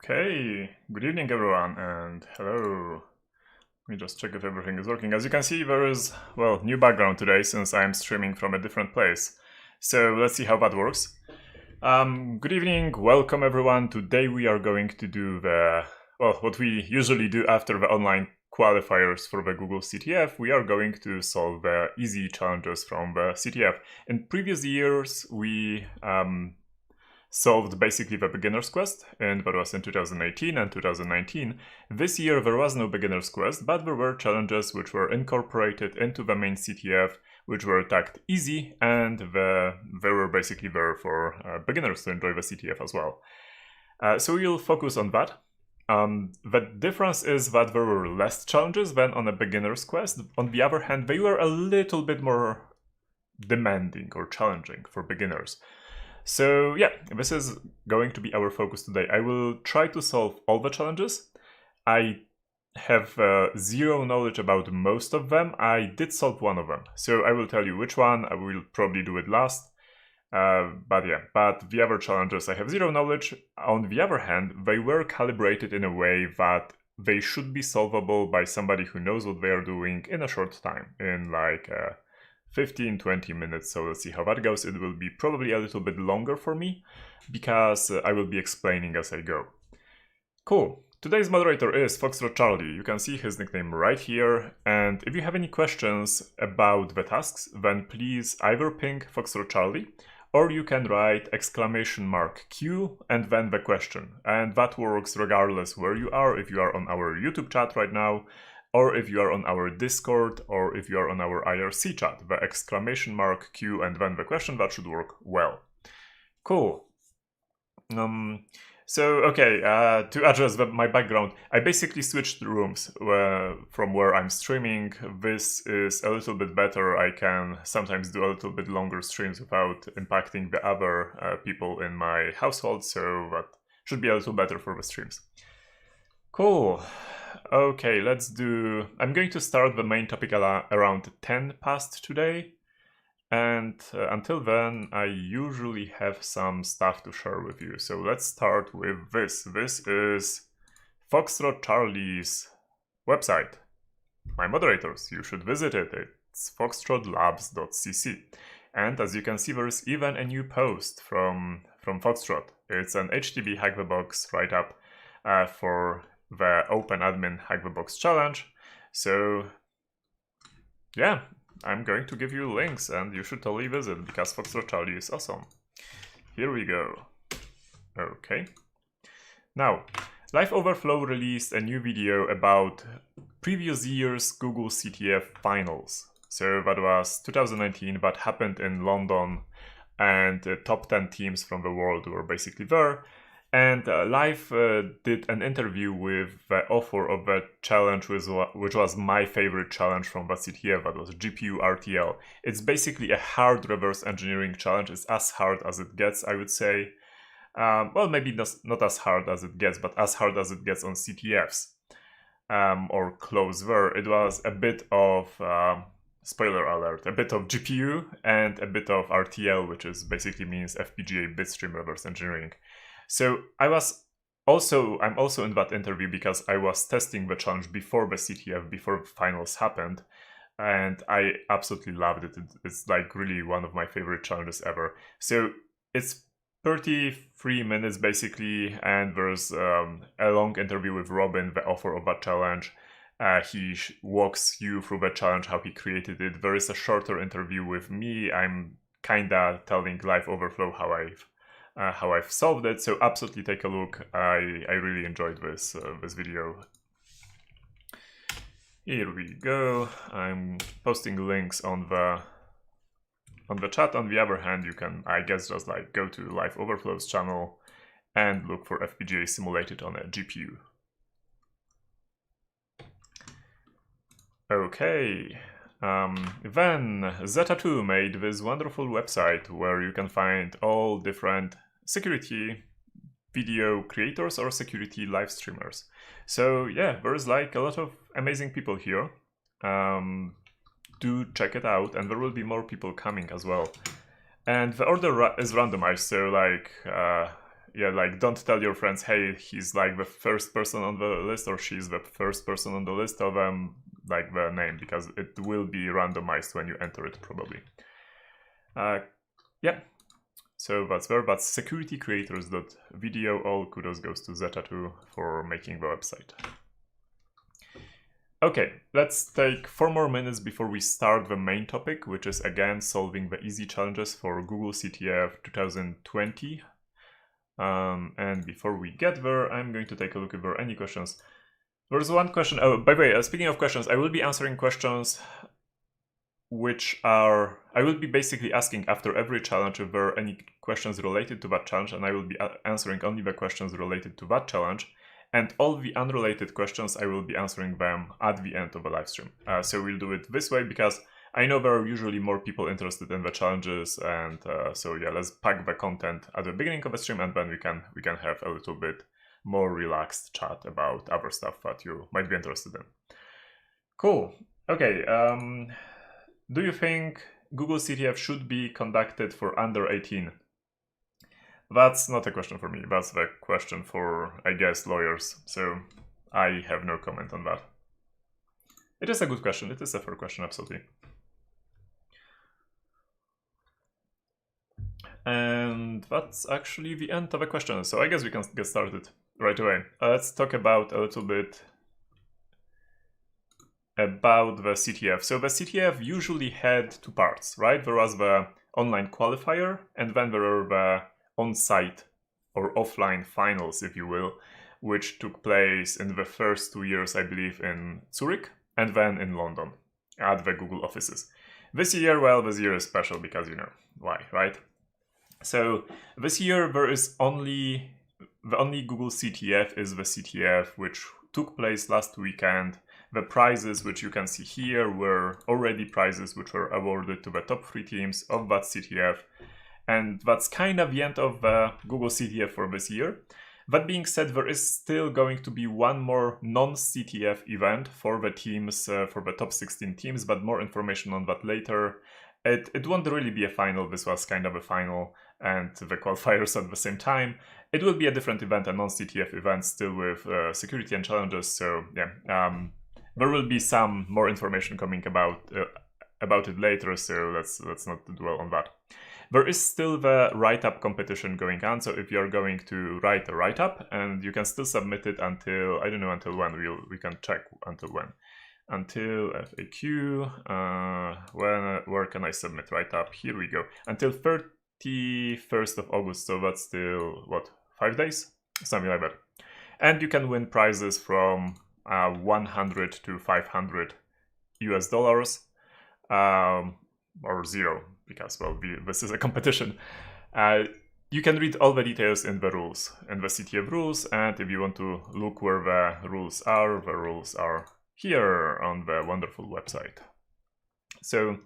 Okay, good evening everyone, and hello. Let me just check if everything is working. As you can see, there is, well, new background today since I'm streaming from a different place. So let's see how that works. Good evening, welcome everyone. Today we are going to do what we usually do after the online qualifiers for the Google CTF. We are going to solve the easy challenges from the CTF. In previous years, we solved basically the beginner's quest, and that was in 2018 and 2019. This year there was no beginner's quest, but there were challenges which were incorporated into the main CTF, which were tagged easy, and they were basically there for beginners to enjoy the CTF as well. So we'll focus on that. The difference is that there were less challenges than on a beginner's quest. On the other hand, they were a little bit more demanding or challenging for beginners. So yeah, this is going to be our focus today. I will try to solve all the challenges. I have zero knowledge about most of them. I did solve one of them, so I will tell you which one. I will probably do it last. But the other challenges I have zero knowledge. On the other hand, they were calibrated in a way that they should be solvable by somebody who knows what they are doing in a short time, in like 15-20 minutes. So let's see how that goes. It will be probably a little bit longer for me because I will be explaining as I go. Cool. Today's moderator is Foxtrot Charlie. You can see his nickname right here. And if you have any questions about the tasks, then please either ping Foxtrot Charlie, or you can write !Q and then the question. And that works regardless where you are, if you are on our YouTube chat right now, or if you are on our Discord, or if you are on our IRC chat. The !Q and then the question, that should work well. Cool. To address my background, I basically switched rooms from where I'm streaming. This is a little bit better. I can sometimes do a little bit longer streams without impacting the other people in my household, so that should be a little better for the streams. Cool. Okay, I'm going to start the main topic around 10 past today. And until then, I usually have some stuff to share with you. So let's start with this. This is Foxtrot Charlie's website. My moderators, you should visit it. It's foxtrotlabs.cc. And as you can see, there's even a new post from Foxtrot. It's an HTTP Hack the Box write-up for the Open Admin Hack the Box challenge. So yeah, I'm going to give you links and you should totally visit because Foxtrot Charlie is awesome. Here we go. Okay. Now, Live Overflow released a new video about previous year's Google CTF finals. So that was 2019, that happened in London, and the top 10 teams from the world were basically there. And Live did an interview with the author of the challenge, which was my favorite challenge from the CTF, that was GPU RTL. It's basically a hard reverse engineering challenge. It's as hard as it gets, I would say. Well, maybe not as hard as it gets, but as hard as it gets on CTFs, or close there. It was a bit of, spoiler alert, a bit of GPU and a bit of RTL, which is basically means FPGA bitstream reverse engineering. So I'm also in that interview because I was testing the challenge before the CTF, before finals happened, and I absolutely loved it. It's like really one of my favorite challenges ever. So it's 33 minutes basically, and there's a long interview with Robin, the author of that challenge. He walks you through the challenge, how he created it. There is a shorter interview with me. I'm kinda telling Live Overflow how I've solved it, so absolutely take a look. I really enjoyed this video. Here we go. I'm posting links on the chat. On the other hand, you can, I guess, just like go to Live Overflow's channel and look for FPGA simulated on a GPU. Okay. Then Zeta2 made this wonderful website where you can find all different security video creators or security live streamers. So yeah, there's like a lot of amazing people here. Do check it out, and there will be more people coming as well. And the order is randomized, so like yeah, like don't tell your friends, hey, he's like the first person on the list or she's the first person on the list of like the name, because it will be randomized when you enter it probably. Yeah, so that's there. That's securitycreators.video. All kudos goes to Zeta2 for making the website. Okay, let's take 4 more minutes before we start the main topic, which is again solving the easy challenges for Google CTF 2020. And before we get there, I'm going to take a look if there are any questions. There's one question. Oh, by the way, speaking of questions, I will be answering questions which are, I will be basically asking after every challenge if there are any questions related to that challenge, and I will be answering only the questions related to that challenge. And all the unrelated questions, I will be answering them at the end of the live stream. So we'll do it this way because I know there are usually more people interested in the challenges, and so yeah, let's pack the content at the beginning of the stream, and then we can have a little bit more relaxed chat about other stuff that you might be interested in. Cool. Okay. Do you think Google CTF should be conducted for under 18? That's not a question for me. That's the question for, I guess, lawyers. So I have no comment on that. It is a good question. It is a fair question, absolutely. And that's actually the end of the question. So I guess we can get started right away. Let's talk about a little bit about the CTF. So the CTF usually had 2 parts, right? There was the online qualifier, and then there are the on-site or offline finals, if you will, which took place in the first 2 years, I believe, in Zurich, and then in London at the Google offices. This year, well, this year is special because, you know, why, right? So this year there is the only Google CTF is the CTF which took place last weekend. The prizes which you can see here were already prizes which were awarded to the top 3 teams of that CTF. And that's kind of the end of the Google CTF for this year. That being said, there is still going to be one more non-CTF event for the teams, for the top 16 teams, but more information on that later. It won't really be a final. This was kind of a final and the qualifiers at the same time. It will be a different event, a non-CTF event, still with security and challenges. So yeah, there will be some more information coming about it later. So let's not dwell on that. There is still the write-up competition going on, so if you're going to write a write-up, and you can still submit it until, I don't know until when, we can check until when. Until FAQ, where can I submit write-up? Here we go. Until 31st of August, so that's still, what, 5 days? Something like that. And you can win prizes from 100 to 500 US dollars, or 0. Because, well, this is a competition. You can read all the details in the rules, in the CTF rules, and if you want to look where the rules are here on the wonderful website. So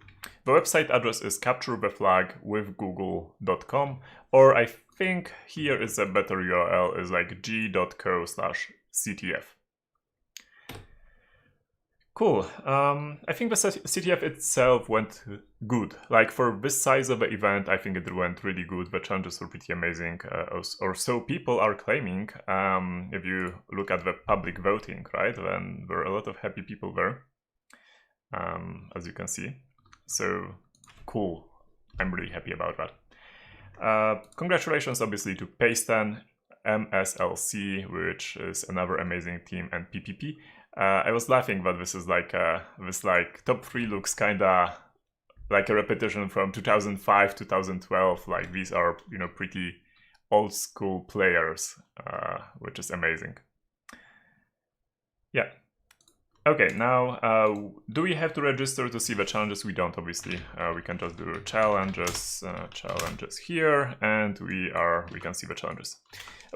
the website address is capturetheflagwithgoogle.com, or I think here is a better URL, is like g.co/CTF. Cool. I think the CTF itself went good. Like for this size of the event, I think it went really good. The challenges were pretty amazing, or so people are claiming. If you look at the public voting, right, then there are a lot of happy people there, as you can see. So cool. I'm really happy about that. Congratulations, obviously, to Paysten, MSLC, which is another amazing team, and PPP. I was laughing that this is like this top 3 looks kinda like a repetition from 2005, 2012. Like these are, you know, pretty old school players, which is amazing. Yeah. Okay, now do we have to register to see the challenges? We don't, obviously. We can just do challenges here, and we can see the challenges.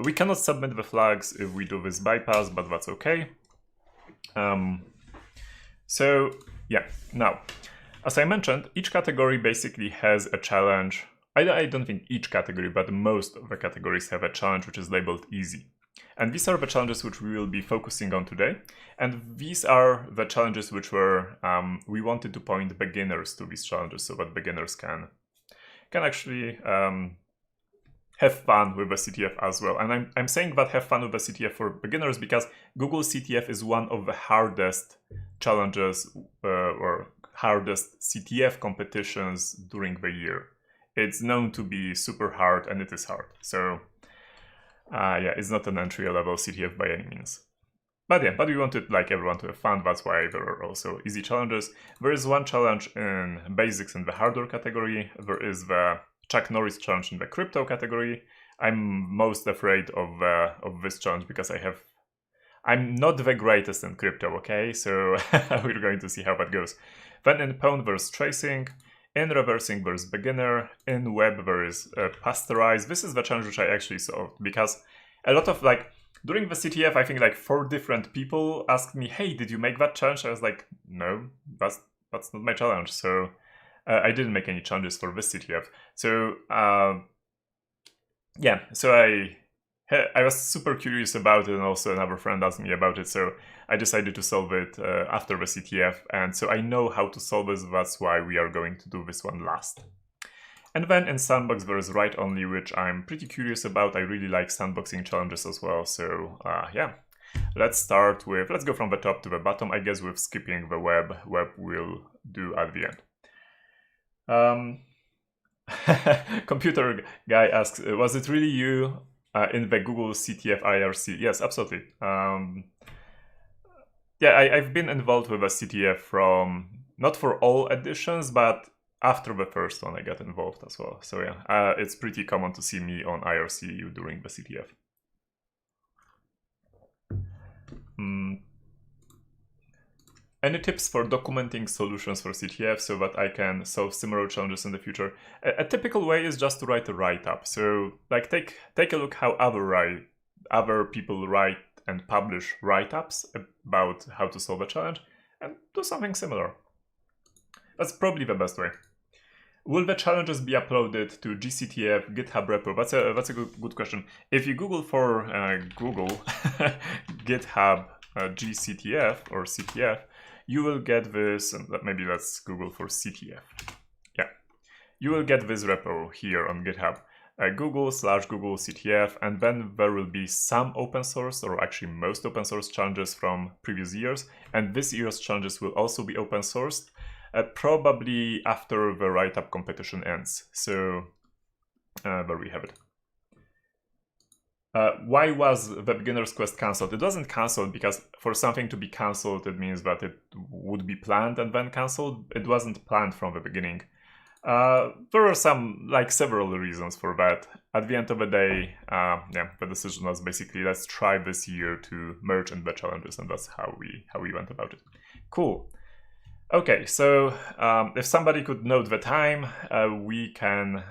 We cannot submit the flags if we do this bypass, but that's okay. So yeah, now, as I mentioned, each category basically has a challenge. I don't think each category, but most of the categories have a challenge which is labeled easy. And these are the challenges which we will be focusing on today. And these are the challenges which were, we wanted to point beginners to these challenges so that beginners can actually have fun with the CTF as well. And I'm saying that have fun with the CTF for beginners because Google CTF is one of the hardest challenges or hardest CTF competitions during the year. It's known to be super hard, and it is hard. So yeah, it's not an entry-level CTF by any means. But yeah, but we wanted like everyone to have fun. That's why there are also easy challenges. There is one challenge in basics in the hardware category. There is the Chuck Norris challenge in the crypto category. I'm most afraid of this challenge because I'm not the greatest in crypto, okay? So we're going to see how that goes. Then in Pwn there's tracing, in reversing there's beginner, in web there is pasteurize. This is the challenge which I actually solved because a lot of like, during the CTF, I think like 4 different people asked me, hey, did you make that challenge? I was like, no, that's not my challenge. So I didn't make any challenges for this CTF. So yeah, so I was super curious about it, and also another friend asked me about it, so I decided to solve it after the CTF, and so I know how to solve this, that's why we are going to do this one last. And then in sandbox there is write only, which I'm pretty curious about. I really like sandboxing challenges as well, so yeah. Let's start with, let's go from the top to the bottom, I guess with skipping the web. Web we'll do at the end. Computer guy asks, was it really you in the Google CTF IRC? Yes, absolutely. Yeah, I've been involved with a CTF from, not for all editions, but after the first one I got involved as well. So yeah, it's pretty common to see me on IRC during the CTF. Any tips for documenting solutions for CTF so that I can solve similar challenges in the future? A typical way is just to write a write-up. So like take a look how other people write and publish write-ups about how to solve a challenge and do something similar. That's probably the best way. Will the challenges be uploaded to GCTF, GitHub repo? That's a good question. If you Google for Google GitHub GCTF or CTF, you will get this, and maybe let's Google for CTF. Yeah, you will get this repo here on GitHub. Google/Google CTF, and then there will be some open source, or actually most open source challenges from previous years, and this year's challenges will also be open sourced. Probably after the write-up competition ends. So there we have it. Why was the beginner's quest cancelled? It wasn't cancelled because for something to be cancelled, it means that it would be planned and then cancelled. It wasn't planned from the beginning. There are several reasons for that. At the end of the day, yeah, the decision was basically let's try this year to merge in the challenges, and that's how we went about it. Cool. Okay, so if somebody could note the time, we can,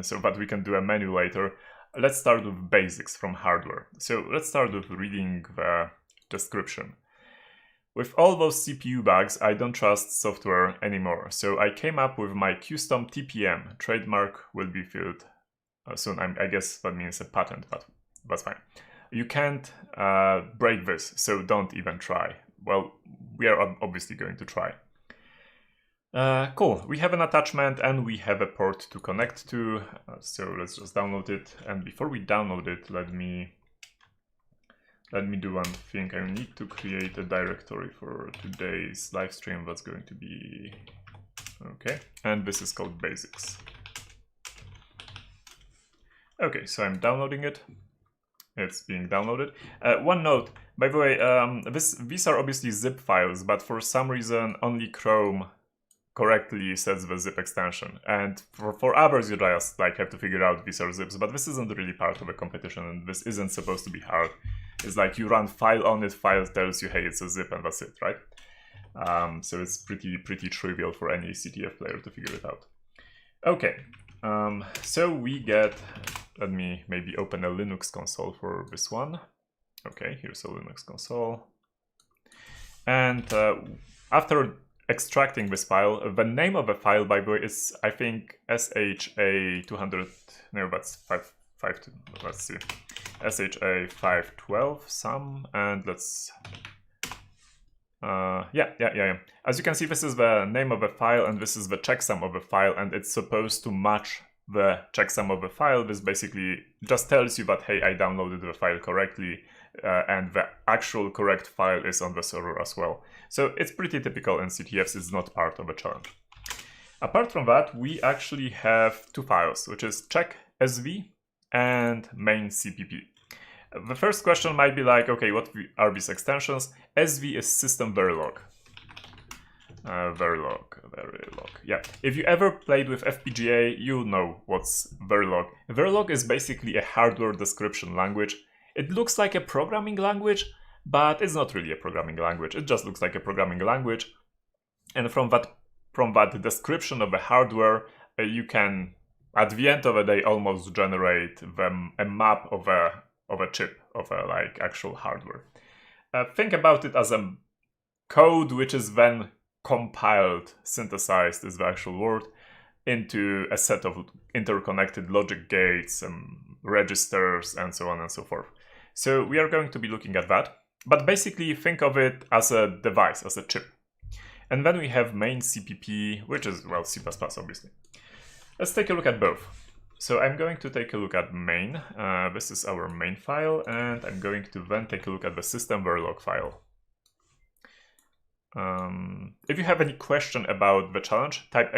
so that we can do a menu later. Let's start with basics from hardware. So let's start with reading the description. With all those CPU bugs, I don't trust software anymore. So I came up with my custom TPM. Trademark will be filled soon. I guess that means a patent, but that's fine. You can't break this, so don't even try. Well, we are obviously going to try. Cool, we have an attachment and we have a port to connect to, so let's just download it. And before we download it, let me do one thing. I need to create a directory for today's live stream. That's going to be, okay, and this is called basics. Okay, so I'm downloading it. It's being downloaded. One note, by the way, these are obviously zip files, but for some reason only Chrome correctly sets the zip extension. And for others, you just have to figure out these are zips, but this isn't really part of a competition, and this isn't supposed to be hard. It's like you run file on it, file tells you, hey, it's a zip, and that's it, right? So it's pretty trivial for any CTF player to figure it out. Okay, so we get, let me maybe open a Linux console for this one. Okay, here's a Linux console. And after extracting this file, the name of the file, by the way, is, I think, SHA200, no, that's 552, let's see, SHA512 some, and let's, yeah. As you can see, this is the name of the file, and this is the checksum of the file, and it's supposed to match the checksum of the file. This basically just tells you that, hey, I downloaded the file correctly, and the actual correct file is on the server as well. So it's pretty typical in CTFs, it's not part of a challenge. Apart from that, we actually have two files, which is check.sv and main.cpp. The first question might be like, okay, what are these extensions? SV is system verilog. Verilog. Yeah, if you ever played with FPGA, you know what's Verilog. Verilog is basically a hardware description language. It looks like a programming language, but it's not really a programming language. It just looks like a programming language. And from that description of the hardware, you can, at the end of the day, almost generate a map of a chip, of a like actual hardware. Think about it as a code which is then compiled, synthesized is the actual word, into a set of interconnected logic gates and registers and so on and so forth. So we are going to be looking at that, but basically think of it as a device, as a chip. And then we have main.cpp, which is, well, C++ obviously. Let's take a look at both. So I'm going to take a look at main. This is our main file, and I'm going to then take a look at the system verilog file. If you have any question about the challenge, type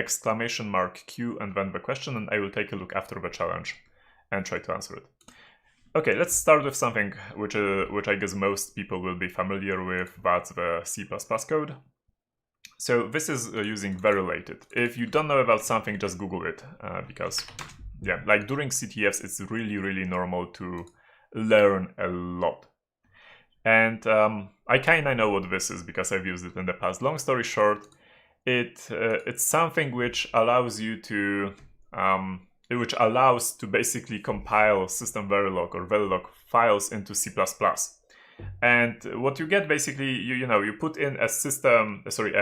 !Q and then the question, and I will take a look after the challenge and try to answer it. Okay, let's start with something which I guess most people will be familiar with. That's the C++ code. So this is using Verilated. If you don't know about something, just Google it, because yeah, like during CTFs, it's really normal to learn a lot. And I kind of know what this is because I've used it in the past. Long story short, it's something which allows you to basically compile system Verilog or Verilog files into C++. And what you get basically, you put in a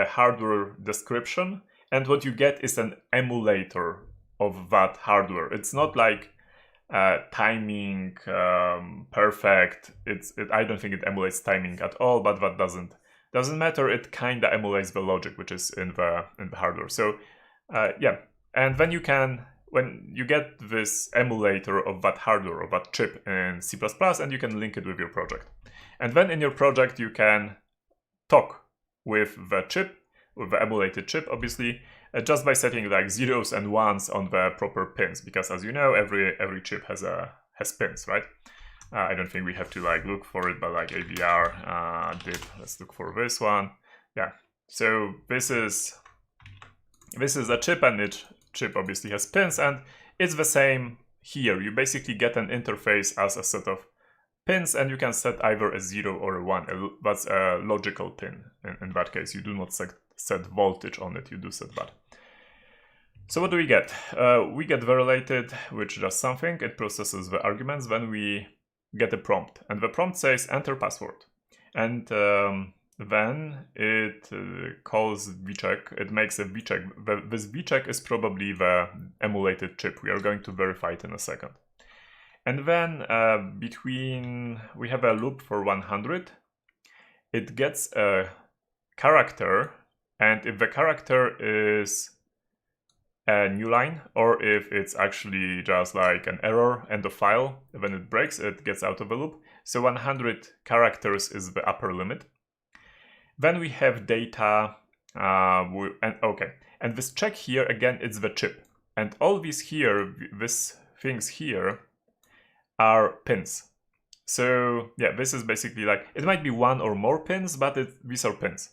hardware description, and what you get is an emulator of that hardware. It's not like timing perfect. I don't think it emulates timing at all, but that doesn't matter. It kind of emulates the logic which is in the hardware. So yeah, and then when you get this emulator of that hardware, of that chip in C++, and you can link it with your project. And then in your project, you can talk with the chip, with the emulated chip, obviously, just by setting like zeros and ones on the proper pins, because as you know, every chip has pins, right? I don't think we have to like look for it, but like AVR dip. Let's look for this one. Yeah. So this is a chip, and each chip obviously has pins, and it's the same here. You basically get an interface as a set of pins, and you can set either a 0 or a 1. That's a logical pin. In that case, you do not set voltage on it, you do set that. So what do we get? We get Verilated, which does something. It processes the arguments. Then we get a prompt, and the prompt says enter password. And then it calls vcheck. It makes a vcheck. This vcheck is probably the emulated chip. We are going to verify it in a second. And then we have a loop for 100. It gets a character, and if the character is a new line, or if it's actually just like an error end of file, when it breaks, it gets out of the loop. So 100 characters is the upper limit. Then we have data, and this check here, again, it's the chip. And all these things here are pins. So yeah, this is basically like, it might be one or more pins, but these are pins.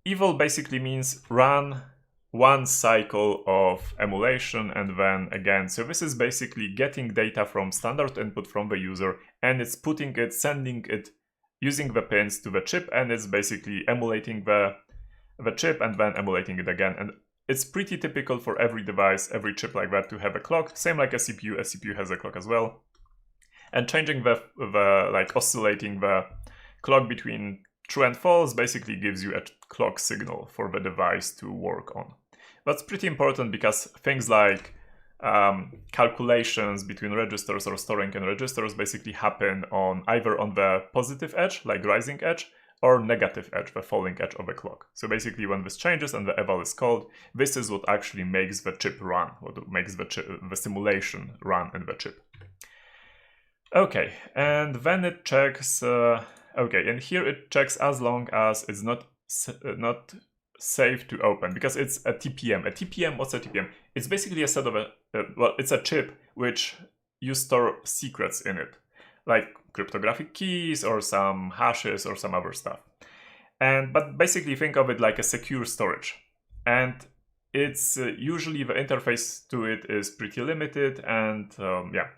Eval basically means run one cycle of emulation, and then again. So this is basically getting data from standard input from the user, and it's sending it using the pins to the chip, and it's basically emulating the chip and then emulating it again. And it's pretty typical for every device, every chip like that, to have a clock, same like a CPU. A CPU has a clock as well. And changing oscillating the clock between true and false basically gives you a clock signal for the device to work on. That's pretty important because things like calculations between registers or storing in registers basically happen either on the positive edge, like rising edge, or negative edge, the falling edge of the clock. So basically when this changes and the eval is called, this is what actually makes the chip run, what makes the simulation run in the chip. Okay, and then it checks, okay, and here it checks as long as it's not safe to open, because it's a TPM. A TPM, what's a TPM? It's basically a set of well, it's a chip which you store secrets in it, like cryptographic keys or some hashes or some other stuff. But basically think of it like a secure storage. And it's usually the interface to it is pretty limited, and yeah.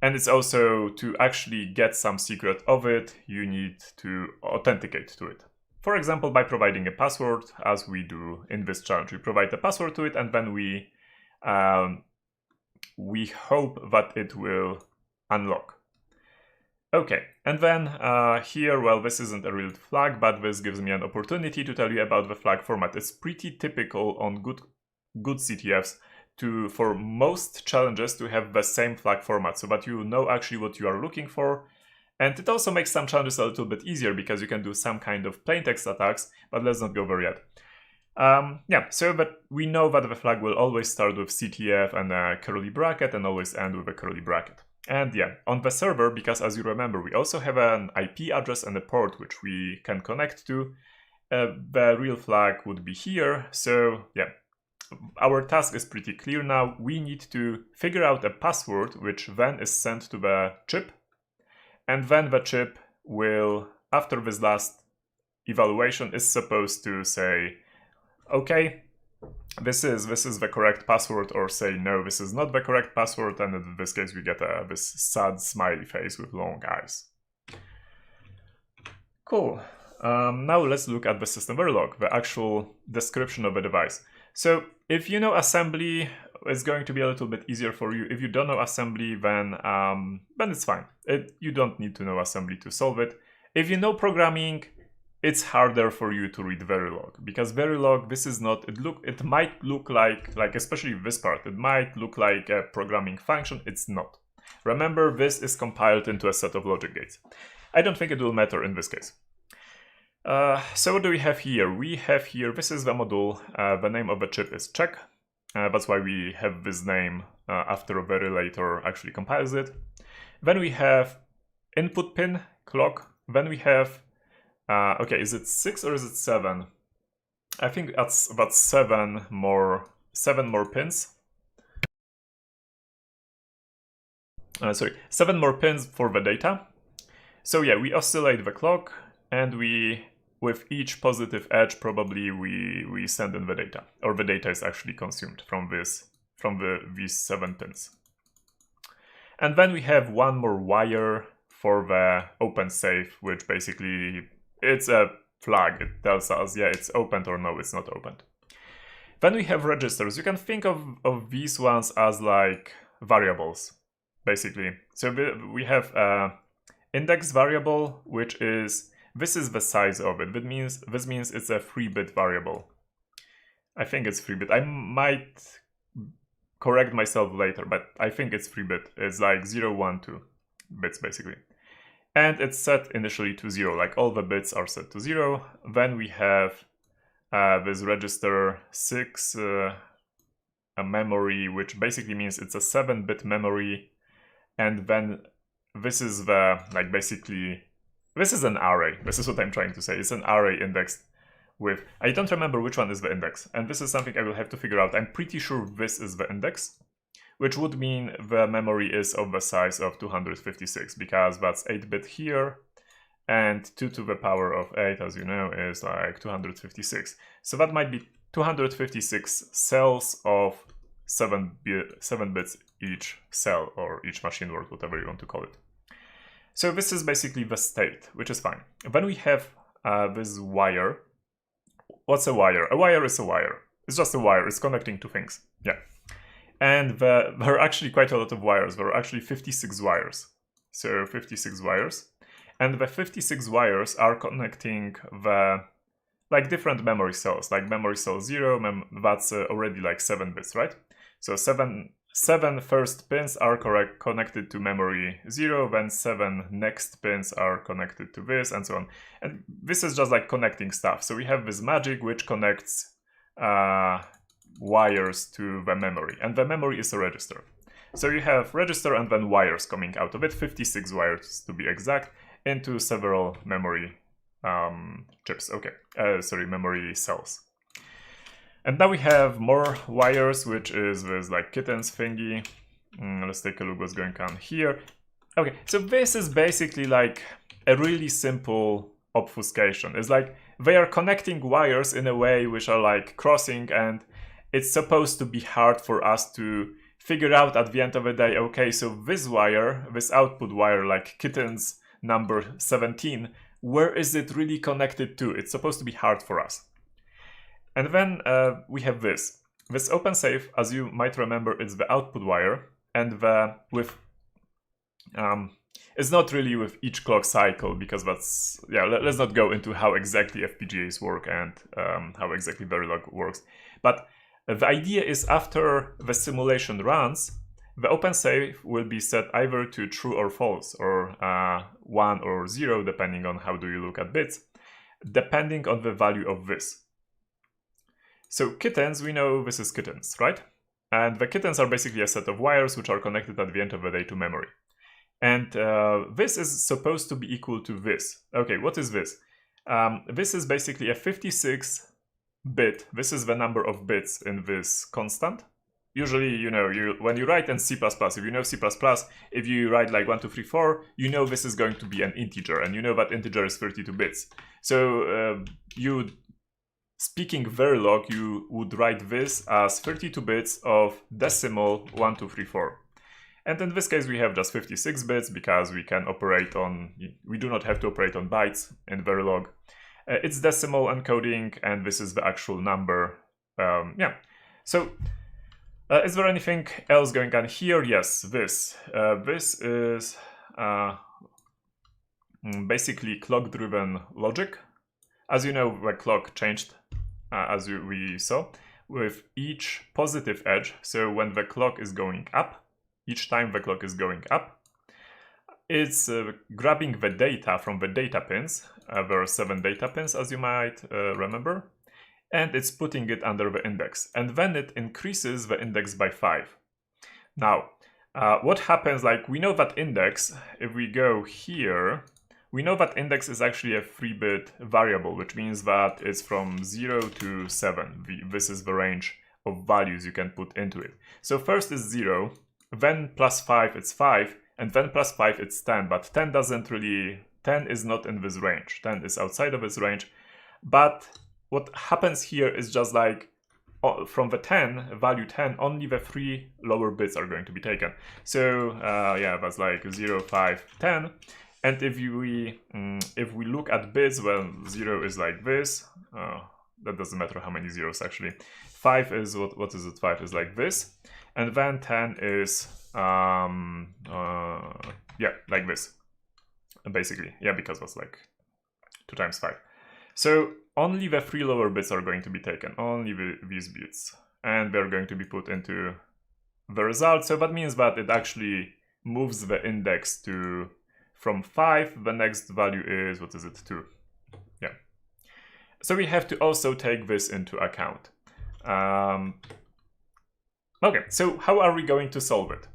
And it's also, to actually get some secret of it, you need to authenticate to it. For example, by providing a password, as we do in this challenge. We provide a password to it, and then we hope that it will unlock. Okay, and then here, well, this isn't a real flag, but this gives me an opportunity to tell you about the flag format. It's pretty typical on good CTFs for most challenges to have the same flag format, so that you know actually what you are looking for. And it also makes some challenges a little bit easier, because you can do some kind of plaintext attacks, but let's not go there yet. Yeah, so that we know that the flag will always start with CTF and a curly bracket and always end with a curly bracket. And yeah, on the server, because as you remember, we also have an IP address and a port which we can connect to, the real flag would be here. So yeah, our task is pretty clear now. We need to figure out a password which then is sent to the chip. And then the chip will, after this last evaluation, is supposed to say, okay, this is the correct password, or say, no, this is not the correct password, and in this case we get this sad smiley face with long eyes. Cool. Now let's look at the system verilog, the actual description of the device. So if you know assembly, it's going to be a little bit easier for you. If you don't know assembly, then it's fine. You don't need to know assembly to solve it. If you know programming, it's harder for you to read Verilog, because Verilog, this is not, it might look like especially this part, it might look like a programming function. It's not. Remember, this is compiled into a set of logic gates. I don't think it will matter in this case. So what do we have here? We have here, this is the module, the name of the chip is check. That's why we have this name after a verilator actually compiles it. Then we have input pin, clock. Then we have, okay, is it 6 or is it 7? I think that's about 7 more pins. Sorry, 7 more pins for the data. So yeah, we oscillate the clock, and with each positive edge, probably we send in the data, or the data is actually consumed from these 7 pins. And then we have one more wire for the open safe, which basically, it's a flag. It tells us, yeah, it's opened or no, it's not opened. Then we have registers. You can think of these ones as like variables, basically. So we have index variable, which is, this is the size of it. This means it's a 3-bit variable. I think it's 3-bit. I might correct myself later, but I think it's 3-bit. It's like 0, 1, 2 bits basically. And it's set initially to 0, like all the bits are set to 0. Then we have this register 6, a memory, which basically means it's a 7-bit memory. And then this is the, like, basically, this is an array. This is what I'm trying to say. It's an array indexed with, I don't remember which one is the index. And this is something I will have to figure out. I'm pretty sure this is the index, which would mean the memory is of the size of 256, because that's 8-bit here, and 2 to the power of 8, as you know, is like 256. So that might be 256 cells of 7 bits each cell, or each machine word, whatever you want to call it. So this is basically the state, which is fine. Then we have this wire. What's a wire? A wire is a wire. It's just a wire. It's connecting two things. Yeah. And there are actually quite a lot of wires. There are actually 56 wires. So 56 wires. And the 56 wires are connecting the, like, different memory cells. Like memory cell 0, that's already like 7 bits, right? So 7 7 first pins are connected to memory 0, then 7 next pins are connected to this, and so on. And this is just like connecting stuff. So we have this magic which connects wires to the memory, and the memory is a register. So you have register and then wires coming out of it, 56 wires to be exact, into several memory chips. Okay, sorry, memory cells. And now we have more wires, which is this like kittens thingy. Let's take a look what's going on here. Okay, so this is basically like a really simple obfuscation. It's like they are connecting wires in a way which are like crossing, and it's supposed to be hard for us to figure out at the end of the day, okay, so this wire, this output wire, like kittens number 17, where is it really connected to? It's supposed to be hard for us. And then we have this. This open safe, as you might remember, it's the output wire, and it's not really with each clock cycle, because that's, yeah, let's not go into how exactly FPGAs work and how exactly Verilog works. But the idea is after the simulation runs, the open safe will be set either to true or false, or 1 or 0, depending on how do you look at bits, depending on the value of this. So kittens, we know this is kittens, right? And the kittens are basically a set of wires which are connected at the end of the day to memory. And this is supposed to be equal to this. Okay, what is this? This is basically a 56-bit. This is the number of bits in this constant. Usually, you know, when you write in C++, if you know C++, if you write like 1, 2, 3, 4, you know this is going to be an integer, and you know that integer is 32 bits. So speaking Verilog, you would write this as 32 bits of decimal 1, 2, 3, 4. And in this case, we have just 56 bits because we can operate on, we do not have to operate on bytes in Verilog. It's decimal encoding, and this is the actual number. Yeah. So is there anything else going on here? Yes, this. This is basically clock-driven logic. As you know, the clock changed, as we saw, with each positive edge. So when the clock is going up, each time the clock is going up, it's grabbing the data from the data pins. There are 7 data pins, as you might remember, and it's putting it under the index. And then it increases the index by 5. Now, what happens, like, we know that index, if we go here, we know that index is actually a 3-bit variable, which means that it's from 0 to 7. This is the range of values you can put into it. So first is 0, then plus 5, it's 5, and then plus 5, it's 10. But 10 doesn't really, 10 is not in this range. 10 is outside of this range. But what happens here is just like, from the 10, value 10, only the 3 lower bits are going to be taken. So yeah, that's like 0, 5, 10. And if we look at bits, well, 0 is like this. That doesn't matter how many zeros actually. 5 is, what is it? 5 is like this. And then 10 is, yeah, like this. Basically, yeah, because it's like 2 times 5. So only the 3 lower bits are going to be taken, only these bits. And they're going to be put into the result. So that means that it actually moves the index to, from 5, the next value is, what is it, 2. Yeah. So we have to also take this into account. Okay, so how are we going to solve it?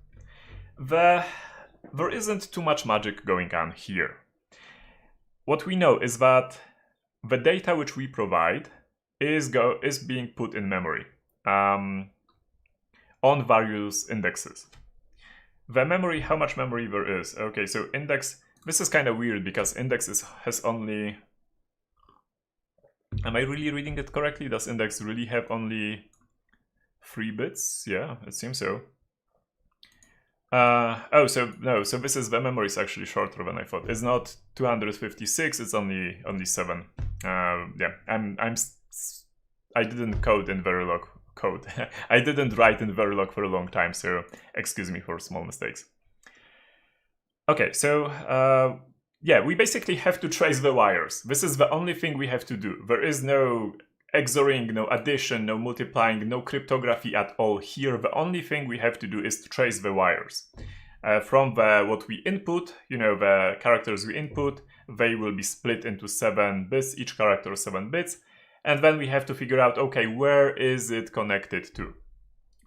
There isn't too much magic going on here. What we know is that the data which we provide is being put in memory on various indexes. The memory, how much memory there is. Okay, so index, this is kind of weird because index has only, am I really reading it correctly? Does index really have only 3 bits? Yeah, it seems so. Oh, so no, so this is, the memory is actually shorter than I thought. It's not 256, it's only 7. Yeah, I didn't code in Verilog code. I didn't write in Verilog for a long time, so excuse me for small mistakes. Okay, so yeah, we basically have to trace the wires. This is the only thing we have to do. There is no XORing, no addition, no multiplying, no cryptography at all here. The only thing we have to do is to trace the wires. From what we input, the characters we input, they will be split into 7 bits, each character 7 bits. And then we have to figure out, okay, where is it connected to?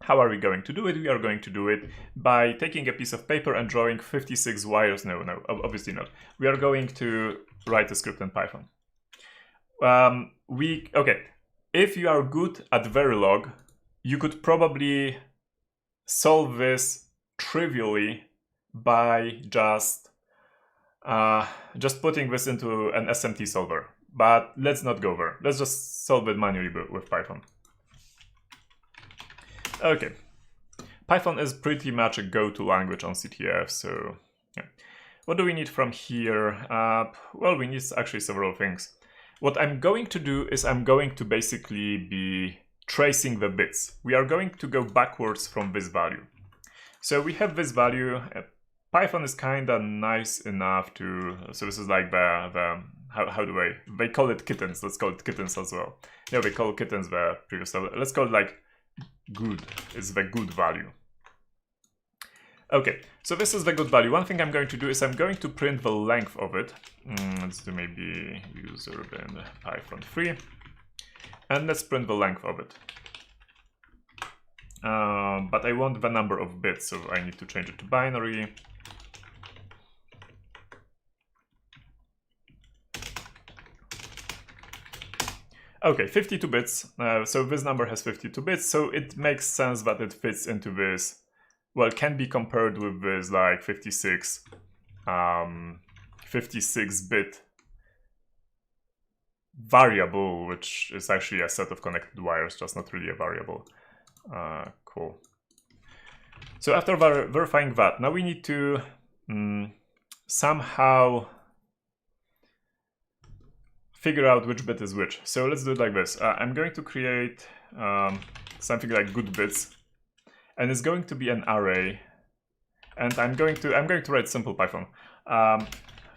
How are we going to do it? We are going to do it by taking a piece of paper and drawing 56 wires. No, obviously not. We are going to write a script in Python. Okay, if you are good at Verilog, you could probably solve this trivially by just putting this into an SMT solver. But let's not go there. Let's just solve it manually with Python. Okay, Python is pretty much a go-to language on CTF, so yeah. What do we need from here? Well, we need actually several things. What I'm going to do is I'm going to basically be tracing the bits. We are going to go backwards from this value. So we have this value. Python is kind of nice enough to, so this is like how do they call it kittens. Let's call it kittens as well. Yeah, they call kittens the previous level. Let's call it like good is the good value. Okay, so this is the good value. One thing I'm going to do is I'm going to print the length of it. Let's do maybe user bin python 3. And let's print the length of it. But I want the number of bits, so I need to change it to binary. Okay, 52 bits. So this number has 52 bits, so it makes sense that it fits into this. Well, can be compared with this like 56-bit variable, which is actually a set of connected wires, just not really a variable. Cool. So after verifying that, now we need to somehow figure out which bit is which. So let's do it like this. I'm going to create something like good bits, and it's going to be an array. And I'm going to write simple Python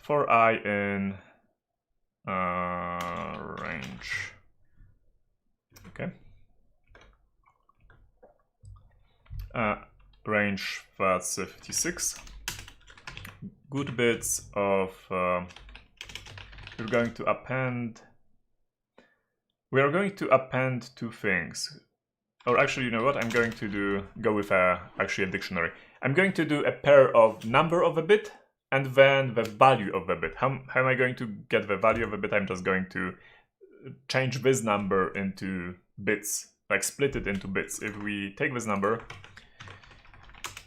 for I in range. Okay. Range, that's 56. Good bits of we're going to append. We are going to append 2 things. Or actually, you know what? I'm going to go with actually a dictionary. I'm going to do a pair of number of a bit and then the value of the bit. How am I going to get the value of a bit? I'm just going to change this number into bits, like split it into bits. If we take this number,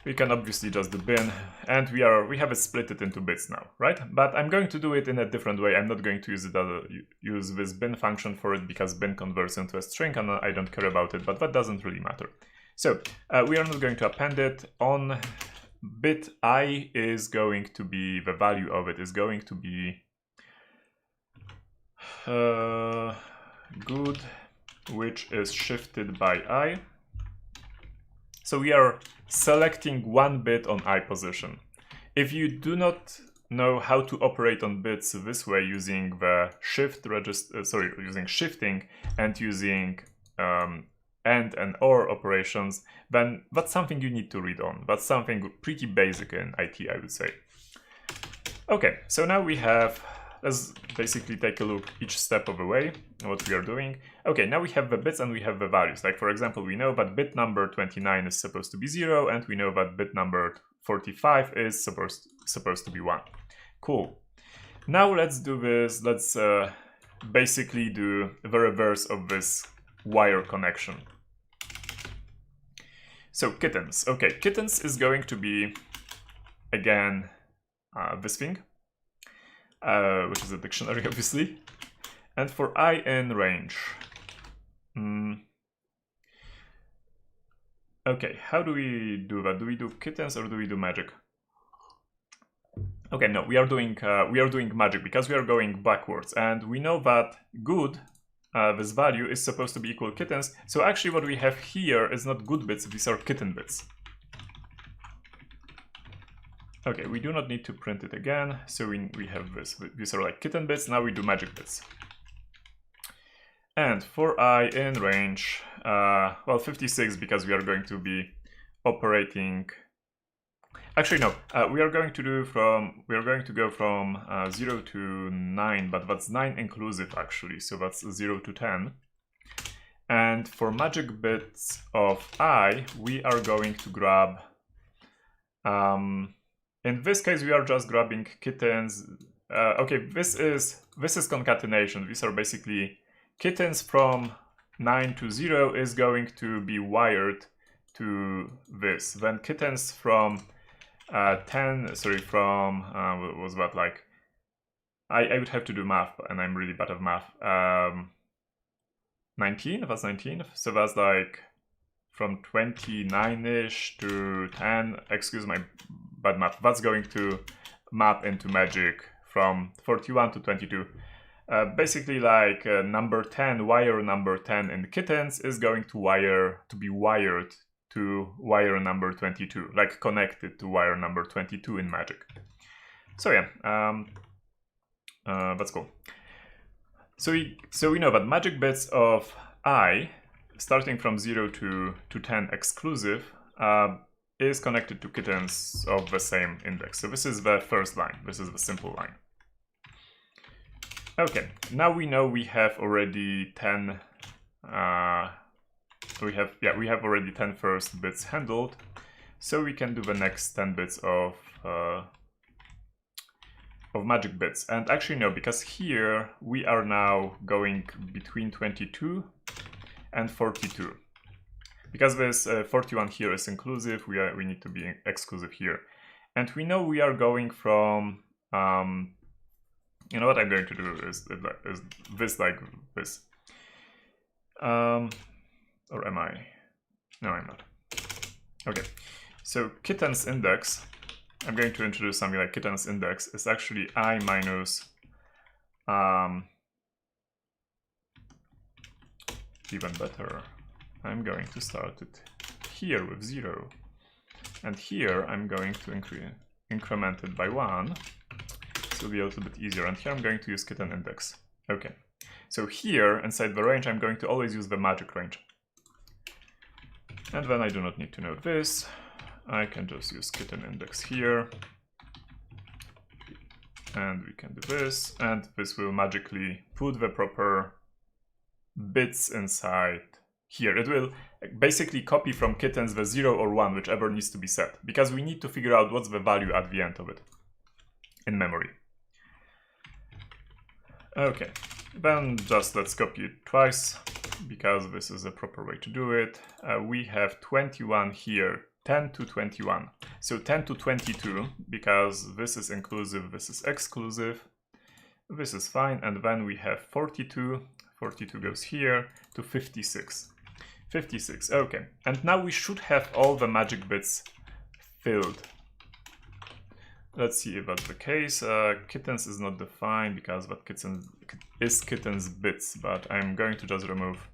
we can obviously just do bin, and we have it split it into bits now, right? But I'm going to do it in a different way. I'm not going to use this bin function for it because bin converts into a string and I don't care about it, but that doesn't really matter. So we are not going to append it. On bit I is going to be, the value of it is going to be good, which is shifted by I. So we are selecting 1 bit on I position. If you do not know how to operate on bits this way using the shift register, using shifting and using AND and OR operations, then that's something you need to read on. That's something pretty basic in IT, I would say. Okay, so now we have, let's basically take a look each step of the way what we are doing. Okay, now we have the bits and we have the values. Like for example, we know that bit number 29 is supposed to be 0, and we know that bit number 45 is supposed to be 1. Cool. Now let's do this. Let's basically do the reverse of this wire connection. So kittens. Okay, kittens is going to be, again, this thing. Which is a dictionary, obviously. And for I in range. Okay, how do we do that? Do we do kittens or do we do magic? Okay, no, we are doing magic because we are going backwards, and we know that good, this value is supposed to be equal kittens. So actually, what we have here is not good bits; these are kitten bits. Okay, we do not need to print it again, so we have this. These are like kitten bits. Now we do magic bits. And for I in range, well, 56, because we are going to be operating. Actually, no. We are going to go from 0 to 9, but that's 9 inclusive actually, so that's 0 to 10. And for magic bits of I, we are going to grab. In this case, we are just grabbing kittens. Okay, this is concatenation. These are basically kittens from 9 to 0 is going to be wired to this. Then kittens from 10, sorry, from, what was that like? I would have to do math, and I'm really bad at math. 19, that's 19, so that's like from 29-ish to 10, excuse my bad math, that's going to map into magic from 41 to 22. Basically like number 10, wire number 10 in kittens is going to be wired to wire number 22, like connected to wire number 22 in magic. So yeah, that's cool. So we know that magic bits of I, starting from 0 to 10 exclusive, is connected to kittens of the same index. So this is the first line. This is the simple line. Okay, now we know we have already 10. We have already 10 first bits handled. So we can do the next 10 bits of magic bits. And actually no, because here we are now going between 22 and 42. Because this 41 here is inclusive, we need to be exclusive here. And we know we are going from, you know what I'm going to do is this like this. Or am I? No, I'm not. Okay, so kittens index, I'm going to introduce something like kittens index is actually I minus even better. I'm going to start it here with 0, and here I'm going to increment it by 1, so it'll be a little bit easier. And here I'm going to use kitten index. Okay, so here inside the range I'm going to always use the magic range, and then I do not need to know this. I can just use kitten index here, and we can do this, and this will magically put the proper bits inside here. It will basically copy from kittens the 0 or 1, whichever needs to be set, because we need to figure out what's the value at the end of it in memory. Okay, then just let's copy it twice, because this is a proper way to do it. We have 21 here, 10 to 21. So 10 to 22, because this is inclusive, this is exclusive. This is fine. And then we have 42. 42 goes here to 56. 56, okay. And now we should have all the magic bits filled. Let's see if that's the case. Kittens is not defined because that kittens is kittens bits, but I'm going to just remove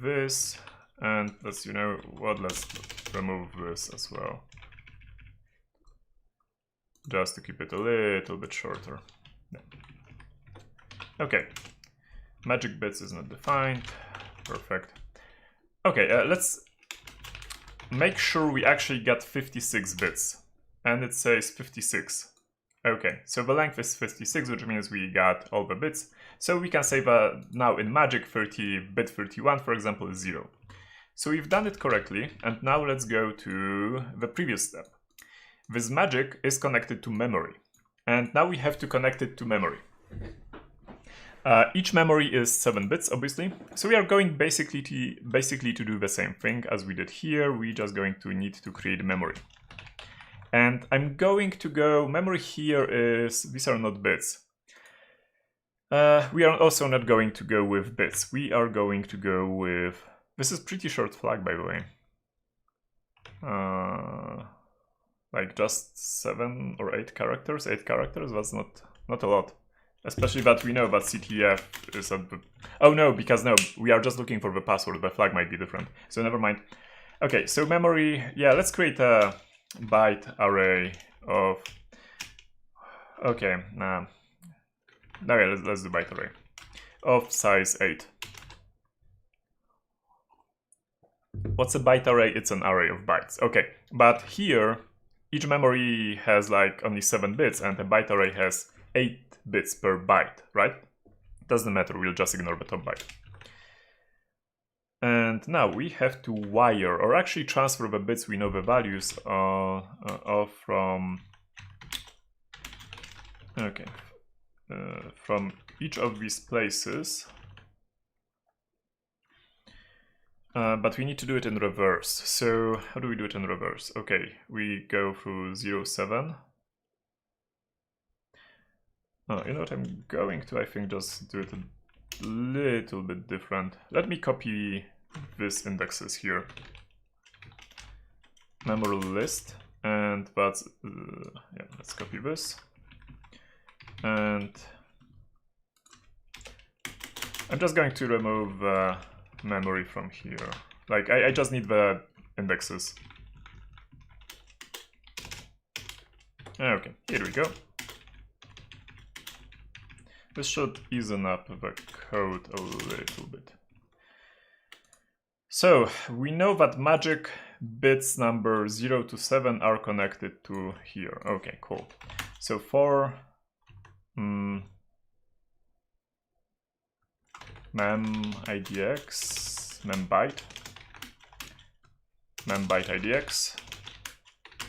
this, and let's, you know what, let's remove this as well, just to keep it a little bit shorter. Yeah. Okay, magic bits is not defined. Perfect. Okay, let's make sure we actually got 56 bits. And it says 56. Okay, so the length is 56, which means we got all the bits. So we can say that now in magic, bit 31, for example, is 0. So we've done it correctly, and now let's go to the previous step. This magic is connected to memory, and now we have to connect it to memory. Each memory is 7 bits, obviously. So we are going basically to do the same thing as we did here. We're just going to need to create a memory. And I'm going to go, memory here is, these are not bits. We are also not going to go with bits. We are going to go with, this is pretty short flag, by the way. Like just 7 or 8 characters. 8 characters, that's not a lot. Especially that we know that CTF is at the... Oh no, because no, we are just looking for the password. The flag might be different. So never mind. Okay, so memory, yeah, let's create a byte array of... Okay, okay, let's do byte array of size 8. What's a byte array? It's an array of bytes. Okay, but here, each memory has like only 7 bits and a byte array has 8 bits per byte, right? Doesn't matter, we'll just ignore the top byte. And now we have to wire, or actually transfer the bits we know the values of from... Okay, from each of these places. But we need to do it in reverse. So how do we do it in reverse? Okay, we go through 0, 7. You know what I'm going to, I think, just do it a little bit different. Let me copy these indexes here. Memory list, and that's, yeah, let's copy this. And I'm just going to remove memory from here. Like, I just need the indexes. Okay, here we go. This should easen up the code a little bit. So, we know that magic bits number 0 to 7 are connected to here. Okay, cool. So for mem IDX, mem byte IDX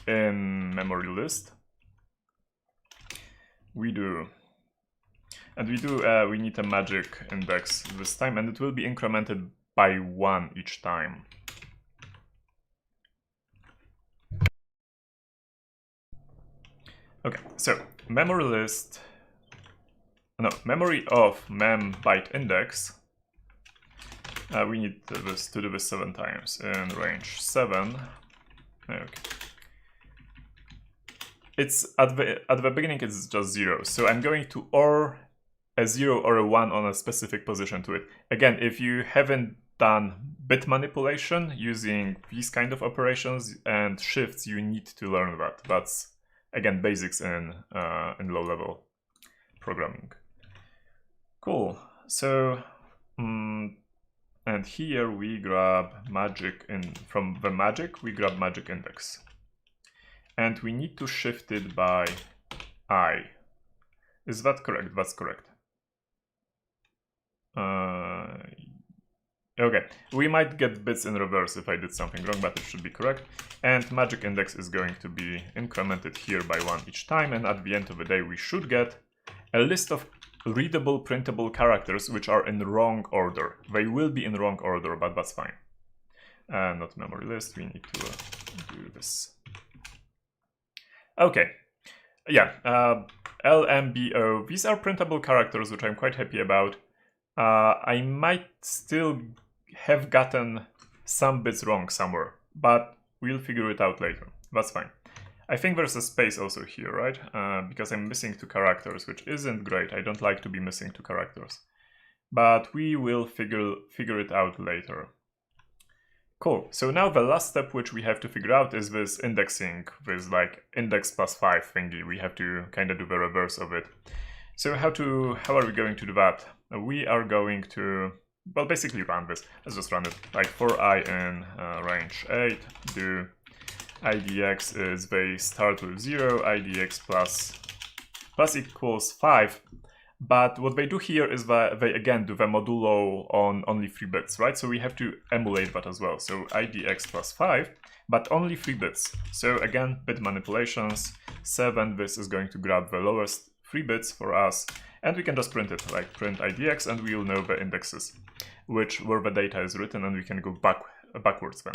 in memory list, we need a magic index this time, and it will be incremented by 1 each time. Okay, so memory list, no, memory of mem byte index, we need this to do this 7 times in range 7. Okay. It's at the beginning it's just 0, so I'm going to OR a 0 or a 1 on a specific position to it. Again, if you haven't done bit manipulation using these kind of operations and shifts, you need to learn that. That's, again, basics in low-level programming. Cool. So, and here we grab magic from the magic, we grab magic index. And we need to shift it by I. Is that correct? That's correct. Okay, we might get bits in reverse if I did something wrong, but it should be correct. And magic index is going to be incremented here by 1 each time, and at the end of the day we should get a list of readable, printable characters which are in wrong order. They will be in wrong order, but that's fine. Not memory list, we need to do this. Okay, yeah, LMBO, these are printable characters, which I'm quite happy about. I might still have gotten some bits wrong somewhere, but we'll figure it out later. That's fine. I think there's a space also here, right? Because I'm missing 2 characters, which isn't great. I don't like to be missing 2 characters. But we will figure it out later. Cool. So now the last step which we have to figure out is this indexing, this like index plus 5 thingy. We have to kind of do the reverse of it. So how are we going to do that? We are going to, well, basically run this. Let's just run it. Like for I in range 8, do IDX is they start with 0, IDX plus equals 5. But what they do here is that they again do the modulo on only 3 bits, right? So we have to emulate that as well. So IDX plus 5, but only 3 bits. So again, bit manipulations, 7, this is going to grab the lowest 3 bits for us, and we can just print it, like print IDX, and we will know the indexes, where the data is written, and we can go backwards then.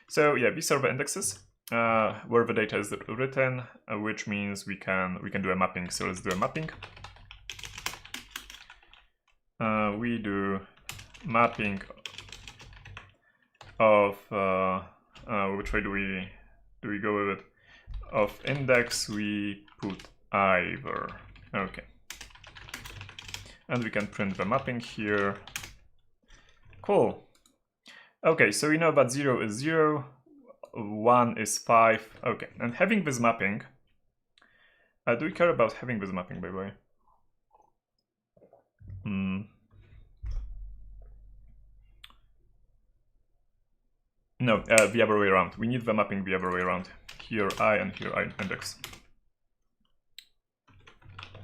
So yeah, these are the indexes, where the data is written, which means we can do a mapping. So let's do a mapping. We do mapping of which way do we go with it? Of index we put either. Okay. And we can print the mapping here. Cool. Okay, so we know that 0 is 0, 1 is 5. Okay, and having this mapping, do we care about having this mapping, by the way? No, the other way around. We need the mapping the other way around. Here I and here I index.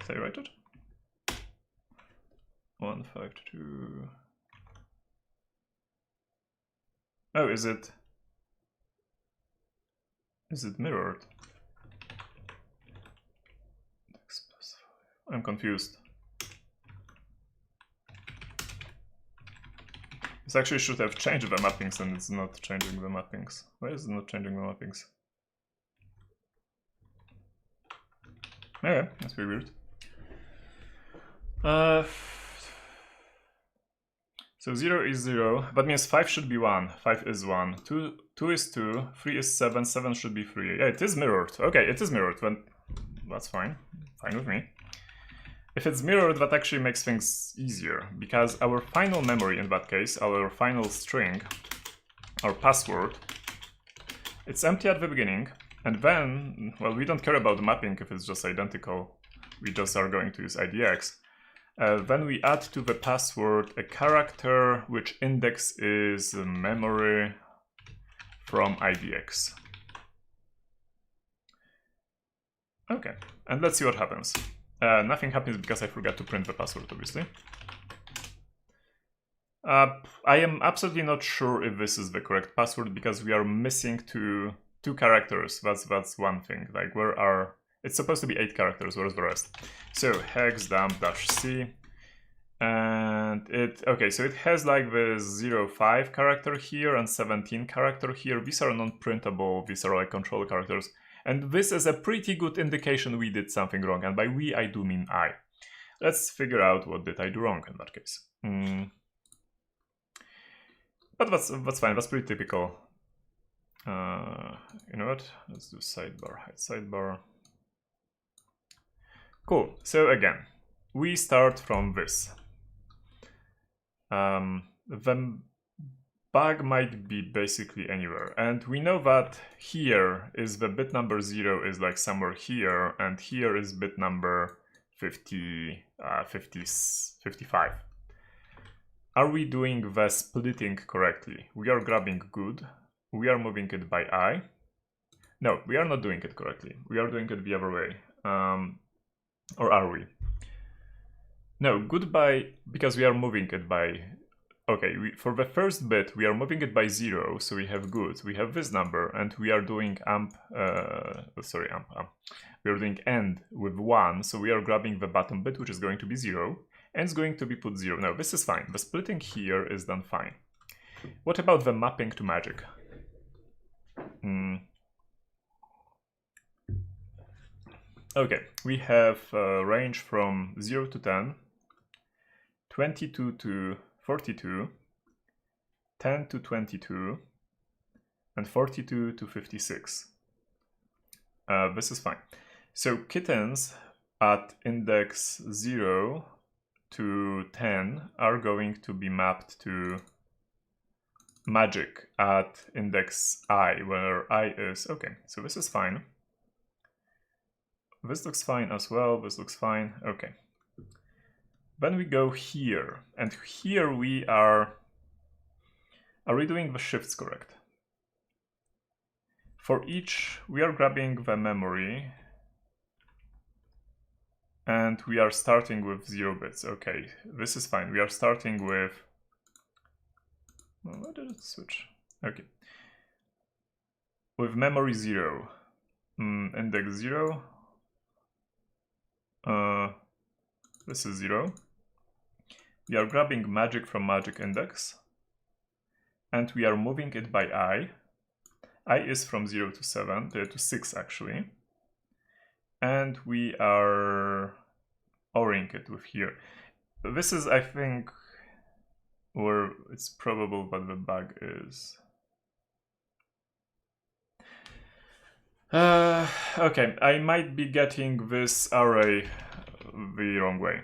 Did I write it? 1, 5, 2. Oh, is it mirrored? I'm confused. This actually should have changed the mappings, and it's not changing the mappings. Why is it not changing the mappings? Okay, that's very weird. So 0 is 0, that means 5 should be 1, 5 is 1, 2 is 2, 3 is 7, 7 should be 3. Yeah, it is mirrored. Okay, it is mirrored, then that's fine. Fine with me. If it's mirrored, that actually makes things easier, because our final memory in that case, our final string, our password, it's empty at the beginning, and then, well, we don't care about the mapping if it's just identical, we just are going to use IDX. Then we add to the password a character which index is memory from IDX. Okay, and let's see what happens. Nothing happens because I forgot to print the password, obviously. I am absolutely not sure if this is the correct password because we are missing two characters. That's one thing. Like, where are... It's supposed to be 8 characters, where's the rest? So, hex dump-c. And it... Okay, so it has like the 05 character here and 17 character here. These are non-printable, these are like control characters. And this is a pretty good indication we did something wrong. And by we, I do mean I. Let's figure out what did I do wrong in that case. But that's fine, that's pretty typical. You know what? Let's do sidebar, hide sidebar. Cool, so again, we start from this. The bug might be basically anywhere, and we know that here is the bit number 0 is like somewhere here, and here is bit number 55. Are we doing the splitting correctly? We are grabbing good, we are moving it by I. No, we are not doing it correctly, we are doing it the other way. Or are we? No, good by, because we are moving it by... Okay, for the first bit, we are moving it by 0, so we have good, we have this number, and we are doing we are doing end with 1, so we are grabbing the bottom bit, which is going to be 0, and it's going to be put 0. No, this is fine. The splitting here is done fine. What about the mapping to magic? Okay, we have a range from 0 to 10, 22 to 42, 10 to 22, and 42 to 56. This is fine. So kittens at index 0 to 10 are going to be mapped to magic at index I, where I is... Okay, so this is fine. This looks fine as well, this looks fine, okay. Then we go here, and here we are we doing the shifts correct? For each, we are grabbing the memory, and we are starting with 0 bits, okay, this is fine. We are starting with... Why did it switch? Okay. With memory 0, index 0, this is 0. We are grabbing magic from magic index, and we are moving it by I. I is from 0 to 7, to 6 actually. And we are ORing it with here. This is, I think, where it's probable that the bug is. Okay, I might be getting this array the wrong way.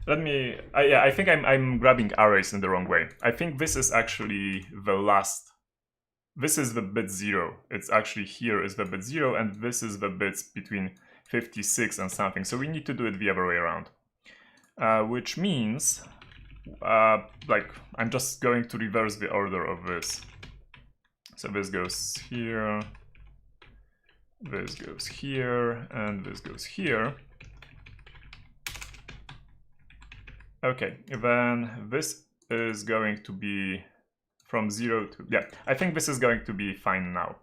Let me... yeah, I think I'm grabbing arrays in the wrong way. I think this is actually the last... This is the bit 0. It's actually here is the bit 0, and this is the bits between 56 and something. So we need to do it the other way around. Which means like, I'm just going to reverse the order of this. So this goes here, this goes here, and this goes here. Okay, then this is going to be from 0 to, yeah, I think this is going to be fine now.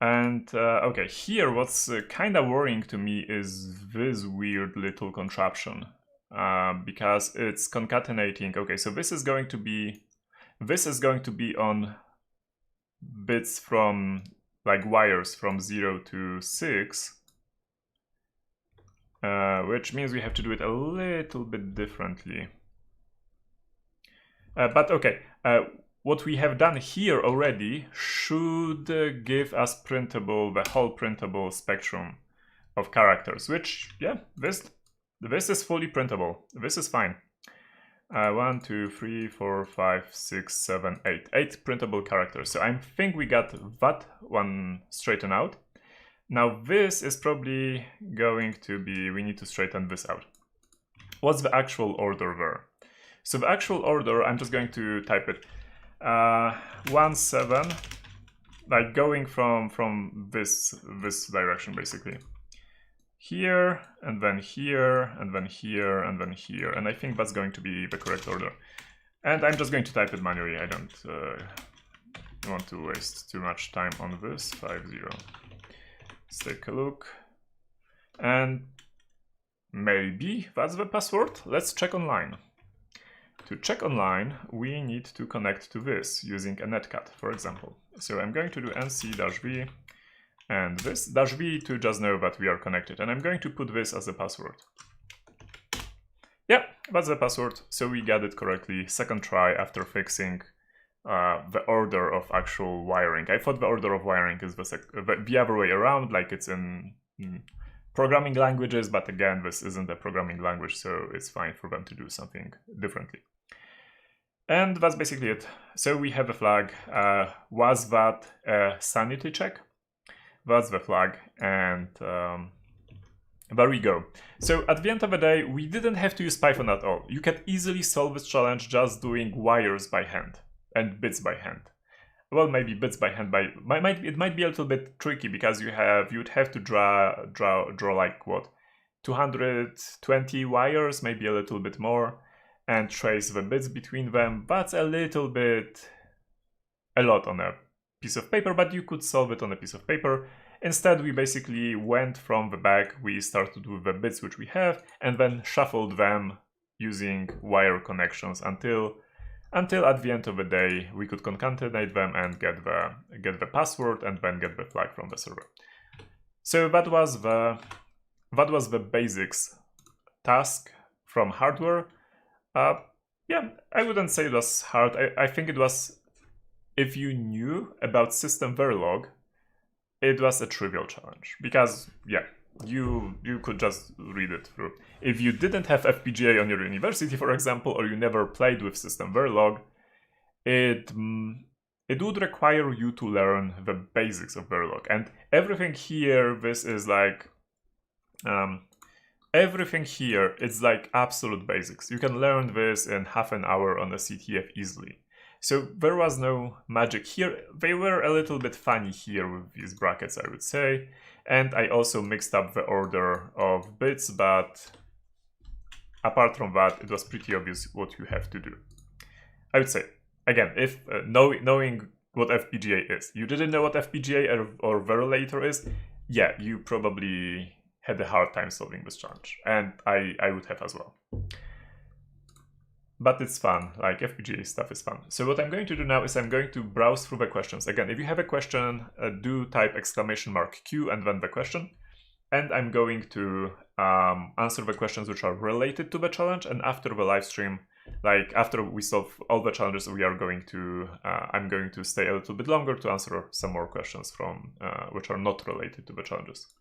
And okay, here what's kind of worrying to me is this weird little contraption, because it's concatenating. Okay, so this is going to be on bits from, like, wires from 0 to 6, which means we have to do it a little bit differently. But okay, what we have done here already should give us the whole printable spectrum of characters, which, yeah, this is fully printable. This is fine. 1, 2, 3, 4, 5, 6, 7, 8. 8 printable characters. So I think we got that one straightened out. Now this is probably going to be, we need to straighten this out. What's the actual order there? So the actual order, I'm just going to type it. 1, 7, like going from this direction basically. Here, and then here, and then here, and then here. And I think that's going to be the correct order. And I'm just going to type it manually. I don't want to waste too much time on this. 5, 0. Let's take a look. And maybe that's the password. Let's check online. To check online, we need to connect to this using a netcat, for example. So I'm going to do nc-v and this -v to just know that we are connected. And I'm going to put this as a password. Yeah, that's the password. So we got it correctly. Second try after fixing the order of actual wiring. I thought the order of wiring is the other way around, like it's in programming languages, but again, this isn't a programming language, so it's fine for them to do something differently. And that's basically it. So we have a flag. Was that a sanity check? That's the flag, and there we go. So at the end of the day, we didn't have to use Python at all. You can easily solve this challenge just doing wires by hand and bits by hand. Well, maybe bits by hand. It might be a little bit tricky because you'd have to draw like what, 220 wires, maybe a little bit more, and trace the bits between them. That's a lot on a piece of paper, but you could solve it on a piece of paper. Instead, we basically went from the back. We started with the bits which we have, and then shuffled them using wire connections until at the end of the day we could concatenate them and get the password and then get the flag from the server. So that was the basics task from hardware. Yeah, I wouldn't say it was hard. I think it was, if you knew about System Verilog, it was a trivial challenge because, yeah, you could just read it through. If you didn't have FPGA on your university, for example, or you never played with System Verilog, it would require you to learn the basics of Verilog. And everything here, this is like, everything here is like absolute basics. You can learn this in half an hour on a CTF easily. So there was no magic here. They were a little bit funny here with these brackets, I would say. And I also mixed up the order of bits, but apart from that, it was pretty obvious what you have to do. I would say, again, if knowing what FPGA is, you didn't know what FPGA or Verilator is, yeah, you probably had a hard time solving this challenge. And I would have as well. But it's fun, like FPGA stuff is fun. So what I'm going to do now is I'm going to browse through the questions. Again, if you have a question, do type !Q and then the question. And I'm going to answer the questions which are related to the challenge. And after the live stream, like after we solve all the challenges, I'm going to stay a little bit longer to answer some more questions from which are not related to the challenges.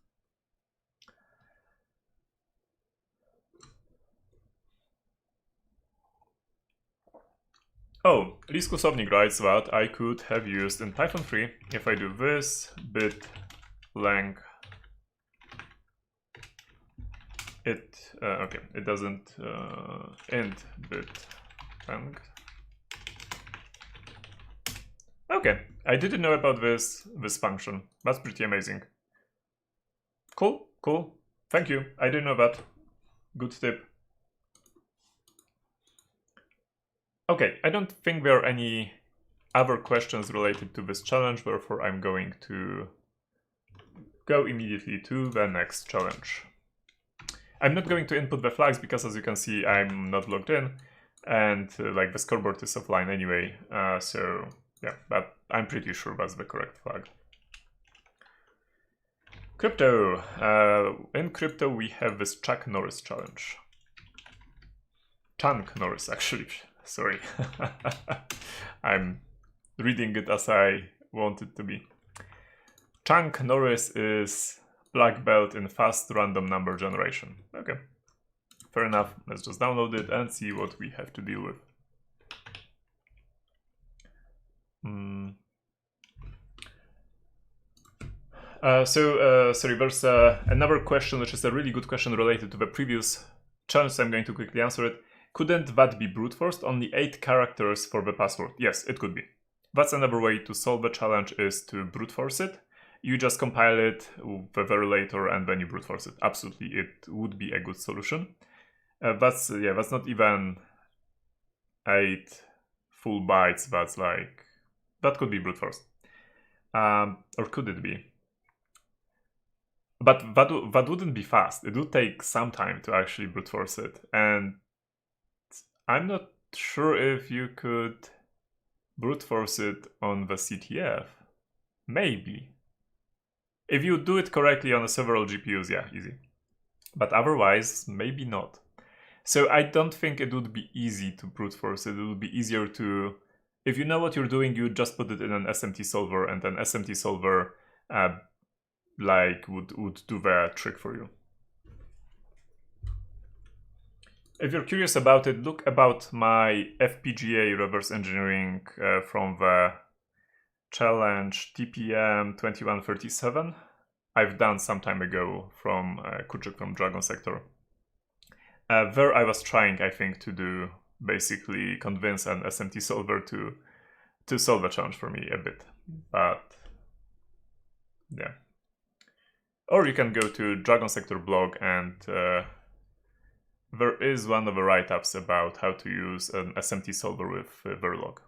Oh, Riskusovnik writes that I could have used in Python 3 if I do this bit length. Okay, it doesn't end bit Thanks. Okay, I didn't know about this function. That's pretty amazing. Cool, cool. Thank you. I didn't know that. Good tip. Okay, I don't think there are any other questions related to this challenge, therefore I'm going to go immediately to the next challenge. I'm not going to input the flags because, as you can see, I'm not logged in, and like the scoreboard is offline anyway, so yeah, but I'm pretty sure that's the correct flag. Crypto. In crypto we have this Chuck Norris challenge. Chunk Norris, actually. Sorry. I'm reading it as I want it to be. Chunk Norris is black belt in fast random number generation. Okay. Fair enough. Let's just download it and see what we have to deal with. Sorry, there's another question, which is a really good question related to the previous challenge, so I'm going to quickly answer it. Couldn't that be brute forced? Only 8 characters for the password. Yes, it could be. That's another way to solve the challenge, is to brute force it. You just compile it with the verilator and then you brute force it. Absolutely, it would be a good solution. That's not even 8 full bytes. That could be brute forced. Or could it be? But that wouldn't be fast. It would take some time to actually brute force it. And I'm not sure if you could brute force it on the CTF. Maybe. If you do it correctly on several GPUs, yeah, easy. But otherwise, maybe not. So I don't think it would be easy to brute force it. It would be easier to, if you know what you're doing, you just put it in an SMT solver, and an SMT solver would do the trick for you. If you're curious about it, look about my FPGA reverse engineering from the challenge TPM 2137 I've done some time ago from KrzaQ from Dragon Sector. There I was trying, I think, to do basically convince an SMT solver to solve the challenge for me a bit, but yeah. Or you can go to Dragon Sector blog, and there is one of the write-ups about how to use an SMT solver with Verilog.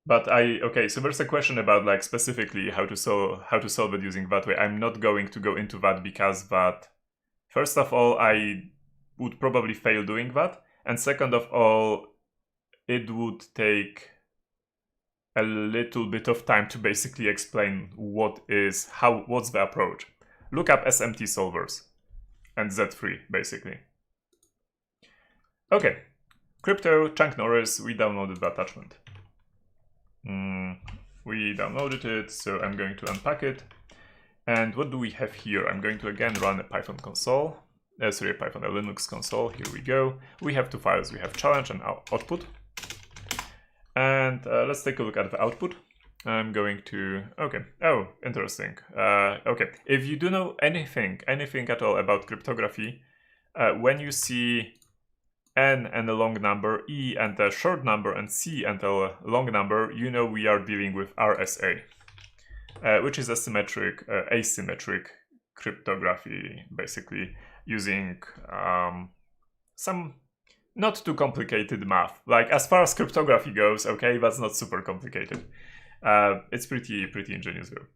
But okay, so there's a question about like specifically how to solve it using that way. I'm not going to go into that because that, first of all, I would probably fail doing that, and second of all, it would take a little bit of time to basically explain what's the approach. Look up SMT solvers and Z3 basically. Okay, crypto Chunk Norris, we downloaded the attachment. We downloaded it, so I'm going to unpack it. And what do we have here? I'm going to again run a Python console. A Linux console. Here we go. We have 2 files. We have challenge and output. And let's take a look at the output. I'm going to, okay. Oh, interesting. Okay, if you do know anything at all about cryptography, when you see N and a long number, E and a short number, and C and a long number, you know we are dealing with RSA, which is asymmetric cryptography, basically using some not too complicated math. Like, as far as cryptography goes, okay, that's not super complicated. It's pretty ingenious though.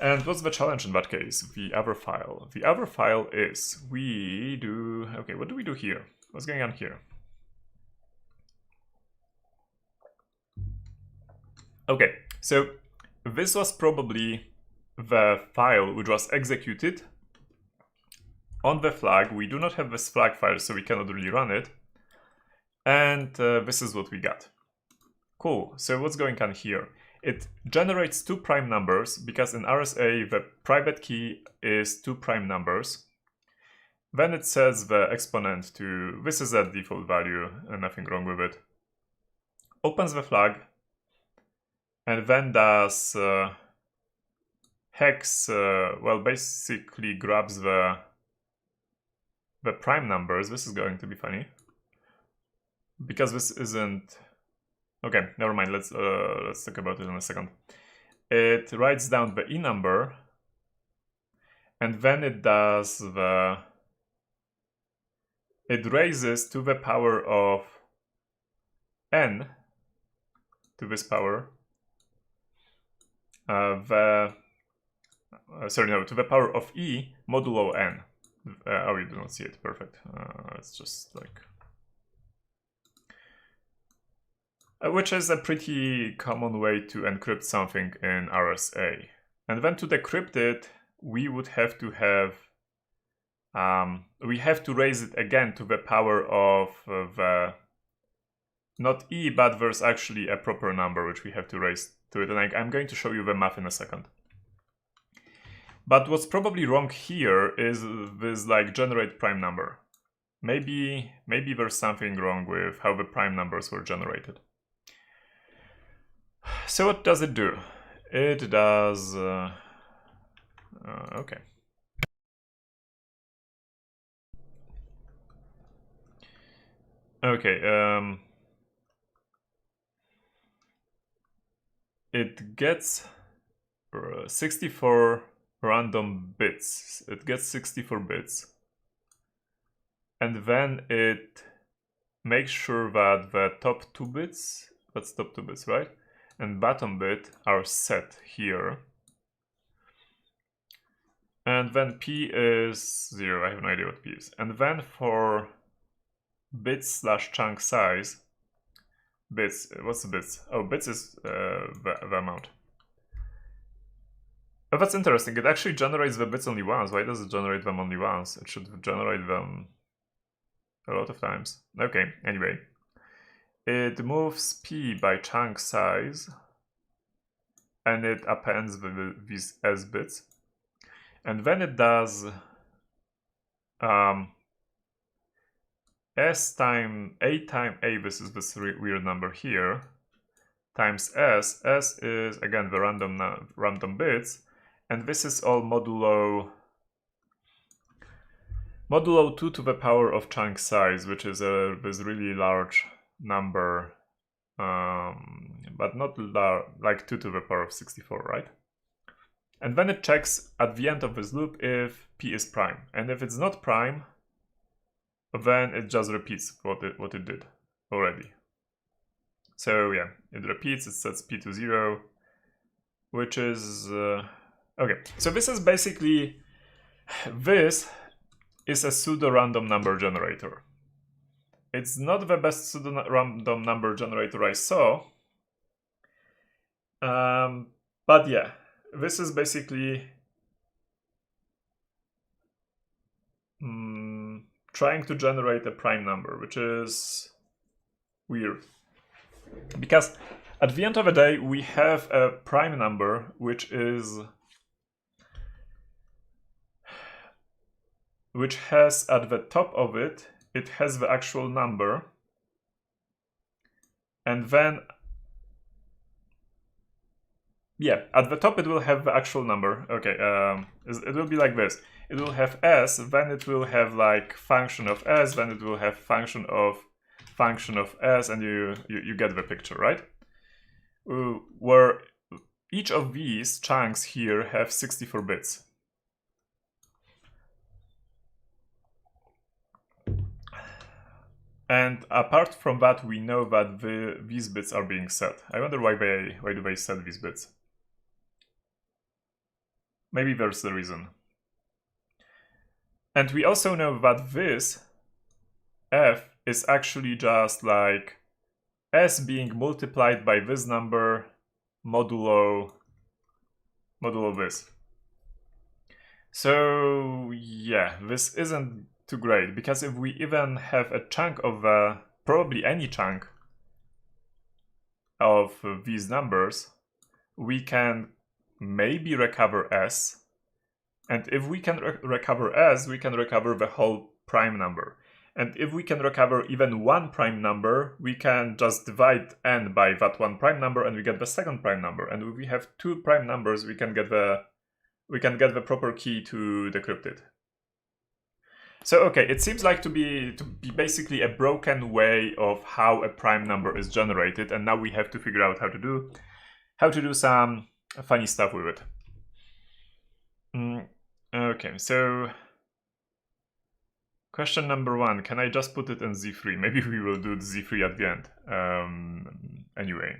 And what's the challenge in that case? The other file. The other file is, okay, what do we do here? What's going on here? Okay, so this was probably the file which was executed on the flag. We do not have this flag file, so we cannot really run it. And this is what we got. Cool, so what's going on here? It generates 2 prime numbers, because in RSA the private key is 2 prime numbers. Then it sets the exponent to, this is a default value and nothing wrong with it. Opens the flag, and then does hex, well, basically grabs the prime numbers. This is going to be funny, because this isn't... Okay, never mind, let's talk about it in a second. It writes down the E number, and then it does the... It raises to the power of n, to this power, to the power of E modulo n. Oh, you do not see it, perfect. It's just like... which is a pretty common way to encrypt something in RSA. And then to decrypt it, we would have to have... we have to raise it again to the power of the... not E, but there's actually a proper number which we have to raise to it. And I'm going to show you the math in a second. But what's probably wrong here is this like generate prime number. Maybe there's something wrong with how the prime numbers were generated. So what does it do? It does... okay. Okay, it gets 64 random bits. It gets 64 bits. And then it makes sure that the top 2 bits, that's top 2 bits, right? And bottom bit are set here. And then P is 0, I have no idea what P is. And then for bits / chunk size, bits, what's the bits? Oh, bits is the amount. Oh, that's interesting, it actually generates the bits only once. Why does it generate them only once? It should generate them a lot of times. Okay, anyway. It moves P by chunk size, and it appends these S bits. And then it does S time A, this is this weird number here, times S. S is, again, the random bits, and this is all modulo 2 to the power of chunk size, which is this really large number, but not like 2 to the power of 64, right? And then it checks at the end of this loop if P is prime, and if it's not prime, then it just repeats what it did already. So yeah, it repeats, it sets P to 0, which is okay. So this is basically, this is a pseudo-random number generator. It's not the best pseudo-random number generator I saw, but yeah, this is basically trying to generate a prime number, which is weird. Because at the end of the day, we have a prime number, which has at the top of it, it has the actual number. And then, yeah, at the top it will have the actual number. Okay, it will be like this. It will have S, then it will have like function of S, then it will have function of S, and you get the picture, right? Where each of these chunks here have 64 bits. And apart from that, we know that these bits are being set. I wonder why do they set these bits? Maybe there's the reason. And we also know that this F is actually just like S being multiplied by this number modulo this. So yeah, this isn't too great, because if we even have a chunk of probably any chunk of these numbers, we can maybe recover S, and if we can recover S, we can recover the whole prime number. And if we can recover even one prime number, we can just divide n by that one prime number and we get the second prime number. And if we have two prime numbers, we can get the proper key to decrypt it. So okay, it seems like to be basically a broken way of how a prime number is generated, and now we have to figure out how to do some funny stuff with it. Okay, so question number 1, can I just put it in Z3? Maybe we will do Z3 at the end. Anyway.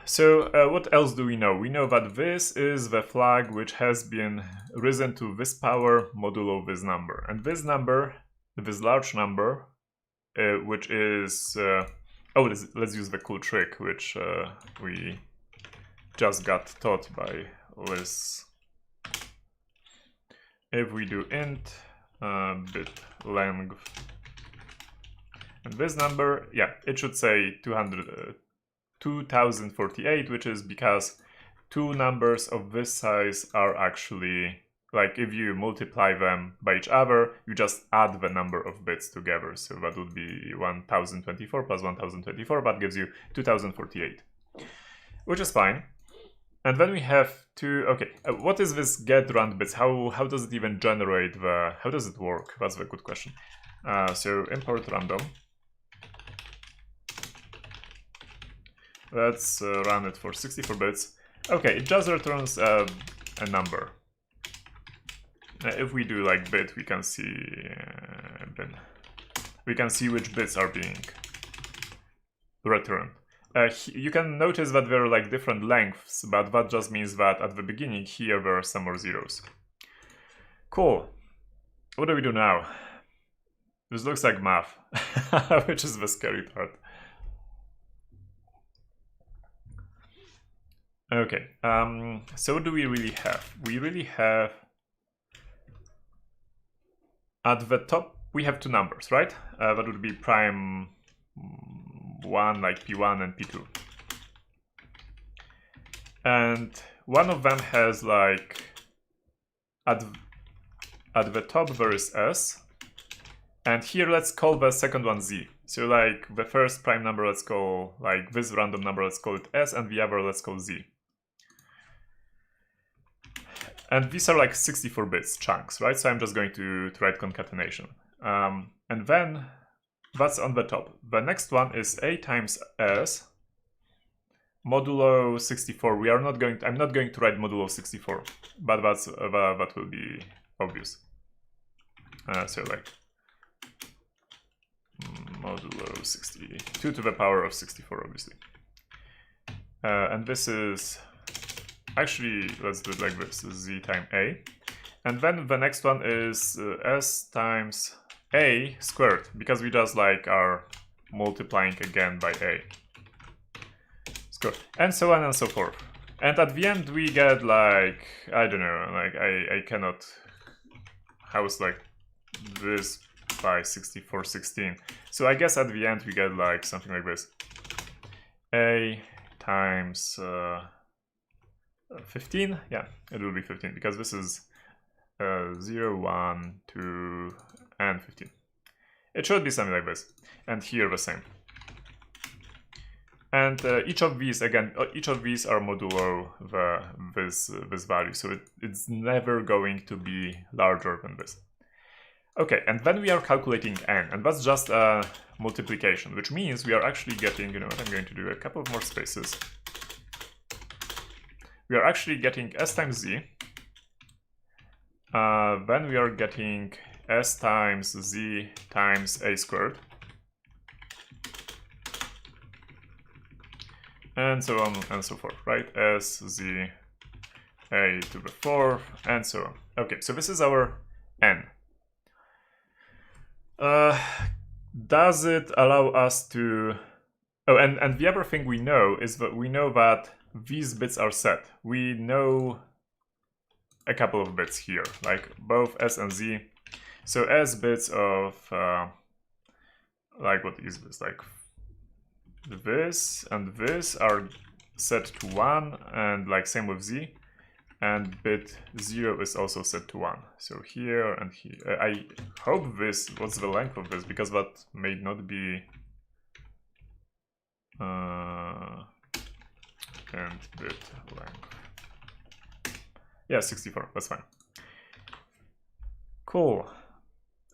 So what else do we know? We know that this is the flag which has been risen to this power modulo this number. And this number, this large number, which is... let's use the cool trick which we just got taught by Liz. If we do int bit length, and this number, yeah, it should say 2048, which is because two numbers of this size are actually, like, if you multiply them by each other, you just add the number of bits together. So that would be 1024 plus 1024, that gives you 2048, which is fine. And then we have to, okay, what is this get rand bits? How does it even generate how does it work? That's a good question. So import random. Let's run it for 64 bits. Okay, it just returns a number. If we do like bit, we can see which bits are being returned. You can notice that there are like different lengths, but that just means that at the beginning here there are some more zeros. Cool. What do we do now? This looks like math, which is the scary part. Okay, so what do we really have? We really have, at the top, we have two numbers, right? That would be prime 1, like P1 and P2. And one of them has like, at the top there is S, and here let's call the second one Z. So like the first prime number, let's call, like this random number, let's call it S, and the other let's call Z. And these are like 64 bits chunks, right? So I'm just going to write concatenation. And then that's on the top. The next one is A times S modulo 64. I'm not going to write modulo 64, but that will be obvious. So like modulo 62 to the power of 64, obviously. And this is, actually, let's do it like this, Z times A. And then the next one is S times A squared, because we just like are multiplying again by A. Squared. And so on and so forth. And at the end we get like, I don't know, like I cannot house like this by 6416. So I guess at the end we get like something like this. A times 15, yeah, it will be 15 because this is 0, 1, 2, and 15. It should be something like this, and here the same. And each of these, again, each of these are modulo this value, so it's never going to be larger than this. Okay, and then we are calculating n, and that's just a multiplication, which means we are actually getting, you know what, I'm going to do a couple of more spaces. We are actually getting S times Z, then we are getting S times Z times A squared, and so on and so forth, right? S, Z, A to the 4th, and so on. Okay, so this is our n. Does it allow us to... Oh, and the other thing we know is that we know that these bits are set. We know a couple of bits here, like both S and Z. So S bits of, like what is this, like this and this are set to 1, and like same with Z. and bit 0 is also set to 1. So here and here. I hope this, what's the length of this, because that may not be... and bit length. Yeah, 64, that's fine. Cool.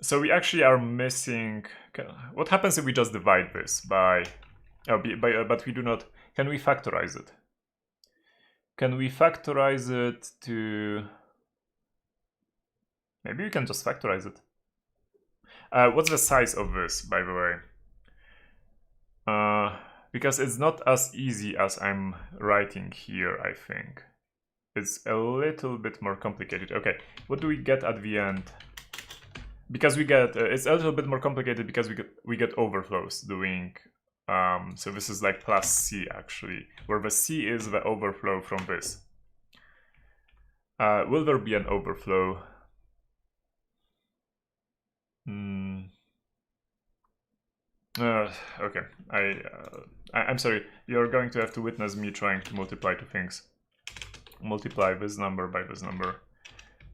So we actually are missing... What happens if we just divide this by... but we do not... Can we factorize it? Can we factorize it to... Maybe we can just factorize it. What's the size of this, by the way? Because it's not as easy as I'm writing here, I think. It's a little bit more complicated. Okay, what do we get at the end? Because we get... it's a little bit more complicated because we get overflows doing... so this is like plus C actually, where the C is the overflow from this. Will there be an overflow? Okay, I'm sorry, you're going to have to witness me trying to multiply two things. Multiply this number by this number.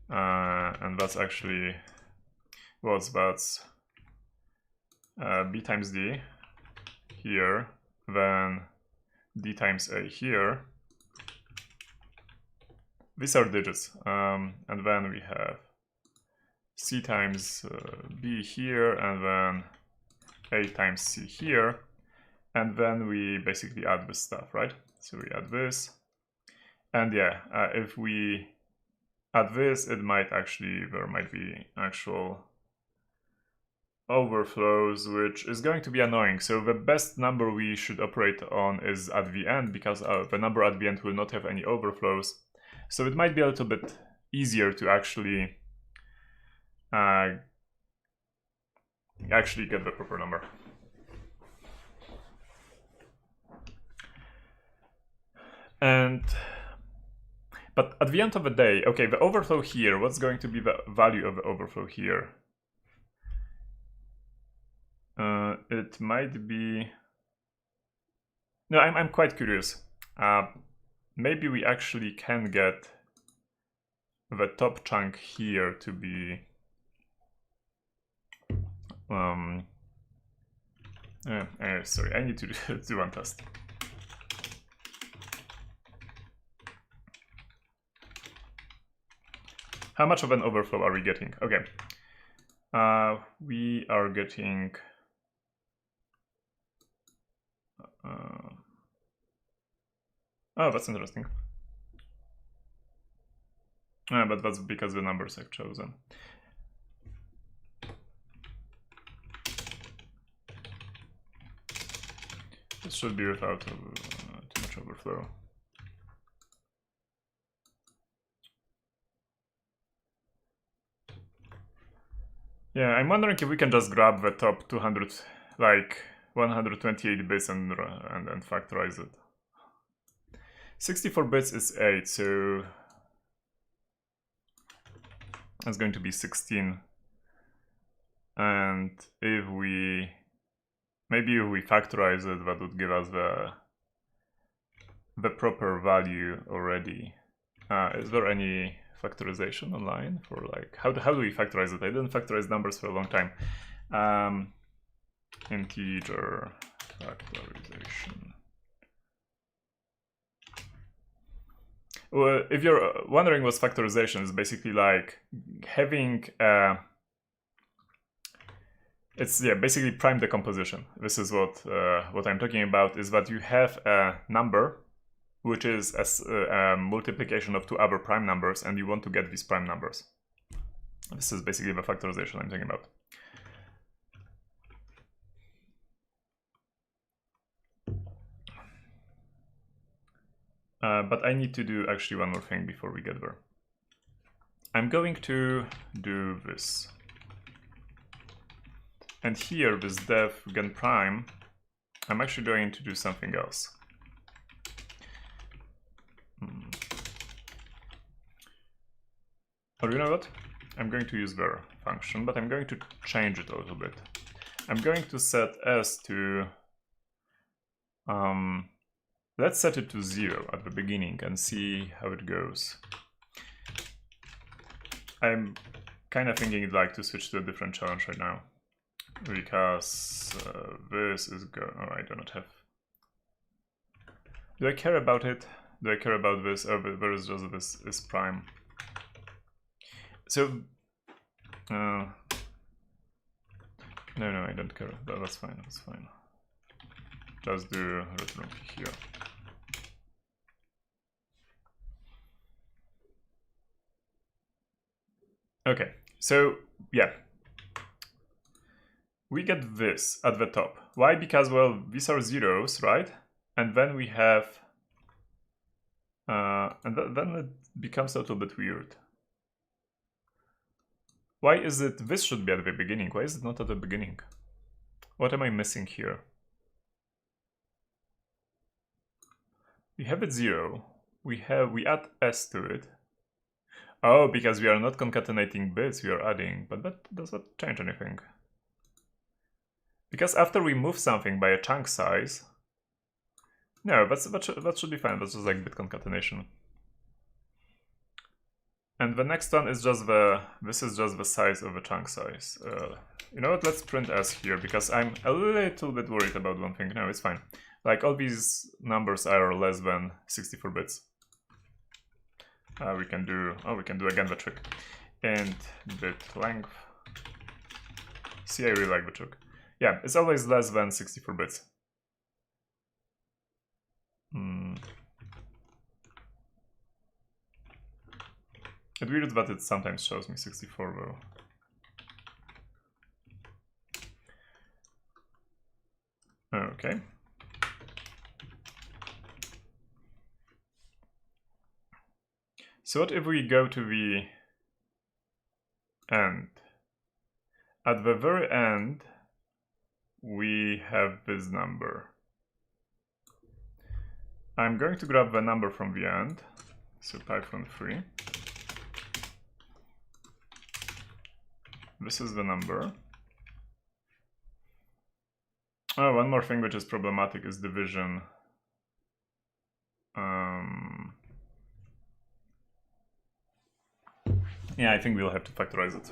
And that's actually, that's B times D here, then D times A here. These are digits, and then we have C times B here, and then A times C here, and then we basically add this stuff, right? So we add this, and yeah, if we add this, it might actually, there might be actual overflows, which is going to be annoying. So the best number we should operate on is at the end, because the number at the end will not have any overflows. So it might be a little bit easier to actually get the proper number. But at the end of the day, okay, the overflow here, what's going to be the value of the overflow here? It might be... No, I'm quite curious. Maybe we actually can get the top chunk here to be... sorry, I need to do one test. How much of an overflow are we getting? Okay. We are getting... oh, that's interesting. But that's because the numbers I've chosen. This should be without too much overflow. Yeah, I'm wondering if we can just grab the top 200, like 128 bits and factorize it. 64 bits is 8, so that's going to be 16. And if we, maybe if we factorize it, that would give us the proper value already. Is there any factorization online for like, how do we factorize it? I didn't factorize numbers for a long time. Integer factorization. Well, if you're wondering what factorization is, basically like having it's basically prime decomposition. This is what I'm talking about, is that you have a number which is a multiplication of two other prime numbers, and you want to get these prime numbers. This is basically the factorization I'm talking about. But I need to do actually one more thing before we get there. I'm going to do this. And here, this def gen prime, I'm actually going to do something else. Or you know what? I'm going to use var function, but I'm going to change it a little bit. I'm going to set s to... let's set it to 0 at the beginning and see how it goes. I'm kind of thinking like to switch to a different challenge right now, because this is oh, I do not have. Do I care about it? Do I care about this? Or where is just this is prime? So no, I don't care. That's fine. That's fine. Just do return here. Okay, so yeah, we get this at the top. Why? Because, well, these are zeros, right? And then we have, then it becomes a little bit weird. Why is it, this should be at the beginning, why is it not at the beginning? What am I missing here? We have it 0, we add s to it. Oh, because we are not concatenating bits, we are adding, but that does not change anything. Because after we move something by a chunk size, no, that should be fine, that's just like bit concatenation. And the next one is just this is just the size of the chunk size. You know what, let's print s here, because I'm a little bit worried about one thing. No, it's fine. Like, all these numbers are less than 64 bits. We can do again the trick. And bit length. See, I really like the trick. Yeah, it's always less than 64 bits. It's weird that it sometimes shows me 64 though. Okay. So what if we go to the end? At the very end, we have this number. I'm going to grab the number from the end, so Python 3. This is the number. Oh, one more thing which is problematic is division. Yeah, I think we'll have to factorize it.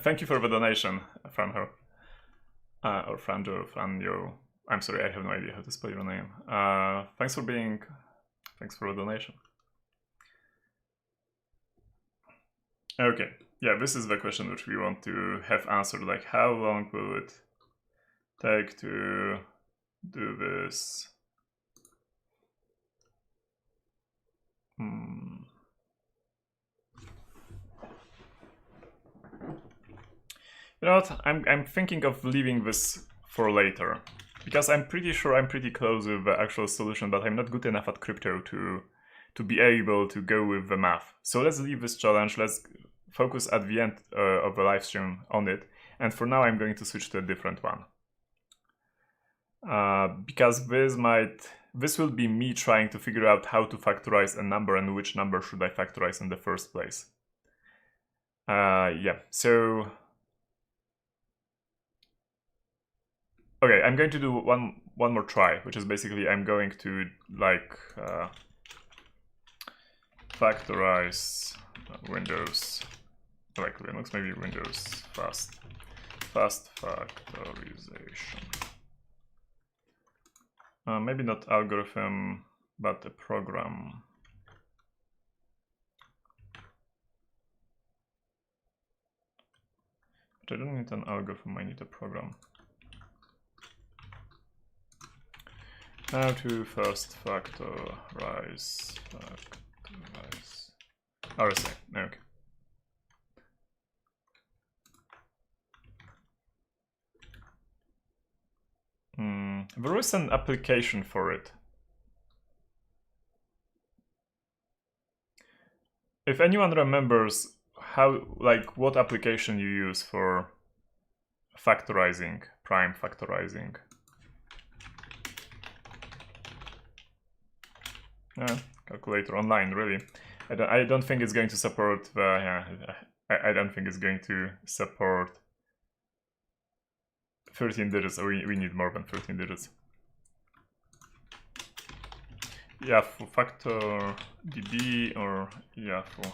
Thank you for the donation, Franjo. Or Franjo. I'm sorry, I have no idea how to spell your name. Thanks for the donation. Okay, yeah, this is the question which we want to have answered. Like, how long will it take to do this? You know what? I'm thinking of leaving this for later, because I'm pretty sure I'm pretty close with the actual solution, but I'm not good enough at crypto to be able to go with the math. So let's leave this challenge. Let's focus at the end of the live stream on it. And for now, I'm going to switch to a different one, because this will be me trying to figure out how to factorize a number and which number should I factorize in the first place. Yeah. So. Okay, I'm going to do one more try, which is basically I'm going to like factorize Windows, like Linux, maybe Windows fast factorization. Maybe not algorithm, but a program. But I don't need an algorithm, I need a program. How to first factorize RSA. Okay. There is an application for it. If anyone remembers what application you use for factorizing, prime factorizing. Calculator online, really. I don't think it's going to support the. I don't think it's going to support 13 digits, we need more than 13 digits. Yafu factor db or Yafu.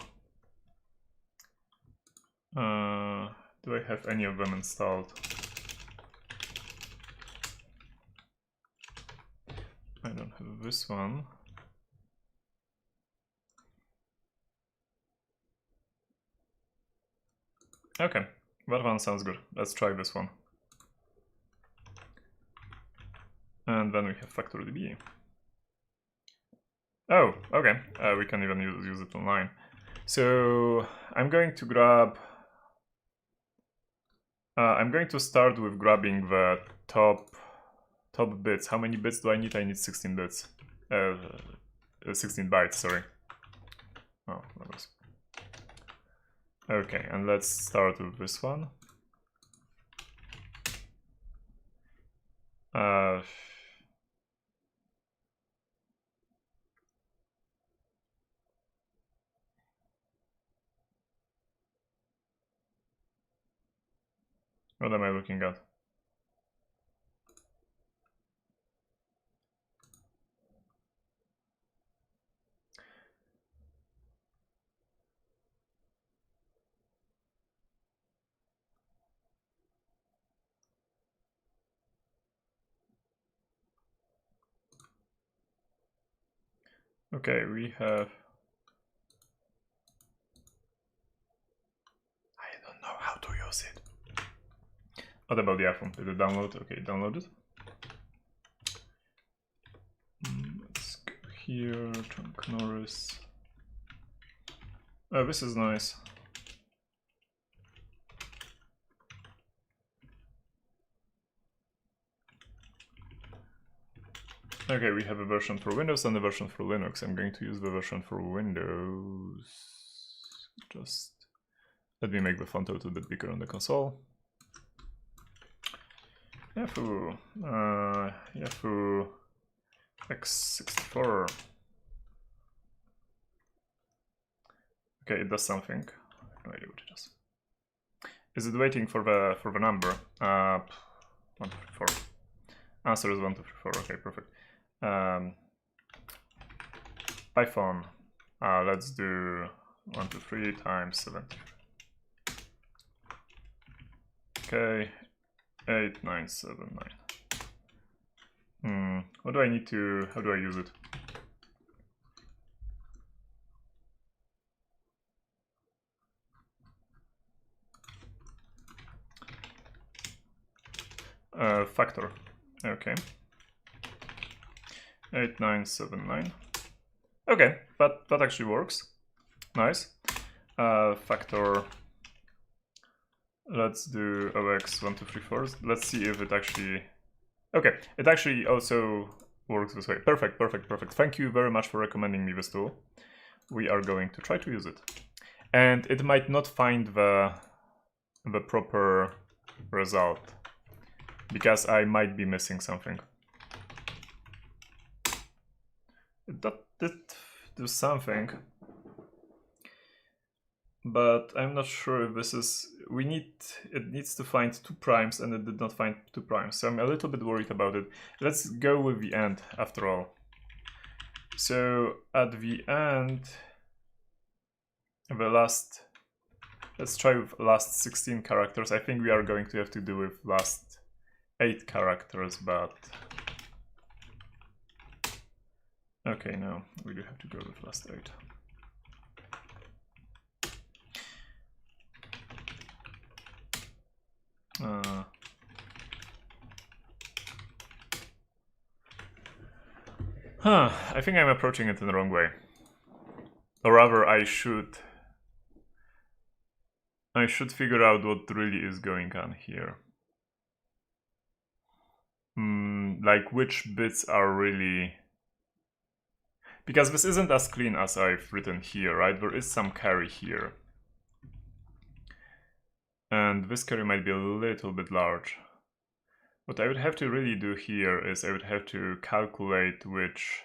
Do I have any of them installed? I don't have this one. Okay, that one sounds good. Let's try this one. And then we have factor db. Oh, okay. We can even use it online. So I'm going to grab. I'm going to start with grabbing the top bits. How many bits do I need? I need 16 bits. 16 bytes. Sorry. Oh, that was. Okay, and let's start with this one. What am I looking at? Okay, we have. I don't know how to use it. What about the iPhone? Did it download? Okay, downloaded. Let's go here, trunk Norris. Oh, this is nice. Okay, we have a version for Windows and a version for Linux. I'm going to use the version for Windows. Just let me make the font a little bit bigger on the console. Yahoo! Yahoo! X64. Okay, it does something. I have no idea what it does. Is it waiting for the number? 1, 2, 3, 4. Answer is 1, 2, 3, 4. Okay, perfect. Python. Let's do 1, 2, 3 times 70. Okay, 8, 9, 7, 9. What do I need to? How do I use it? Factor. Okay. 8, 9, 7, 9. Okay, that actually works. Nice. Factor. Let's do OX 1, 2, 3, 4. Let's see if it actually. Okay, it actually also works this way. Perfect, perfect, perfect. Thank you very much for recommending me this tool. We are going to try to use it. And it might not find the proper result, because I might be missing something. That did do something, but I'm not sure if this is. It needs to find 2 primes, and it did not find 2 primes, so I'm a little bit worried about it. Let's go with the end after all. So at the end, the last. Let's try with last 16 characters. I think we are going to have to do with last 8 characters, but okay, no, we do have to go with last 8. I think I'm approaching it in the wrong way. Or rather, I should figure out what really is going on here. Like which bits are really... Because this isn't as clean as I've written here, right? There is some carry here. And this carry might be a little bit large. What I would have to really do here is I would have to calculate which...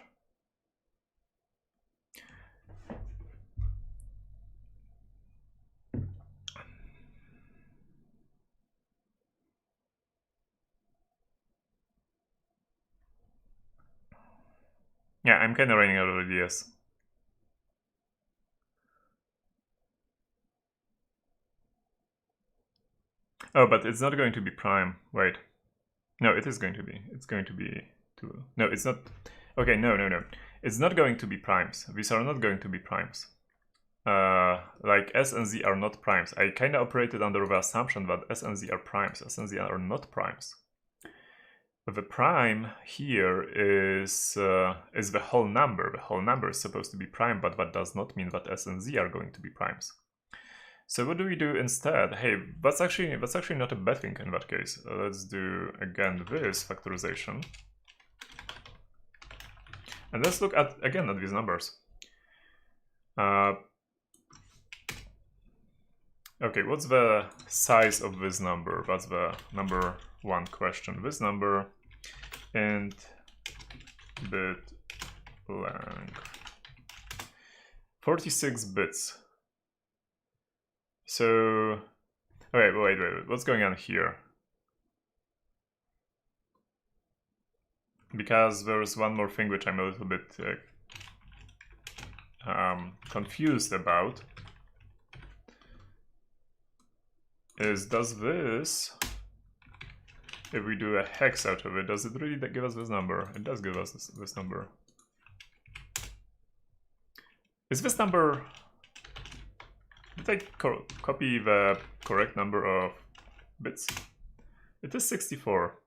Yeah, I'm kind of running out of ideas. Oh, but it's not going to be prime. Wait. No, it is going to be. It's going to be 2. No, it's not. Okay, no. It's not going to be primes. These are not going to be primes. Like S and Z are not primes. I kind of operated under the assumption that S and Z are primes. S and Z are not primes. The prime here is the whole number. The whole number is supposed to be prime, but that does not mean that S and Z are going to be primes. So what do we do instead? Hey, that's actually not a bad thing in that case. Let's do again this factorization. And let's look at again at these numbers. Okay, what's the size of this number? That's the number 1 question. This number and bit length. 46 bits. So, okay, wait, what's going on here? Because there's one more thing which I'm a little bit confused about. Does this, if we do a hex out of it, does it really give us this number? It does give us this number. Is this number... Did I copy the correct number of bits? It is 64.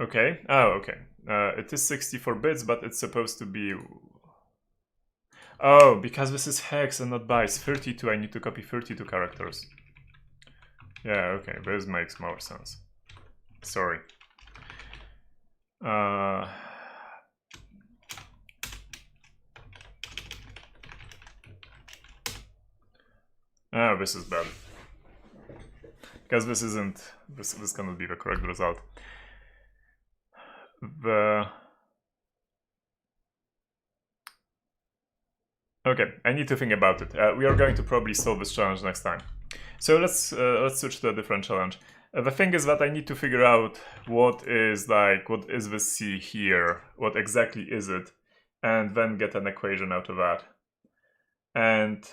Okay. Oh, okay. It is 64 bits, but it's supposed to be... Oh, because this is hex and not bytes. 32, I need to copy 32 characters. Yeah, okay, this makes more sense. Sorry. Oh, this is bad. Because this isn't... This cannot be the correct result. Okay, I need to think about it. We are going to probably solve this challenge next time. So let's switch to a different challenge. The thing is that I need to figure out what is the C here? What exactly is it? And then get an equation out of that. And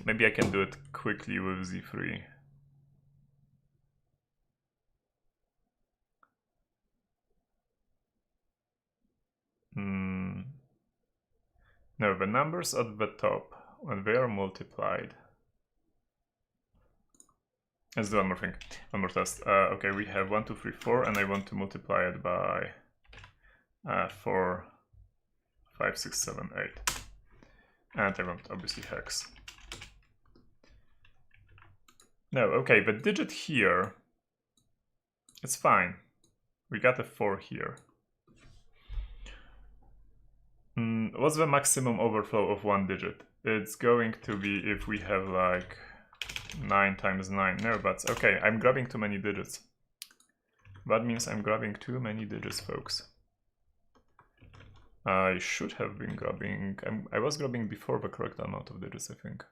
maybe I can do it quickly with Z3. No, the numbers at the top, when they are multiplied. Let's do one more thing, one more test. Okay, we have 1, 2, 3, 4, and I want to multiply it by 4, 5, 6, 7, 8. And I want obviously hex. No, okay, the digit here, it's fine. We got a 4 here. What's the maximum overflow of 1 digit? It's going to be if we have like 9 times 9. No, but okay, I'm grabbing too many digits. That means I'm grabbing too many digits, folks. I should have been grabbing... I was grabbing before the correct amount of digits, I think.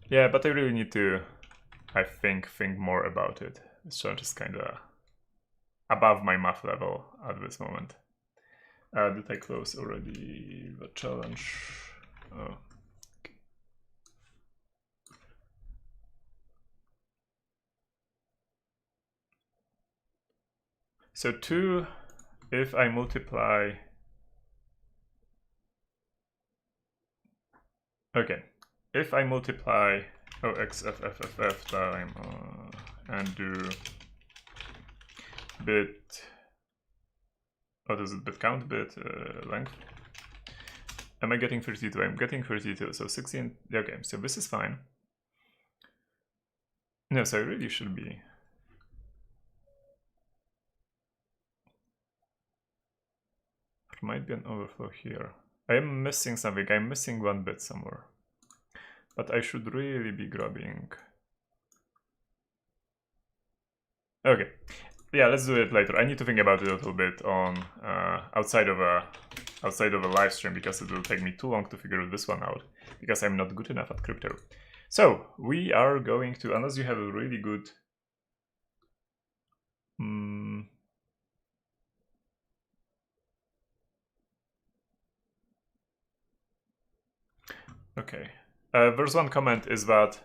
Yeah, but I really need to, I think more about it. It's just kind of above my math level at this moment. Did I close already the challenge? Oh. Okay. So 2, if I multiply... Okay, if I multiply OXFFFF time and do bit... What is it? Bit count, bit length. Am I getting 32? I'm getting 32, so 16. Okay, so this is fine. No, so I really should be. There might be an overflow here. I am missing something. I'm missing 1 bit somewhere. But I should really be grabbing. Okay. Yeah, let's do it later. I need to think about it a little bit on outside of a outside of a live stream because it will take me too long to figure this one out because I'm not good enough at crypto. So we are going to, unless you have a really good okay. There's one comment is that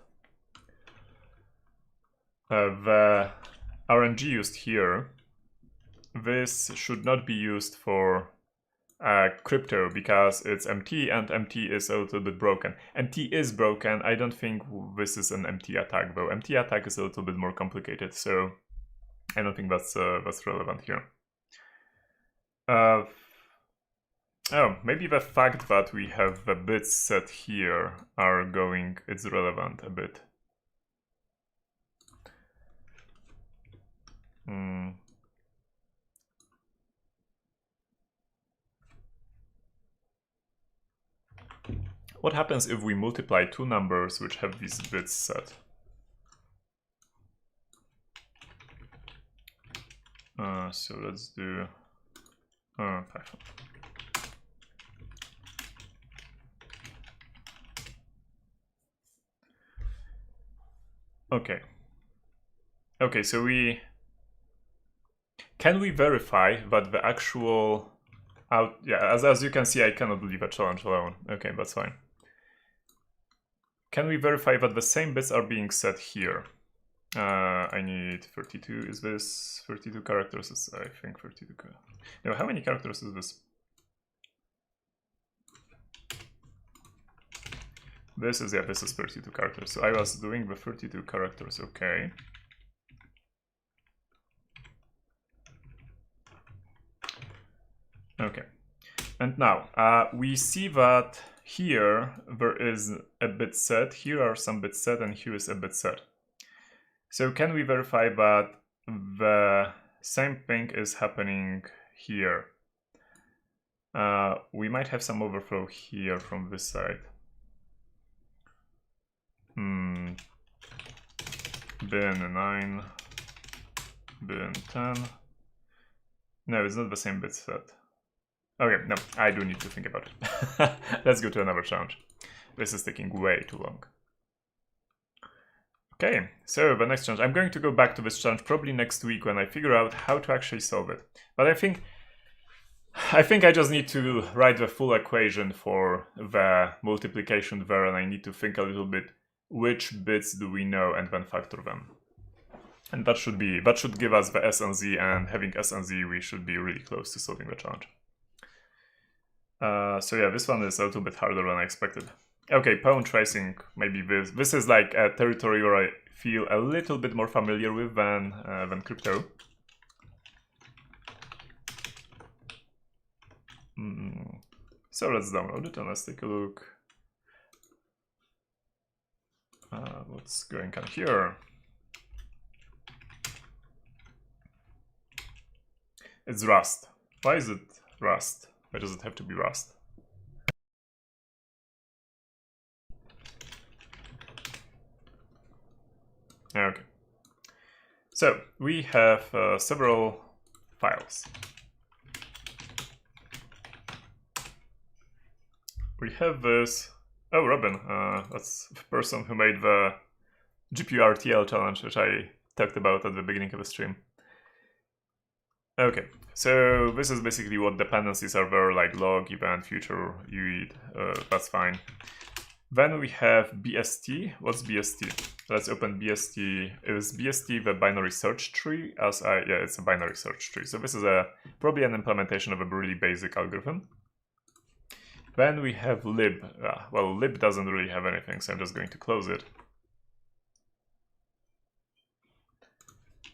the RNG used here, this should not be used for crypto because it's MT and MT is a little bit broken. MT is broken. I don't think this is an MT attack though. MT attack is a little bit more complicated, so I don't think that's relevant here. Oh, maybe the fact that we have the bits set here are going, it's relevant a bit. What happens if we multiply two numbers which have these bits set? So let's do Python. Okay. Okay, so can we verify that the actual as you can see, I cannot leave a challenge alone. Okay, that's fine. Can we verify that the same bits are being set here? I need 32. Is this 32 characters? It's, I think 32. No, how many characters is this? This is 32 characters. So I was doing the 32 characters, okay. Okay. And now, we see that here there is a bit set, here are some bits set, and here is a bit set. So can we verify that the same thing is happening here? We might have some overflow here from this side. Bin 9, bin 10. No, it's not the same bit set. Okay, no, I do need to think about it. Let's go to another challenge. This is taking way too long. Okay, so the next challenge. I'm going to go back to this challenge probably next week when I figure out how to actually solve it. But I think I just need to write the full equation for the multiplication there, and I need to think a little bit which bits do we know and then factor them. And that should give us the S and Z, and having S and Z, we should be really close to solving the challenge. So yeah, this one is a little bit harder than I expected. Okay, pawn tracing, maybe this is like a territory where I feel a little bit more familiar with than crypto. So let's download it and let's take a look. What's going on here? It's Rust. Why is it Rust? Why does it have to be Rust? Okay. So we have several files. We have this. Oh, Robin, that's the person who made the GPU RTL challenge, which I talked about at the beginning of the stream. Okay, so this is basically what dependencies are there, like log, event, future, UED, that's fine. Then we have BST. What's BST? Let's open BST. Is BST the binary search tree? Yeah, it's a binary search tree. So this is probably an implementation of a really basic algorithm. Then we have lib. Well, lib doesn't really have anything, so I'm just going to close it.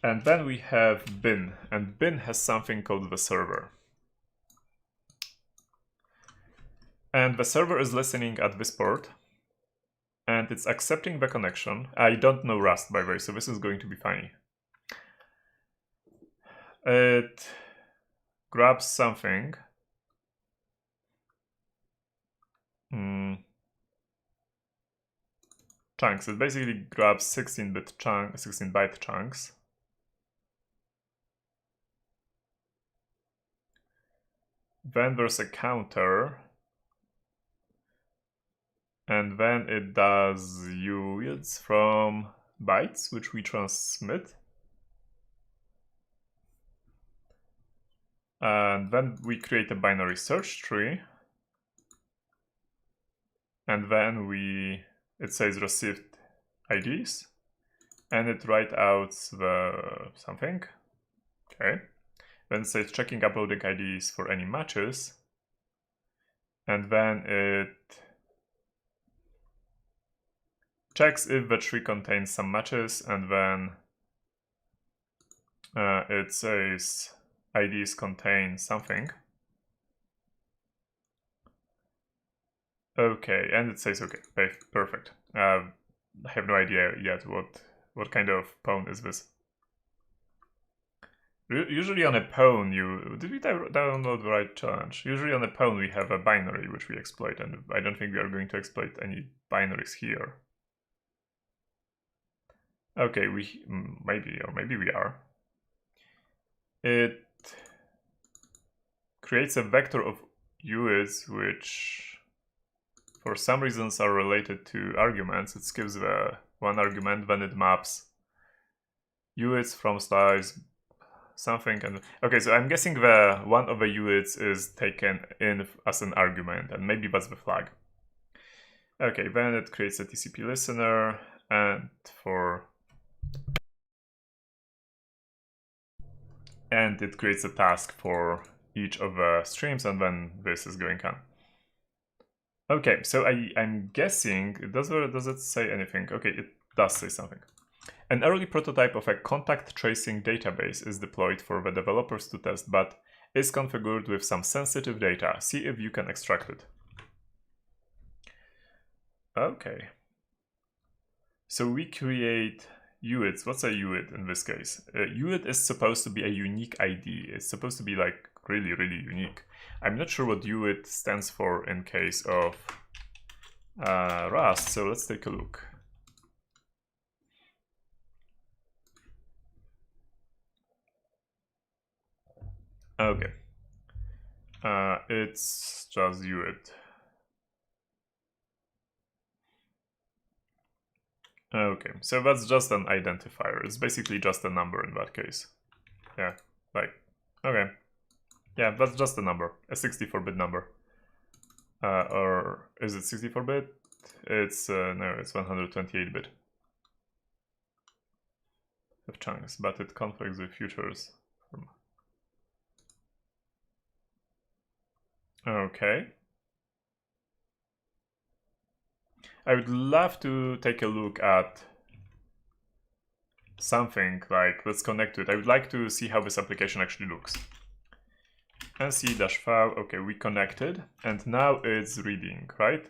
And then we have bin, and bin has something called the server. And the server is listening at this port, and it's accepting the connection. I don't know Rust, by the way, so this is going to be funny. It grabs something. Chunks. It basically grabs 16-byte chunks. then there's a counter, and then it does units from bytes, which we transmit. And then we create a binary search tree. And then it says received IDs. And it writes out the something. Okay. Then it says checking uploading IDs for any matches. And then it checks if the tree contains some matches, and then it says IDs contain something. Okay, and it says okay, perfect. I have no idea yet what kind of pawn is this. Usually on a pawn, did we download the right challenge? Usually on a pawn we have a binary which we exploit, and I don't think we are going to exploit any binaries here. Okay, maybe we are. It creates a vector of UIDs which for some reasons are related to arguments. It gives the one argument, then it maps UIDs from slice something, and okay, so I'm guessing the one of the UIDs is taken in as an argument, and maybe that's the flag. Okay, then it creates a TCP listener, and it creates a task for each of the streams, and then this is going on. Okay, so I'm guessing, does it say anything? Okay, it does say something. An early prototype of a contact tracing database is deployed for the developers to test, but is configured with some sensitive data. See if you can extract it. Okay. So we create UIDs. What's a UID in this case? A UID is supposed to be a unique ID. It's supposed to be like really, really unique. I'm not sure what UID stands for in case of Rust, so let's take a look. Okay. It's just UID. Okay, so that's just an identifier. It's basically just a number in that case. Yeah, like, okay. Yeah, that's just a number, a 64-bit number. Or is it 64-bit? It's, no, it's 128-bit. Of chunks, but it conflicts with futures. Okay. I would love to take a look at something like, let's connect to it. I would like to see how this application actually looks. nc-file, okay, we connected, and now it's reading, right?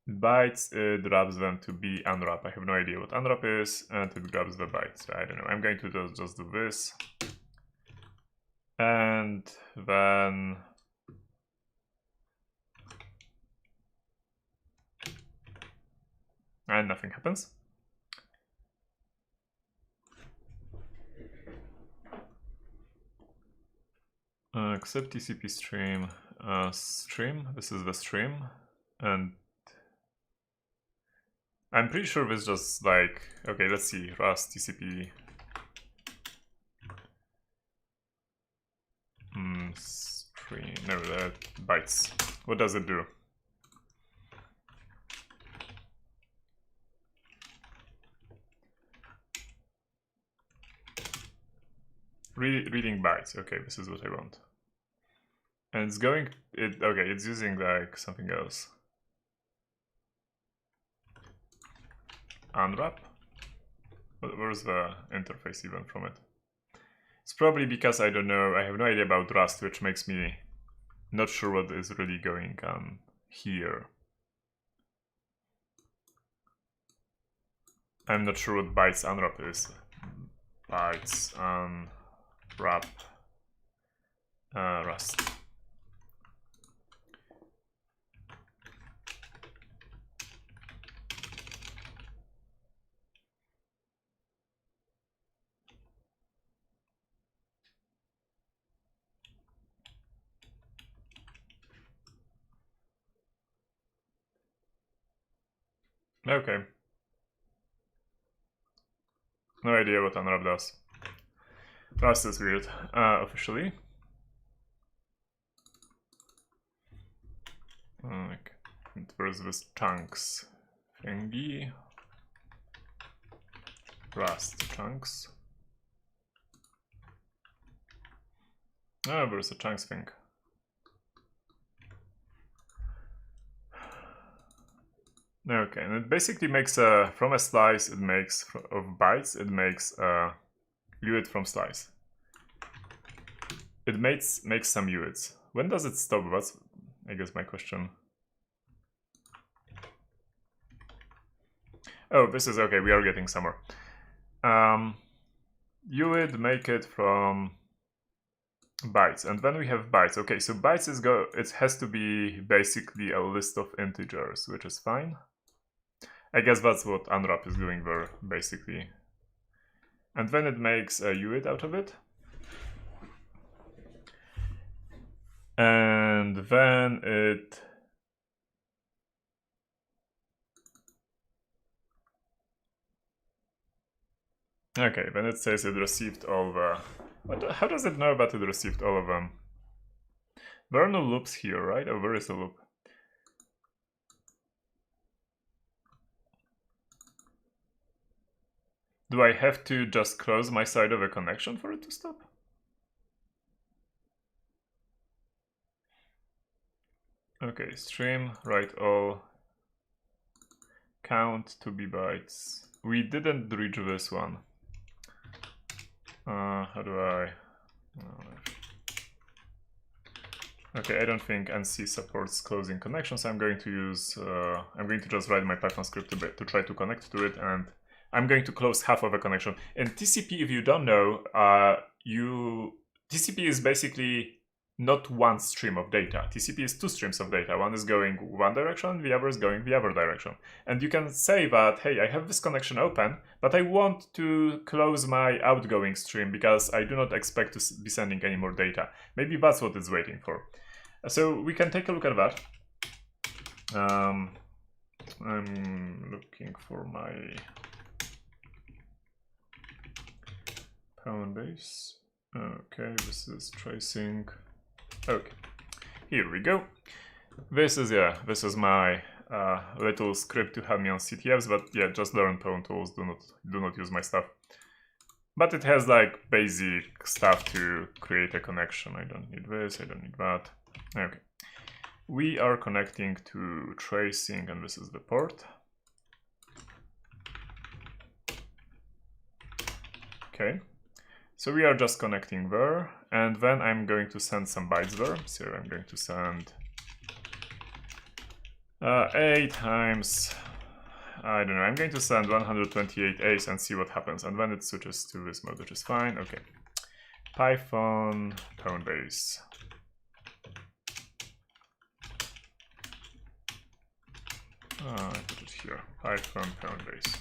Bytes, it grabs them to be unwrap. I have no idea what unwrap is, and it grabs the bytes. I don't know. I'm going to just do this. And then and nothing happens. Accept TCP stream. Stream. This is the stream, and I'm pretty sure this just like, okay, let's see, Rust TCP. Stream. No, bytes. What does it do? Reading bytes. Okay, this is what I want. And it's going. Okay, it's using like something else. Unwrap. Where's the interface even from it? It's probably because I don't know. I have no idea about Rust, which makes me not sure what is really going on here. I'm not sure what bytes unwrap is. Bytes unwrap Rust. Okay. No idea what unwrap does. Rust is weird. Officially. Okay. And where's this chunks thingy? Rust chunks. Oh, there's a chunks thing. Okay, and it basically makes from a slice, it makes of bytes, it makes UID from slice. It makes some UIDs. When does it stop? That's, I guess, my question. Oh, this is okay. We are getting somewhere. UID make it from bytes, and when we have bytes, okay, so bytes is it has to be basically a list of integers, which is fine. I guess that's what unwrap is doing there, basically. And then it makes a UID out of it. And then it... Okay, then it says it received all the... How does it know that it received all of them? There are no loops here, right? Oh, there is a loop. Do I have to just close my side of a connection for it to stop? Okay, stream, write all, count to be bytes. We didn't reach this one. How do I... Okay, I don't think NC supports closing connections. I'm going to use... I'm going to just write my Python script to try to connect to it, and I'm going to close half of a connection. In TCP, if you don't know, TCP is basically not one stream of data. TCP is two streams of data. One is going one direction, the other is going the other direction. And you can say that, hey, I have this connection open, but I want to close my outgoing stream because I do not expect to be sending any more data. Maybe that's what it's waiting for. So we can take a look at that. I'm looking for my pound base. Okay, this is tracing. Okay, here we go. This is my little script to help me on CTFs, but yeah, just learn Pound tools. Do not use my stuff. But it has like basic stuff to create a connection. I don't need this. I don't need that. Okay, we are connecting to tracing, and this is the port. Okay. So we are just connecting there, and then I'm going to send some bytes there. So I'm going to send 8 times, I don't know, I'm going to send 128 A's and see what happens. And then it switches to this mode, which is fine. Okay, Python pound base. I put it here, Python pound base.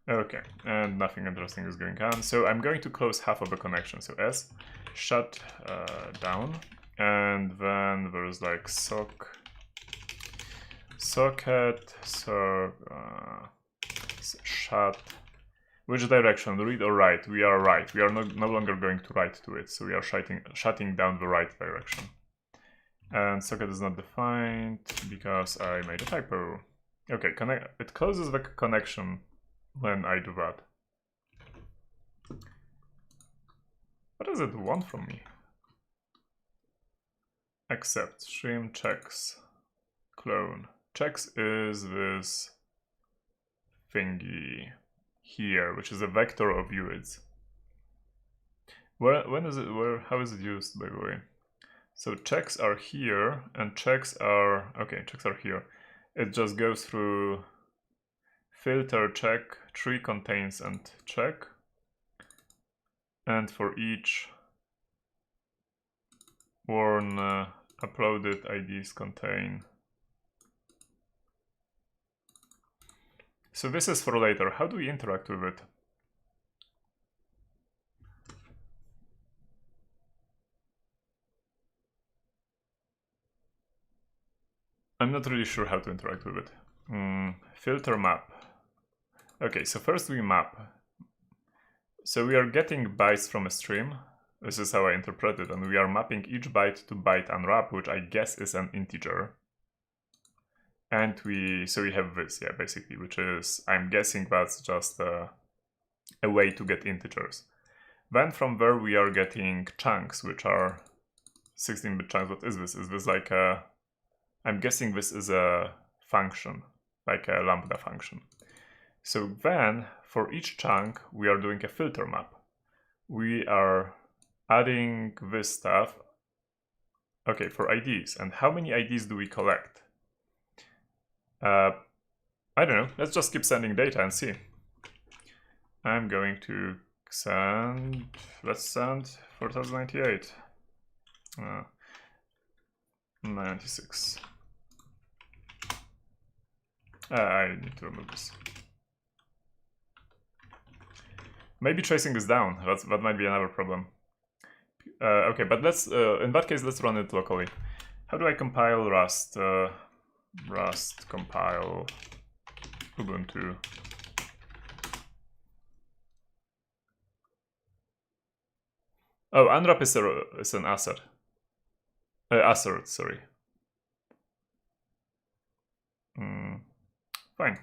Okay, and nothing interesting is going on. So I'm going to close half of the connection. So S, shut down, and then there's like socket, shut. Which direction, read or write? We are right. We are no longer going to write to it. So we are shutting down the right direction. And socket is not defined because I made a typo. Okay, it closes the connection when I do that. What does it want from me? Accept, stream, checks, clone. Checks is this thingy here, which is a vector of UIDs. How is it used, by the way? So checks are here, and checks are here. It just goes through filter, check, tree contains, and check. And for each warn uploaded IDs contain. So this is for later. How do we interact with it? I'm not really sure how to interact with it. Filter map. Okay, so first we map. So we are getting bytes from a stream. This is how I interpret it, and we are mapping each byte to byte unwrap, which I guess is an integer. And we have this, yeah, basically, which is, I'm guessing that's just a way to get integers. Then from there we are getting chunks, which are 16-bit chunks. What is this? Is this like a, I'm guessing this is a function, like a lambda function. So then, for each chunk, we are doing a filter map. We are adding this stuff. Okay, for IDs. And how many IDs do we collect? I don't know. Let's just keep sending data and see. I'm going to send, let's send 4098. 96. I need to remove this. Maybe tracing is down. That might be another problem. Okay, but let's in that case let's run it locally. How do I compile Rust? Rust compile Ubuntu. Oh, unwrap is an assert. Assert, sorry. Fine.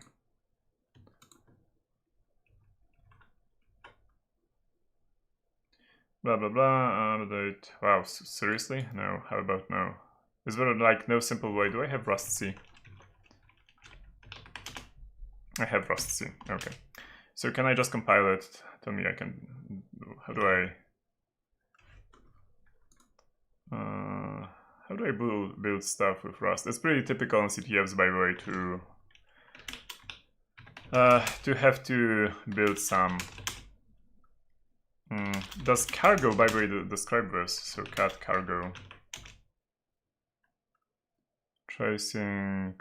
Blah blah blah. Update. Wow, seriously? No. How about no? Is there like no simple way? Do I have Rust C? I have Rust C. Okay. So can I just compile it? Tell me I can. How do I? How do I build stuff with Rust? It's pretty typical on CTFs, by the way, to have to build some. Does cargo, by the way, describe this? So cat cargo. Tracing.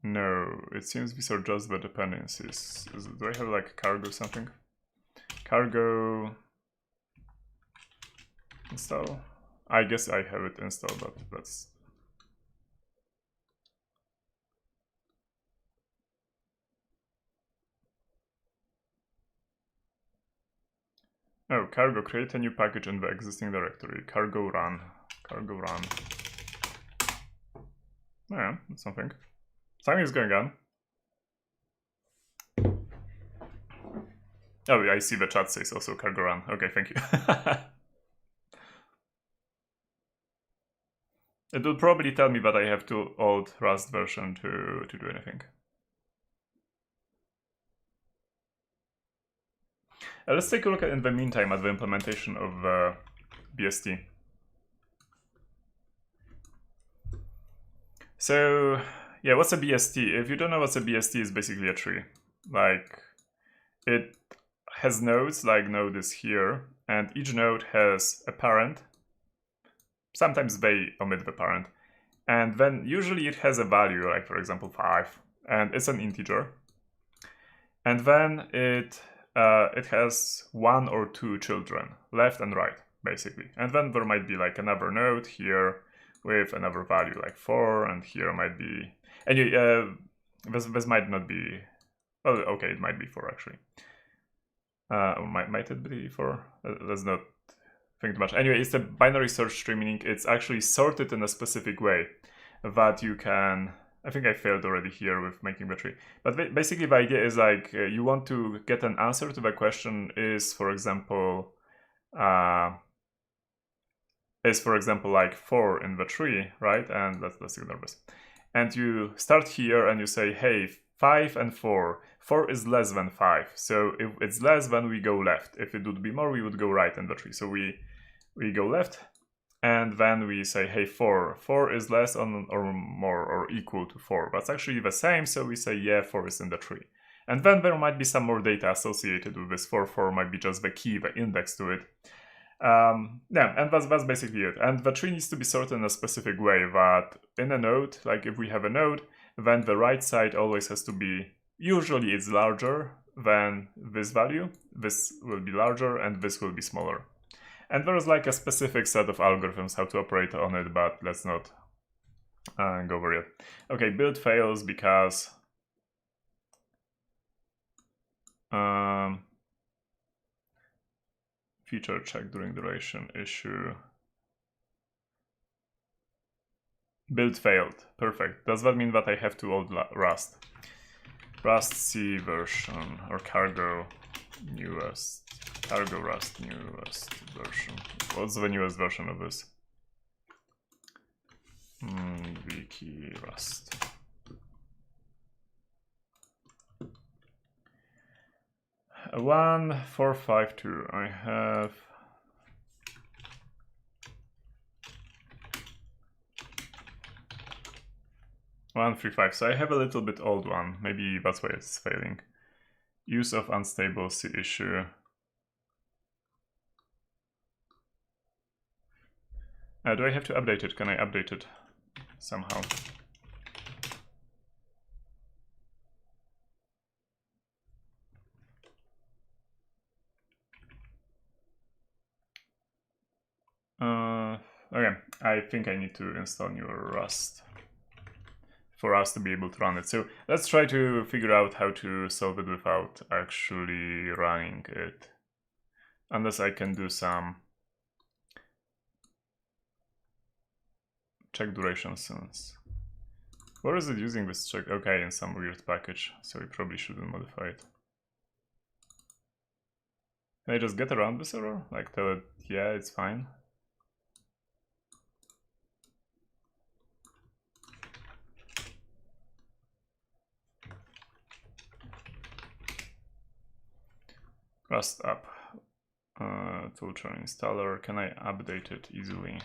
No, it seems these are just the dependencies. Do I have like cargo something? Cargo install. I guess I have it installed, but that's. Oh, cargo, create a new package in the existing directory. Cargo run. Cargo run. Oh yeah, that's something. Something is going on. Oh, I see the chat says also cargo run. Okay, thank you. It will probably tell me that I have too old Rust version to do anything. Let's take a look at, in the meantime, at the implementation of BST. So, yeah, what's a BST? If you don't know what's a BST, it's basically a tree. Like, it has nodes, like node is here, and each node has a parent. Sometimes they omit the parent. And then usually it has a value, like for example 5, and it's an integer. And then it has 1 or 2 children, left and right, basically. And then there might be like another node here with another value, like 4, and here might be... Anyway, this might not be... Oh, okay, it might be 4 actually. Or might it be 4? Let's not think too much. Anyway, it's a binary search tree, meaning it's actually sorted in a specific way that you can... I think I failed already here with making the tree. But basically the idea is like you want to get an answer to the question is, for example, like 4 in the tree, right? And let's ignore this. And you start here and you say, hey, 5 and 4. 4 is less than 5. So if it's less, then we go left. If it would be more, we would go right in the tree. So we go left. And then we say, hey, 4. 4 is less or more or equal to 4. That's actually the same, so we say, yeah, 4 is in the tree. And then there might be some more data associated with this 4. 4 might be just the key, the index to it. Yeah, and that's basically it. And the tree needs to be sorted in a specific way that in a node, like if we have a node, then the right side always has to be, usually it's larger than this value. This will be larger and this will be smaller. And there's like a specific set of algorithms how to operate on it, but let's not Go over it. Okay, build fails because feature check during duration issue. Build failed. Perfect. Does that mean that I have to old Rust? Rust C version or cargo newest. Cargo Rust newest version. What's the newest version of this? Wiki Rust. 1452. I have 135. So I have a little bit old one. Maybe that's why it's failing. Use of unstable C issue. Do I have to update it? Can I update it somehow? Okay, I think I need to install new Rust for us to be able to run it. So let's try to figure out how to solve it without actually running it. Unless I can do some check duration since. Where is it using this check? Okay, in some weird package, so we probably shouldn't modify it. Can I just get around this error? Like tell it, yeah, it's fine. Rust up. Toolchain installer. Can I update it easily?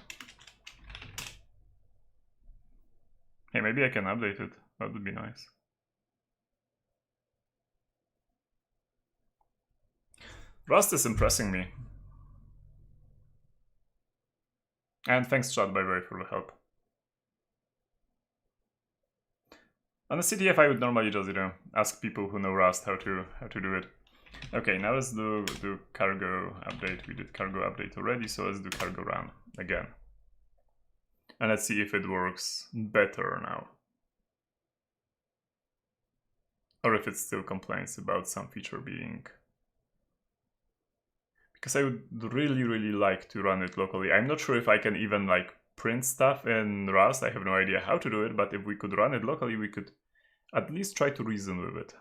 Hey, maybe I can update it. That would be nice. Rust is impressing me. And thanks, chat, by the way, for the help. On the CTF, I would normally just, ask people who know Rust how to do it. Okay, now let's do cargo update. We did cargo update already, so let's do cargo run again. And let's see if it works better now. Or if it still complains about some feature being... Because I would really, really like to run it locally. I'm not sure if I can even like print stuff in Rust. I have no idea how to do it, but if we could run it locally, we could at least try to reason with it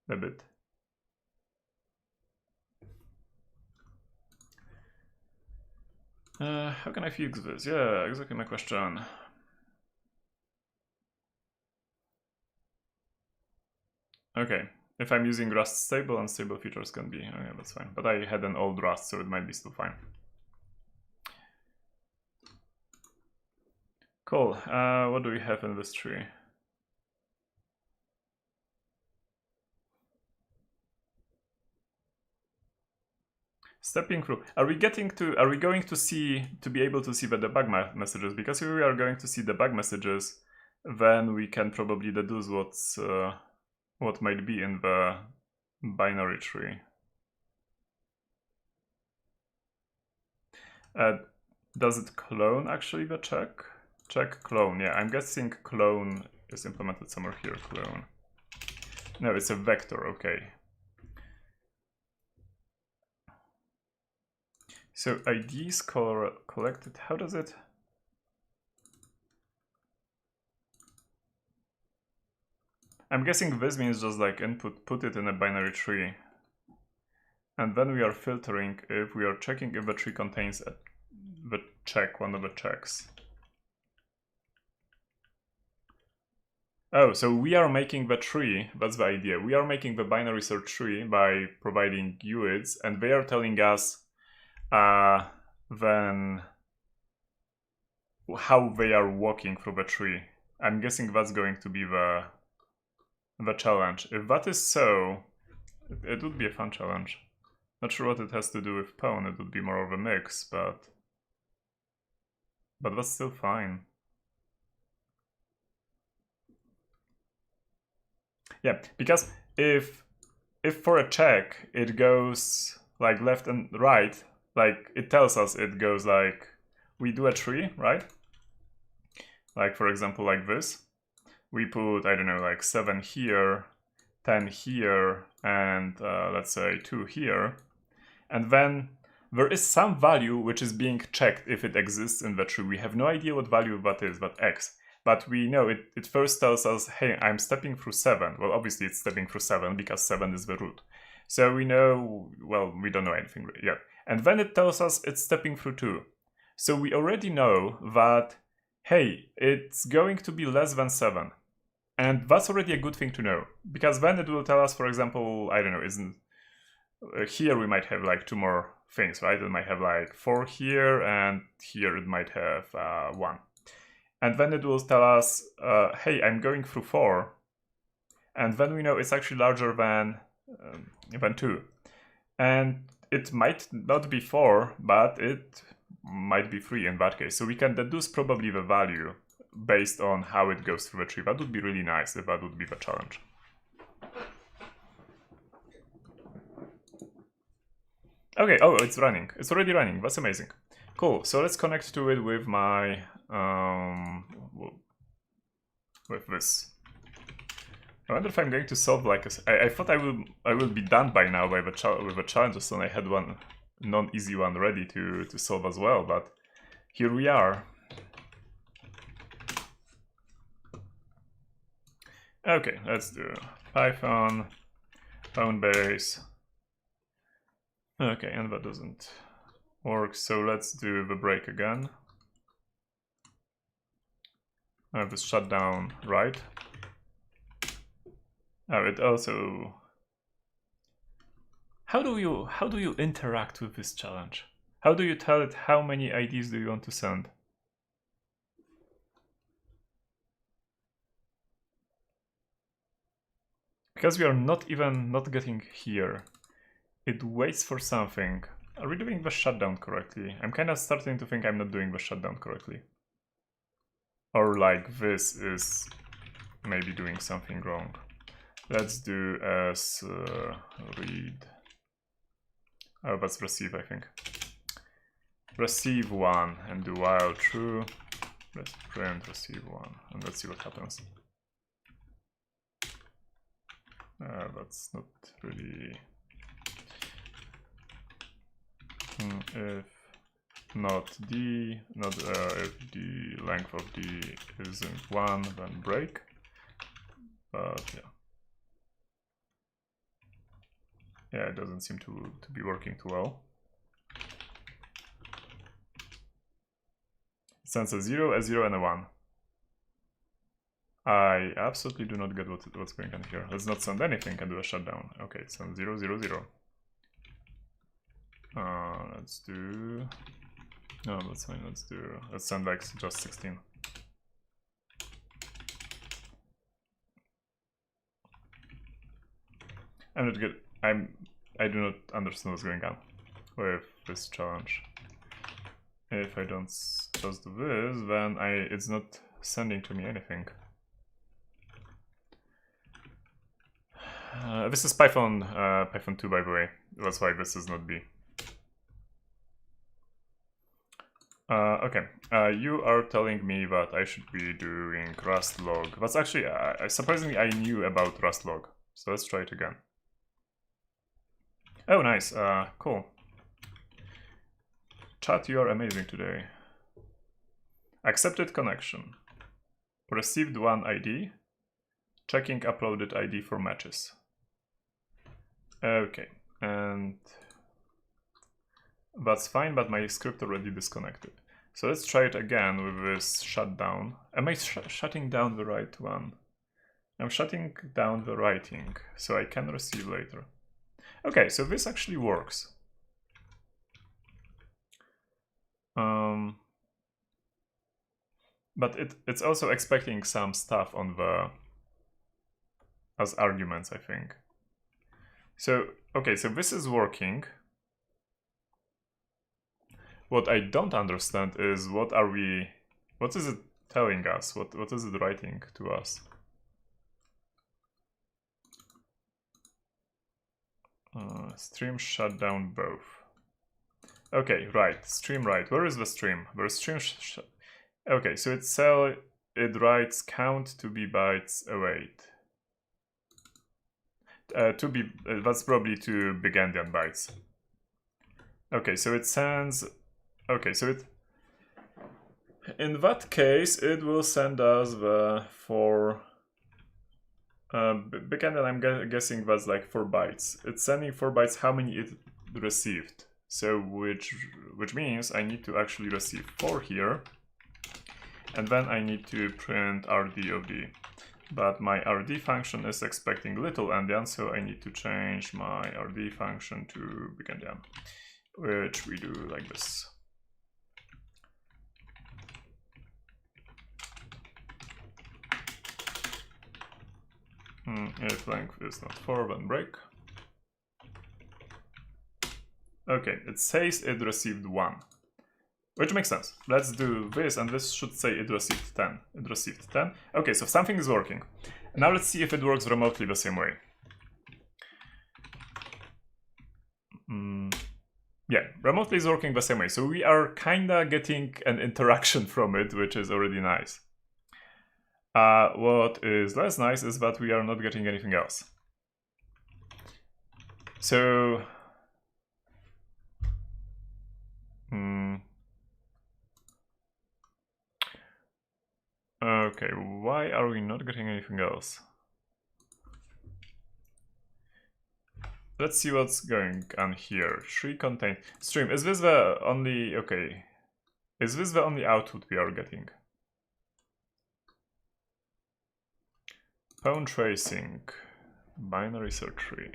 a bit. How can I fix this? Yeah, exactly my question. Okay, if I'm using Rust stable, unstable features can be. Okay, that's fine. But I had an old Rust, so it might be still fine. Cool. What do we have in this tree? Stepping through. Are we going to be able to see the debug messages? Because if we are going to see debug messages, then we can probably deduce what might be in the binary tree. Does it clone actually the check? Check clone. Yeah, I'm guessing clone is implemented somewhere here. Clone. No, it's a vector. Okay. So IDs collected, how does it? I'm guessing this means just like input, put it in a binary tree. And then we are filtering if we are checking if the tree contains one of the checks. Oh, so we are making the tree, that's the idea. We are making the binary search tree by providing UIDs, and they are telling us then how they are walking through the tree. I'm guessing that's going to be the challenge. If that is so, it would be a fun challenge. Not sure what it has to do with Pwn, it would be more of a mix, but that's still fine. Yeah, because if for a check it goes like left and right, like it tells us it goes like we do a tree, right? like for example like this, we put, I don't know, like 7 here, 10 here, and let's say 2 here, and then there is some value which is being checked if it exists in the tree. We have no idea what value that is, but x. But we know it first tells us, hey, I'm stepping through 7. Well, obviously it's stepping through 7 because 7 is the root. So we know, well, we don't know anything yet. And then it tells us it's stepping through 2. So we already know that, hey, it's going to be less than 7. And that's already a good thing to know. Because then it will tell us, for example, I don't know, isn't here we might have like 2 more things, right? It might have like 4 here, and here it might have 1. And then it will tell us, hey, I'm going through 4. And then we know it's actually larger than 2. And it might not be 4, but it might be 3 in that case. So we can deduce probably the value based on how it goes through the tree. That would be really nice if that would be the challenge. Okay, oh, it's running. It's already running. That's amazing. Cool, so let's connect to it with my, with this. I wonder if I'm going to solve like I thought I will be done by now with the challenges, and I had one non-easy one ready to solve as well, but here we are. Okay, let's do Python, phone base. Okay, and that doesn't work, so let's do the break again. I have this shutdown, right? Oh, it also... How do you interact with this challenge? How do you tell it how many IDs do you want to send? Because we are not getting here. It waits for something. Are we doing the shutdown correctly? I'm kind of starting to think I'm not doing the shutdown correctly. Or like this is maybe doing something wrong. Let's do as read. Oh, that's receive, I think. Receive 1 and do while true. Let's print receive 1 and let's see what happens. That's not really... if not d, not if the length of d isn't 1, then break. But yeah. Yeah, it doesn't seem to be working too well. It sends a 0, and a 1. I absolutely do not get what's going on here. Let's not send anything and do a shutdown. Okay, send 0, 0, 0. Let's do... No, that's fine. Let's send like just 16. I'm not good. I do not understand what's going on with this challenge. If I don't just do this, then it's not sending to me anything. This is Python 2, by the way. That's why this is not B. Okay, you are telling me that I should be doing Rust log. That's actually, surprisingly, I knew about Rust log. So let's try it again. Oh, nice. Cool. Chat, you are amazing today. Accepted connection. Received 1 ID. Checking uploaded ID for matches. Okay, and that's fine, but my script already disconnected. So let's try it again with this shutdown. Am I shutting down the right one? I'm shutting down the writing, so I can receive later. Okay, so this actually works. But it's also expecting some stuff on the as arguments, I think. So, okay, so this is working. What I don't understand is what is it telling us? What is it writing to us? Stream shut down both. Okay, right, stream right. Where is the stream? Where's stream okay, so it's it writes count to be bytes await. That's probably 2 big endian bytes. Okay, so it sends. Okay, so it. In that case, it will send us the 4. Big endian, I'm guessing that's like 4 bytes. It's sending 4 bytes. How many it received? So which means I need to actually receive 4 here, and then I need to print rd of d. But my rd function is expecting little endian, so I need to change my rd function to big endian, which we do like this. If length is not 4, then break. Okay, it says it received 1, which makes sense. Let's do this, and this should say it received 10. It received 10. Okay, so something is working. Now let's see if it works remotely the same way. Yeah, remotely is working the same way. So we are kinda getting an interaction from it, which is already nice. What is less nice is that we are not getting anything else. So okay, why are we not getting anything else? Let's see what's going on here. Tree contain stream. Is this the only okay? Is this the only output we are getting? Pawn tracing, binary search tree.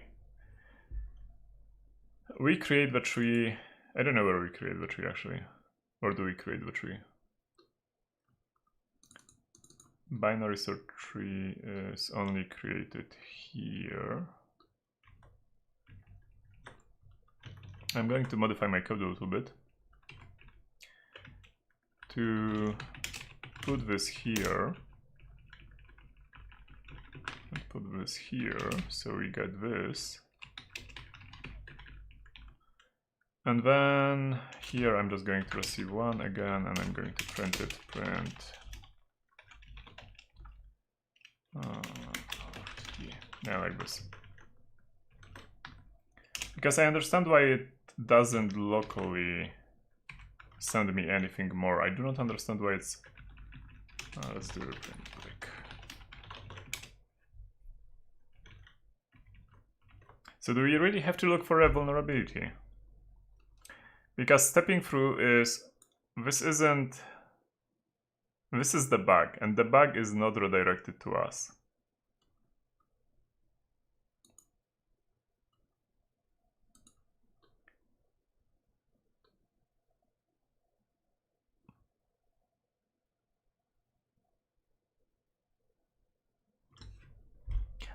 We create the tree. I don't know where we create the tree actually. Where do we create the tree? Binary search tree is only created here. I'm going to modify my code a little bit to put this here and put this here, so we get this. And then here I'm just going to receive 1 again, and I'm going to print it, yeah, like this. Because I understand why it doesn't locally send me anything more. I do not understand why it's... let's do a print break. So do we really have to look for a vulnerability? Because stepping through is... This is the bug, and the bug is not redirected to us.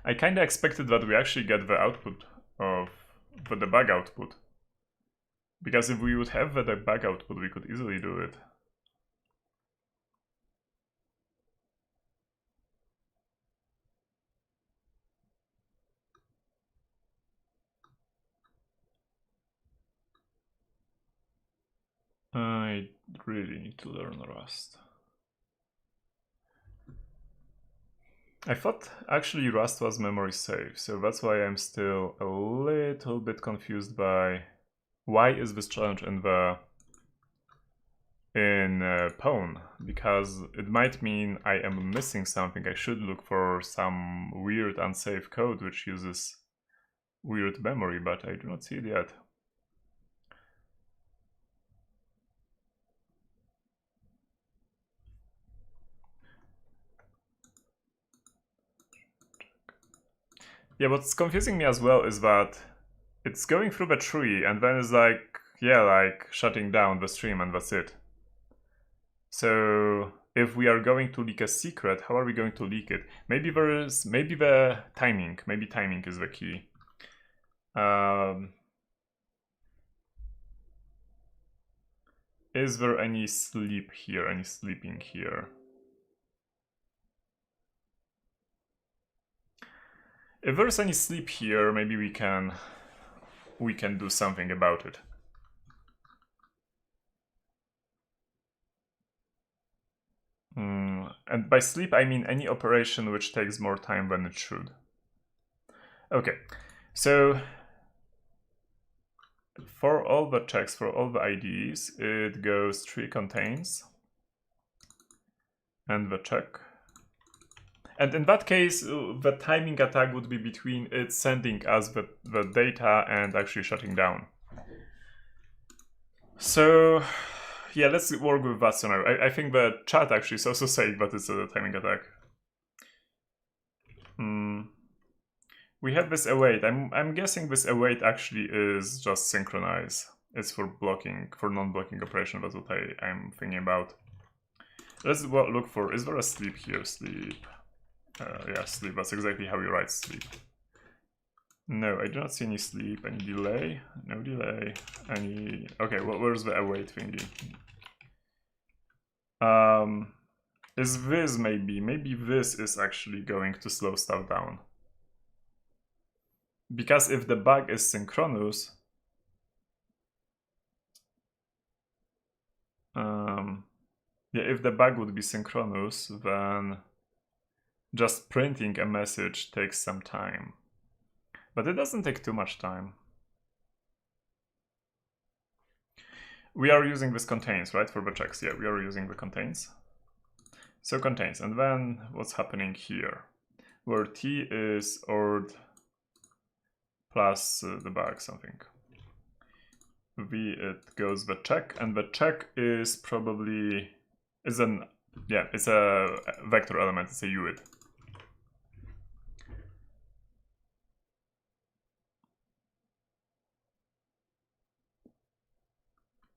I kinda expected that we actually get the output of the debug output. Because if we would have the debug output, we could easily do it. I really need to learn Rust. I thought actually Rust was memory safe, so that's why I'm still a little bit confused by why is this challenge in Pwn, because it might mean I am missing something. I should look for some weird unsafe code which uses weird memory, but I do not see it yet. Yeah, what's confusing me as well is that it's going through the tree and then it's like, yeah, like shutting down the stream and that's it. So if we are going to leak a secret, how are we going to leak it? Maybe the timing. Maybe timing is the key. Is there any sleep here? Any sleeping here? If there's any sleep here, maybe we can do something about it. And by sleep, I mean any operation which takes more time than it should. Okay, so for all the checks, for all the IDs, it goes tree contains and the check. And in that case, the timing attack would be between it sending us the data and actually shutting down. So, yeah, let's work with that scenario. I think the chat actually is also saying that it's a timing attack. We have this await. I'm guessing this await actually is just synchronize. It's for blocking, for non-blocking operation. That's what I'm thinking about. Let's look for, is there a sleep here? Sleep. Yeah, sleep. That's exactly how you write sleep. No, I do not see any sleep. Any delay? No delay. Any... Okay, well, where's the await thingy? Is this maybe? Maybe this is actually going to slow stuff down. Because if the bug is synchronous... yeah, if the bug would be synchronous, then just printing a message takes some time. But it doesn't take too much time. We are using this contains, right, for the checks? Yeah, we are using the contains. So contains, and then what's happening here? Where t is ord plus the bug something. V, it goes the check, and the check is probably, it's a vector element, it's a UID.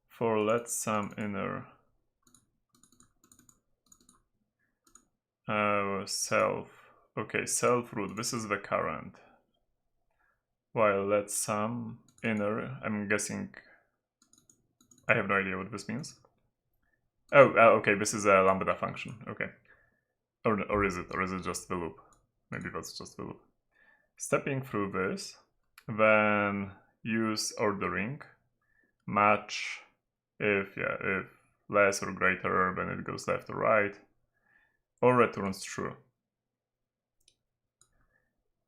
For let some inner self. Okay, self root, this is the current. While let some inner, I'm guessing, I have no idea what this means. Oh, okay, this is a lambda function, okay. Or is it just the loop? Maybe that's just the loop. Stepping through this, then use ordering, match if less or greater, then it goes left or right, or returns true.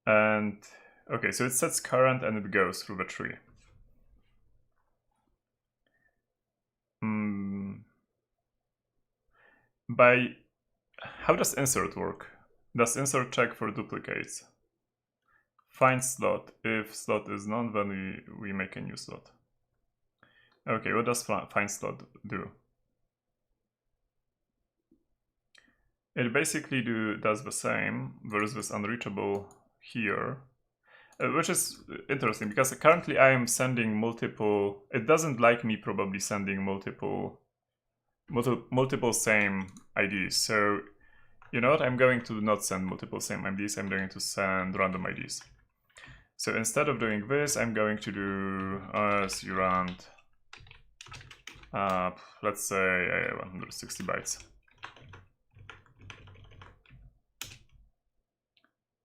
And okay, so it sets current and it goes through the tree. How does insert work? Does insert check for duplicates? Find slot. If slot is none, then we make a new slot. Okay, what does find slot do? It basically does the same. There's this unreachable here, which is interesting because currently I am sending multiple. It doesn't like me probably sending multiple same IDs. So you know what? I'm going to not send multiple same IDs. I'm going to send random IDs. So instead of doing this, I'm going to do rand. Let's say 160 bytes.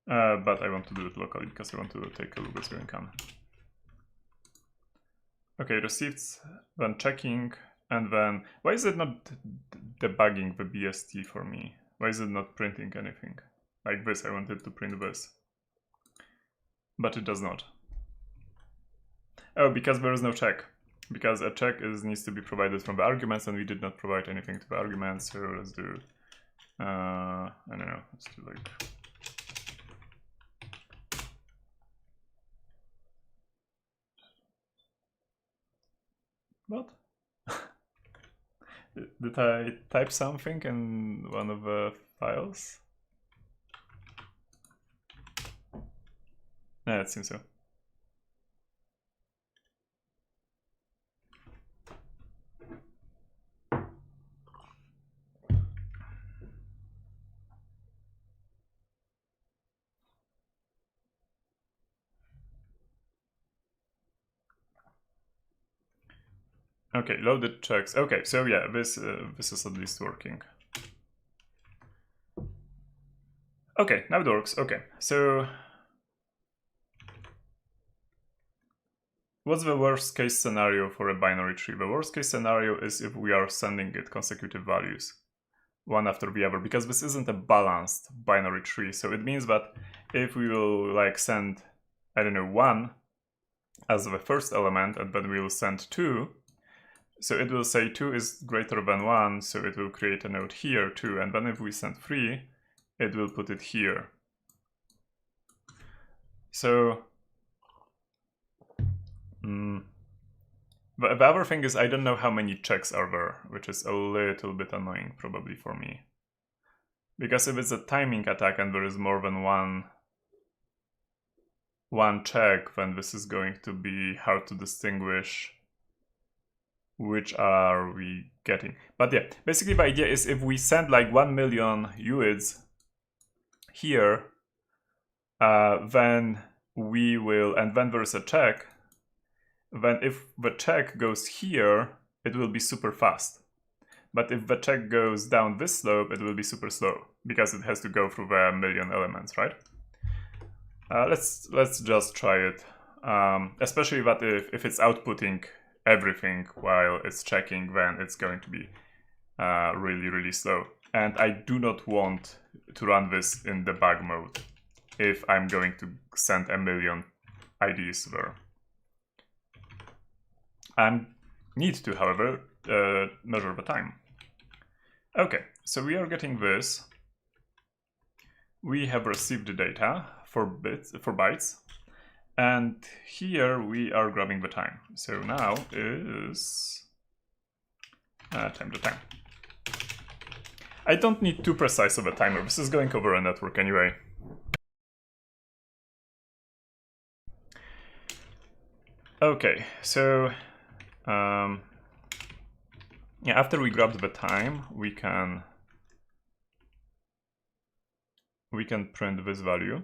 But I want to do it locally because I want to take a look what's going on. Okay, received, then checking, and then why is it not debugging the BST for me? Why is it not printing anything? Like this, I wanted to print this. But it does not. Oh, because there is no check. Because a check needs to be provided from the arguments, and we did not provide anything to the arguments, so let's do, I don't know, let's do like... What? Did I type something in one of the files? Yeah, it seems so. Okay, loaded checks. Okay, so yeah, this is at least working. Okay, now it works. Okay, so what's the worst case scenario for a binary tree? The worst case scenario is if we are sending it consecutive values. one after the other, because this isn't a balanced binary tree. So it means that if we will like send, I don't know, 1 as the first element, and then we will send 2, so it will say 2 is greater than 1, so it will create a node here too, and then if we send 3, it will put it here. So the other thing is I don't know how many checks are there, which is a little bit annoying probably for me. Because if it's a timing attack and there is more than one check, then this is going to be hard to distinguish which are we getting. But yeah, basically the idea is if we send like 1 million UIDs here, then we will, and then there's a check, then if the check goes here, it will be super fast. But if the check goes down this slope, it will be super slow, because it has to go through the million elements, right? Let's just try it, especially that if it's outputting everything while it's checking, then it's going to be really, really slow. And I do not want to run this in debug mode if I'm going to send a million IDs there. I need to, however, measure the time. Okay, so we are getting this. We have received the data for bytes, and here we are grabbing the time. So now is time to time. I don't need too precise of a timer. This is going over a network anyway. Okay, so yeah, after we grabbed the time, we can print this value,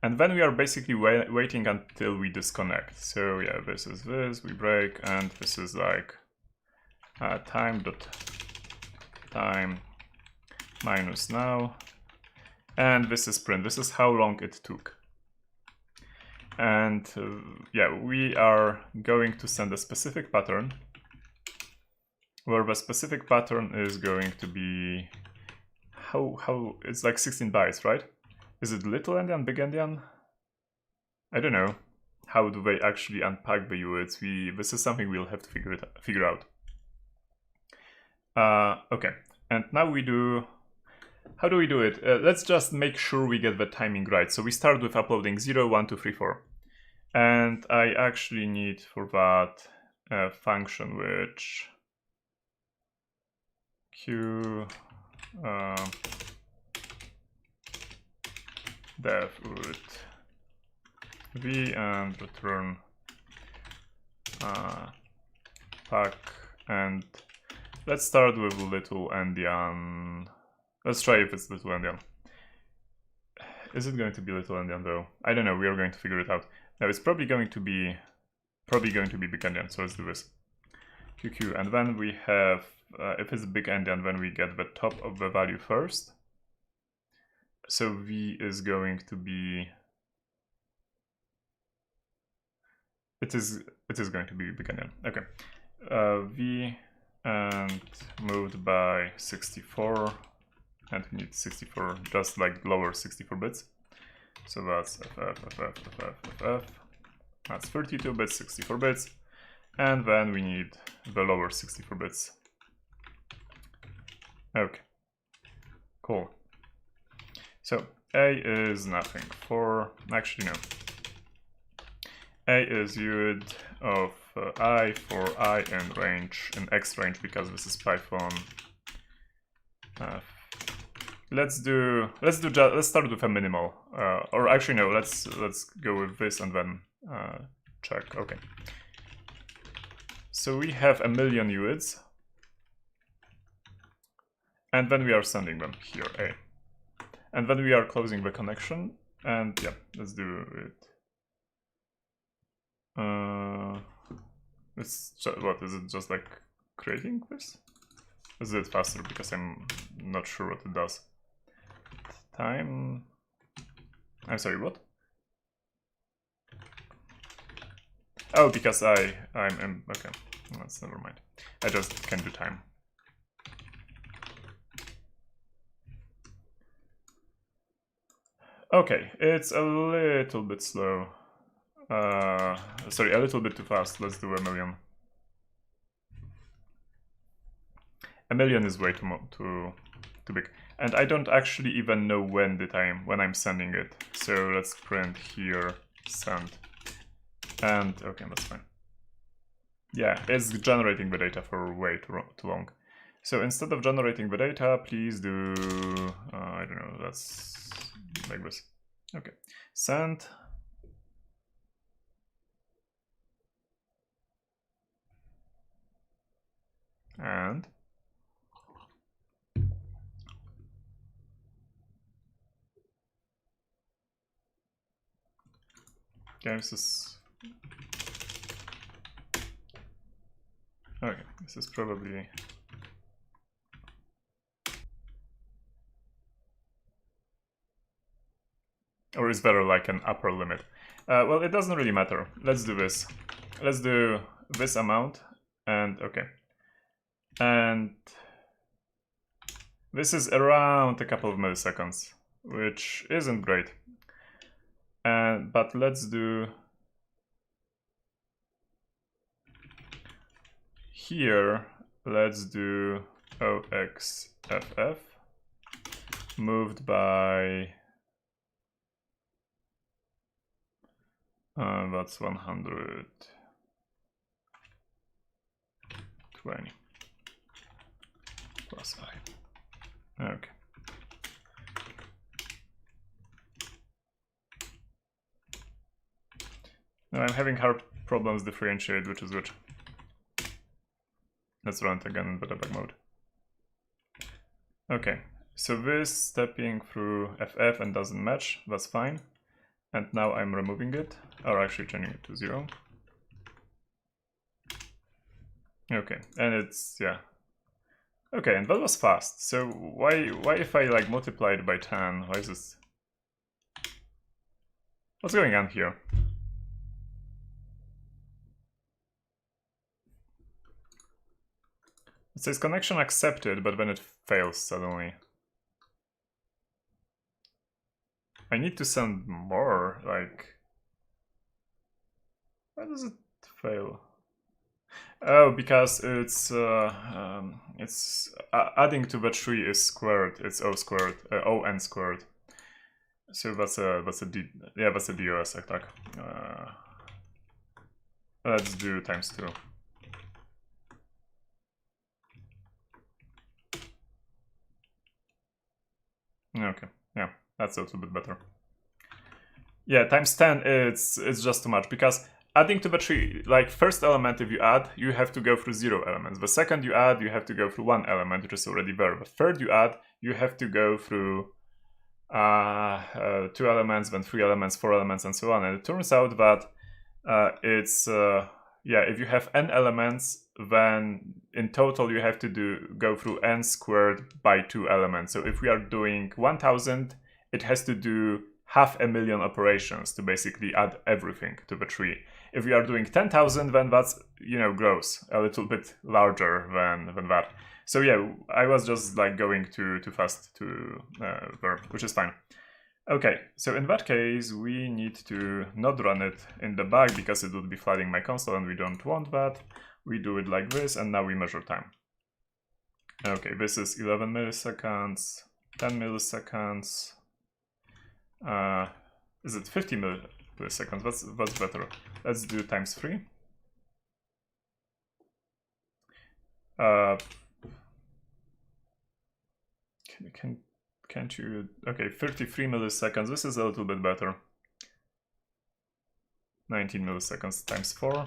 and then we are basically waiting until we disconnect. So yeah, this is this, we break, and this is like time minus now, and this is print. This is how long it took. And yeah, we are going to send a specific pattern, where the specific pattern is going to be how it's like 16 bytes, right? Is it little endian, big endian? I don't know. How do they actually unpack the UIDs? This is something we'll have to figure out. Okay, and now we do. How do we do it? Let's just make sure we get the timing right. So we start with uploading 0, 1, 2, 3, 4. And I actually need for that a function which def would v and return pack, and let's start with little endian. Let's try if it's little endian. Is it going to be little endian though? I don't know. We are going to figure it out. Now it's probably going to be big endian. So let's do this. QQ, and then we have if it's big endian, then we get the top of the value first. So v is going to be. It is going to be big endian. Okay. V and moved by 64. And we need 64, just like lower 64 bits. So that's FF. That's 32 bits, 64 bits. And then we need the lower 64 bits. Okay. Cool. So A is nothing for, actually no. A is UID of I for I in range, in X range, because this is Python. Let's start with a minimal, or actually no, let's go with this and then check. Okay. So we have a million UIDs, and then we are sending them here, A, and then we are closing the connection, and yeah, let's do it. What is it? Just like creating this? Let's do it faster because I'm not sure what it does. Time. I'm sorry, what? Oh, because I'm okay. That's never mind. I just can do time. Okay, it's a little bit slow. Sorry, a little bit too fast. Let's do 1,000,000. 1,000,000 is way too big, and I don't actually even know when I'm sending it. So let's print here send, and okay, that's fine. Yeah, it's generating the data for way too long. So instead of generating the data, please do I don't know. Let's like this. Okay, send. And this is okay. This is probably or is better like an upper limit. Well, it doesn't really matter. Let's do this. Let's do this amount, and okay, and this is around a couple of milliseconds, which isn't great. But let's do here. Let's do OXFF moved by that's 120 plus I. Okay. Now I'm having hard problems differentiate which is which. Let's run it again in the debug mode. Okay, so this stepping through FF and doesn't match, that's fine. And now I'm removing it, or actually changing it to 0. Okay, and it's, yeah. Okay, and that was fast. So why if I like multiply it by 10, why is this? What's going on here? It says connection accepted, but then it fails suddenly. I need to send more, like... Why does it fail? Oh, because it's adding to the tree is squared. It's O squared, ON squared. So that's a DOS attack. Let's do times 2. Okay, yeah, that's a little bit better. Yeah, times 10 it's just too much, because adding to the tree, like first element if you add, you have to go through 0 elements. The second you add, you have to go through 1 element, which is already there. The third you add, you have to go through 2 elements, then 3 elements, 4 elements, and so on. And it turns out that if you have n elements, then in total you have to go through n squared by 2 elements. So if we are doing 1000, it has to do 500,000 operations to basically add everything to the tree. If we are doing 10,000, then that's, gross, a little bit larger than that. So yeah, I was just like going too fast to there, which is fine. Okay, so in that case, we need to not run it in the bag because it would be flooding my console and we don't want that. We do it like this, and now we measure time. Okay, this is 11 milliseconds, 10 milliseconds. Is it 50 milliseconds? That's better. Let's do times 3. Can't you? Okay, 33 milliseconds. This is a little bit better. 19 milliseconds times 4.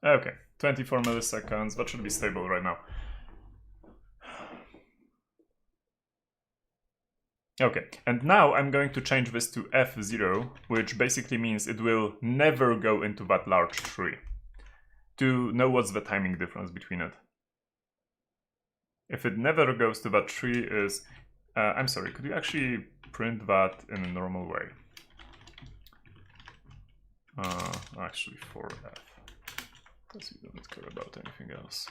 Okay, 24 milliseconds. That should be stable right now. Okay, and now I'm going to change this to F0, which basically means it will never go into that large tree. To know what's the timing difference between it. If it never goes to that tree is... I'm sorry, could you actually print that in a normal way? Actually for F, because we don't care about anything else.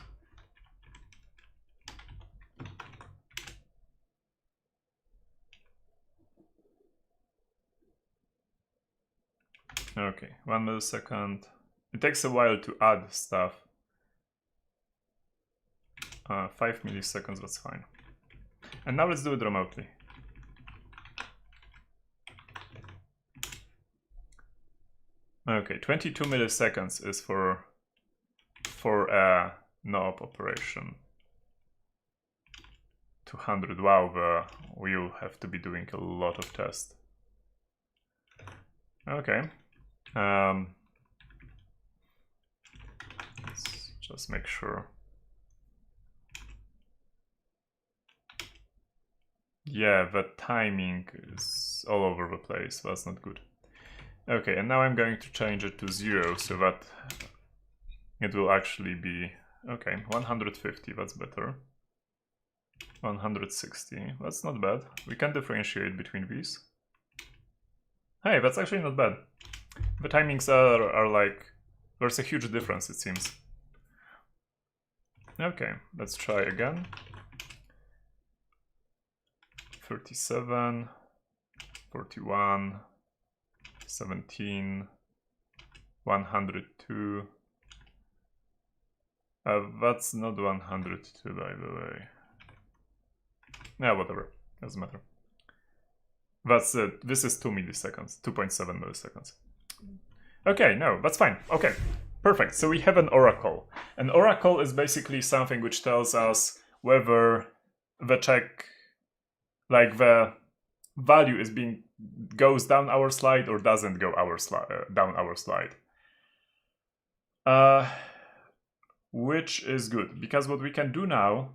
Okay, 1 millisecond. It takes a while to add stuff. 5 milliseconds, that's fine. And now let's do it remotely. Okay, 22 milliseconds is for a no-op operation. 200, wow, we'll have to be doing a lot of tests. Okay. Let's just make sure. Yeah, the timing is all over the place. That's not good. Okay, and now I'm going to change it to 0 so that it will actually be... Okay, 150, that's better. 160, that's not bad. We can differentiate between these. Hey, that's actually not bad. The timings are like... There's a huge difference, it seems. Okay, let's try again. 37, 41, 17, 102. That's not 102, by the way. Yeah, whatever, doesn't matter. That's it. This is 2 milliseconds, 2.7 milliseconds. Okay, no, that's fine. Okay, perfect. So we have an oracle. An oracle is basically something which tells us whether the check, like the value is goes down our slide or doesn't go down our slide. Which is good, because what we can do now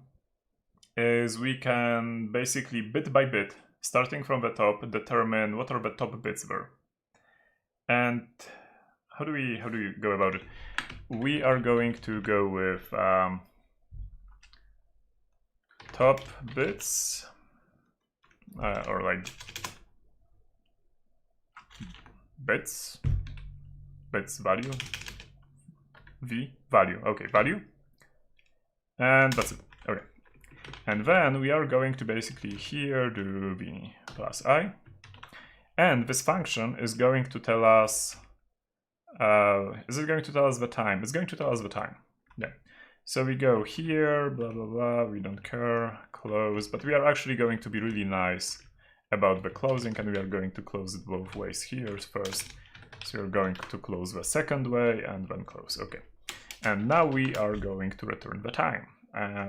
is we can basically bit by bit, starting from the top, determine what are the top bits there. And how do we go about it? We are going to go with top bits, or like bits value, value, okay, value, and that's it. Okay, and then we are going to basically here do v plus I, and this function is going to tell us, is it going to tell us the time? It's going to tell us the time. Yeah. So we go here, blah, blah, blah, we don't care, close, but we are actually going to be really nice about the closing, and we are going to close it both ways here first. So you're going to close the second way and then close, okay. And now we are going to return the time,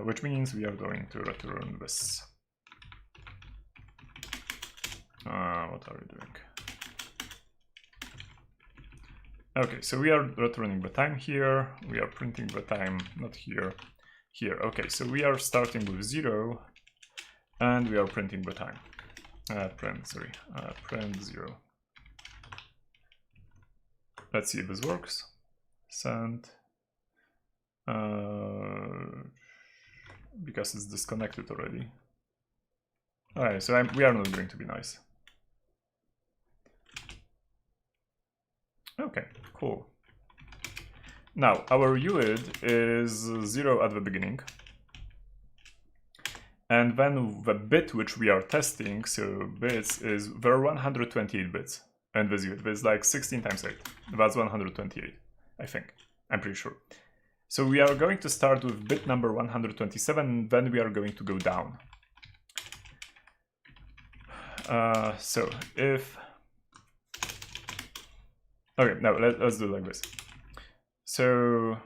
which means we are going to return this. What are we doing? Okay, so we are returning the time here, we are printing the time, not here, here. Okay, so we are starting with 0, and we are printing the time. Print 0. Let's see if this works. Send. Because it's disconnected already. Alright, so we are not going to be nice. Okay, cool. Now, our UID is 0 at the beginning. And then the bit which we are testing, so bits, is there are 128 bits. And this UID is like 16 times 8. That's 128, I think. I'm pretty sure. So we are going to start with bit number 127, then we are going to go down. So if... Okay, now let's do it like this. So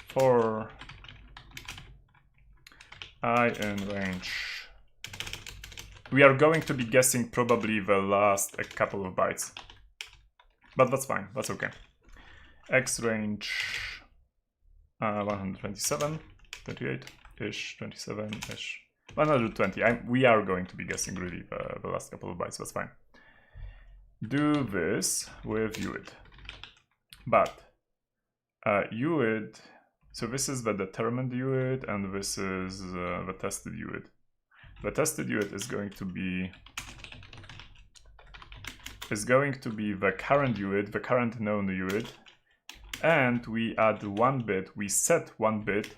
for I in range, we are going to be guessing probably the last a couple of bytes, but that's fine, that's okay. X range 127, 28-ish, 27-ish, 120. We are going to be guessing really the last couple of bytes, that's fine. Do this with UID, but UID, so this is the determined UID and this is the tested UID. The tested UID is going to be the current UID, the current known UID, and we add 1 bit, we set 1 bit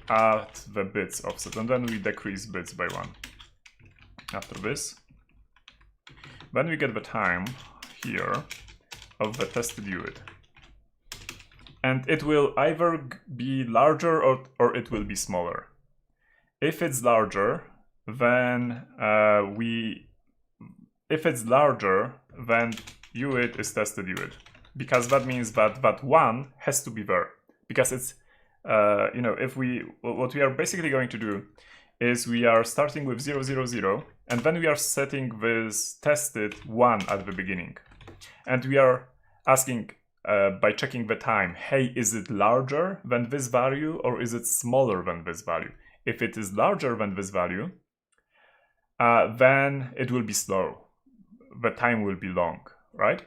at the bits offset, and then we decrease bits by 1 after this. When we get the time here, of the tested UID. And it will either be larger or it will be smaller. If it's larger, then then UID is tested UID, because that means that that 1 has to be there, because it's you know, what we are basically going to do is we are starting with 0, 0, 0, and then we are setting this tested 1 at the beginning, and we are asking by checking the time, hey, is it larger than this value or is it smaller than this value? If it is larger than this value, then it will be slow. The time will be long, right?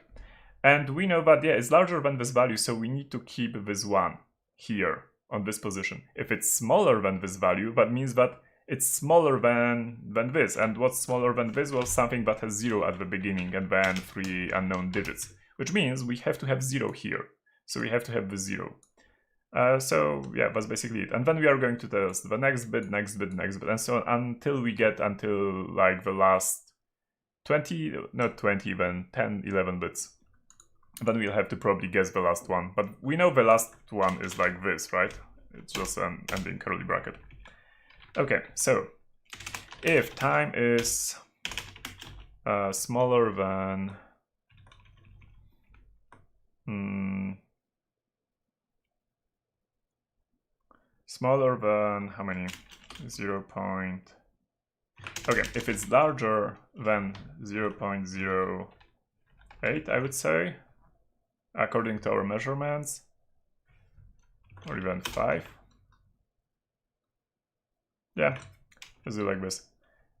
And we know that, yeah, it's larger than this value, so we need to keep this 1 here on this position. If it's smaller than this value, that means that it's smaller than this. And what's smaller than this was something that has 0 at the beginning and then 3 unknown digits, which means we have to have 0 here. So we have to have the 0. So yeah, that's basically it. And then we are going to test the next bit, next bit, next bit, and so on until we get until like the last 20, not 20, then 10, 11 bits. Then we'll have to probably guess the last one. But we know the last one is like this, right? It's just an ending curly bracket. Okay, so if time is smaller than how many? 0. Okay, if it's larger than 0.08, I would say, according to our measurements, or even 5. Yeah, let's do like this.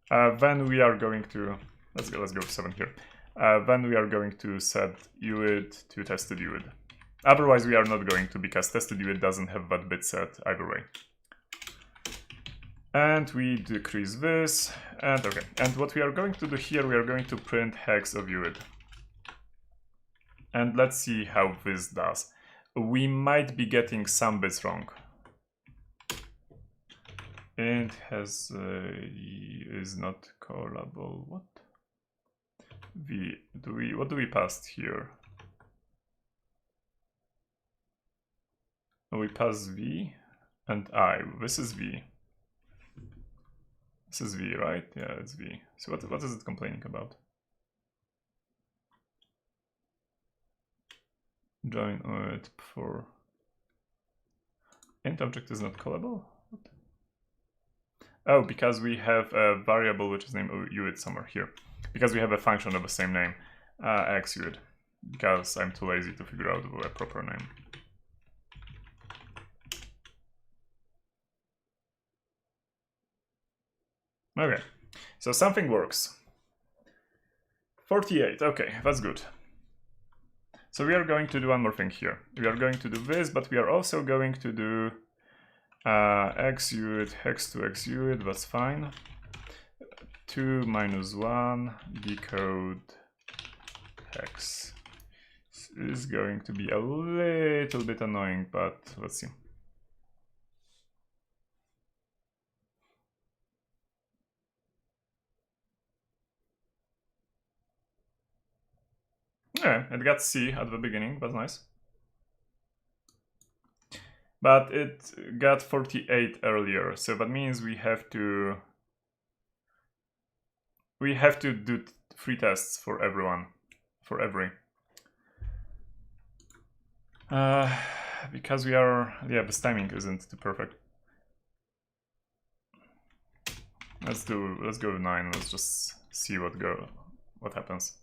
Then we are going to, let's go 7 here. Then we are going to set UID to tested UID. Otherwise we are not going to, because tested UID doesn't have that bit set either way. And we decrease this, and okay. And what we are going to do here, we are going to print hex of UID. And let's see how this does. We might be getting some bits wrong. Int has is not callable. What? V. What do we pass here? We pass V and I. This is V. This is V, right? Yeah, it's V. So what is it complaining about? Join it for int object is not callable? What? Oh, because we have a variable which is named UID somewhere here. Because we have a function of the same name, xUID. Because I'm too lazy to figure out a proper name. Okay, so something works. 48, okay, that's good. So we are going to do one more thing here. We are going to do this, but we are also going to do xUID, hex to xUID, that's fine. 2 minus 1, decode hex. This is going to be a little bit annoying, but let's see. Yeah, it got C at the beginning, that's nice. But it got 48 earlier, so that means we have to do 3 tests for everyone, for every. Because we are, yeah, this timing isn't too perfect. Let's go 9. Let's just see what happens.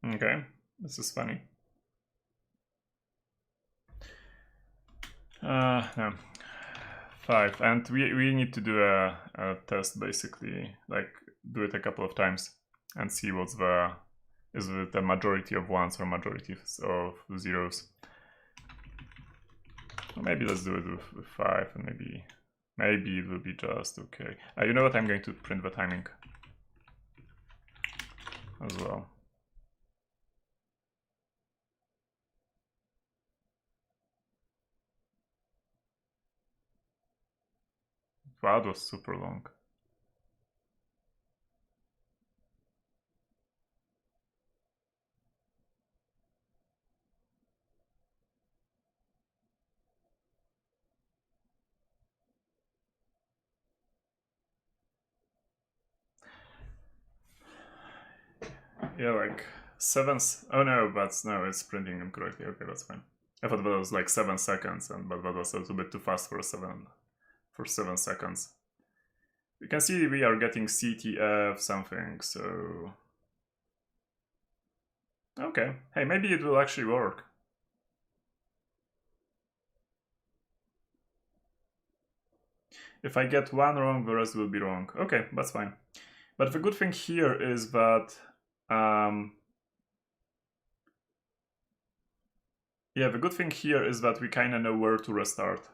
Okay, this is funny. No. 5, and we need to do a test, basically, like do it a couple of times and see what's is it a majority of 1s or majority of 0s. Or maybe let's do it with 5 and Maybe it will be just okay. You know what? I'm going to print the timing as well. Wow, that was super long. Yeah, like 7. Oh no, but no, it's printing incorrectly. Okay, that's fine. I thought that was like 7 seconds, but that was a little bit too fast for 7 seconds. You can see we are getting CTF something, so okay. Hey, maybe it will actually work. If I get one wrong, the rest will be wrong. Okay, that's fine. But the good thing here is that yeah, the good thing here is that we kind of know where to restart.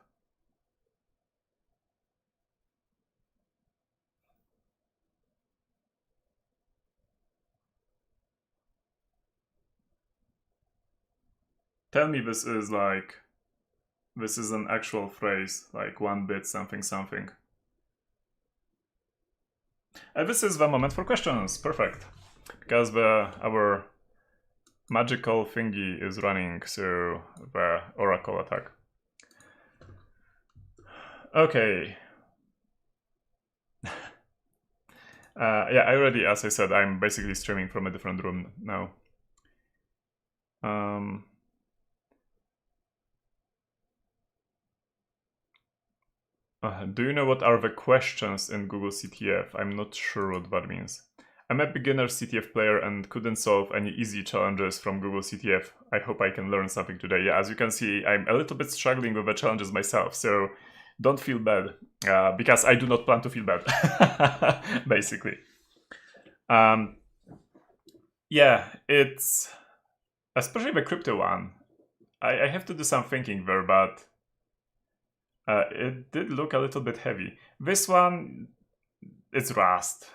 Tell me this is an actual phrase, like 1 bit something something. And this is the moment for questions. Perfect. Because our magical thingy is running through the oracle attack. Okay. Yeah, I already, as I said, I'm basically streaming from a different room now. Do you know what are the questions in Google CTF? I'm not sure what that means. I'm a beginner CTF player and couldn't solve any easy challenges from Google CTF. I hope I can learn something today. Yeah, as you can see, I'm a little bit struggling with the challenges myself, so don't feel bad, because I do not plan to feel bad, basically. Yeah, it's, especially the crypto one, I have to do some thinking there, but it did look a little bit heavy. This one, it's Rust,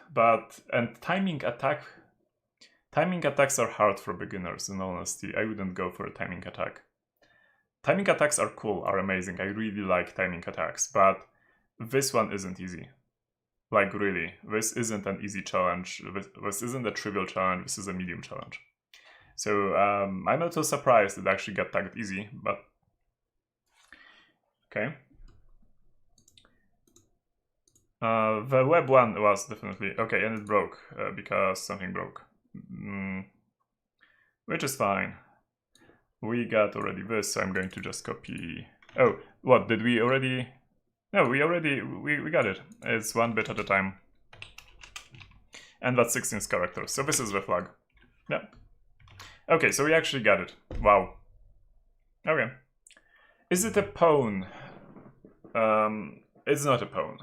and timing attacks are hard for beginners, in honesty. I wouldn't go for a timing attack. Timing attacks are cool, are amazing. I really like timing attacks, but this one isn't easy. Like, really, this isn't an easy challenge. This isn't a trivial challenge. This is a medium challenge. So I'm a little surprised it actually got tagged easy, but okay. The web one was definitely okay, and it broke because something broke, which is fine. We got already this, so I'm going to just copy. Oh, what did we already? No, we got it. It's 1 bit at a time, and that's 16 characters. So this is the flag. Yeah. Okay, so we actually got it. Wow. Okay. Is it a pawn? It's not a pawn.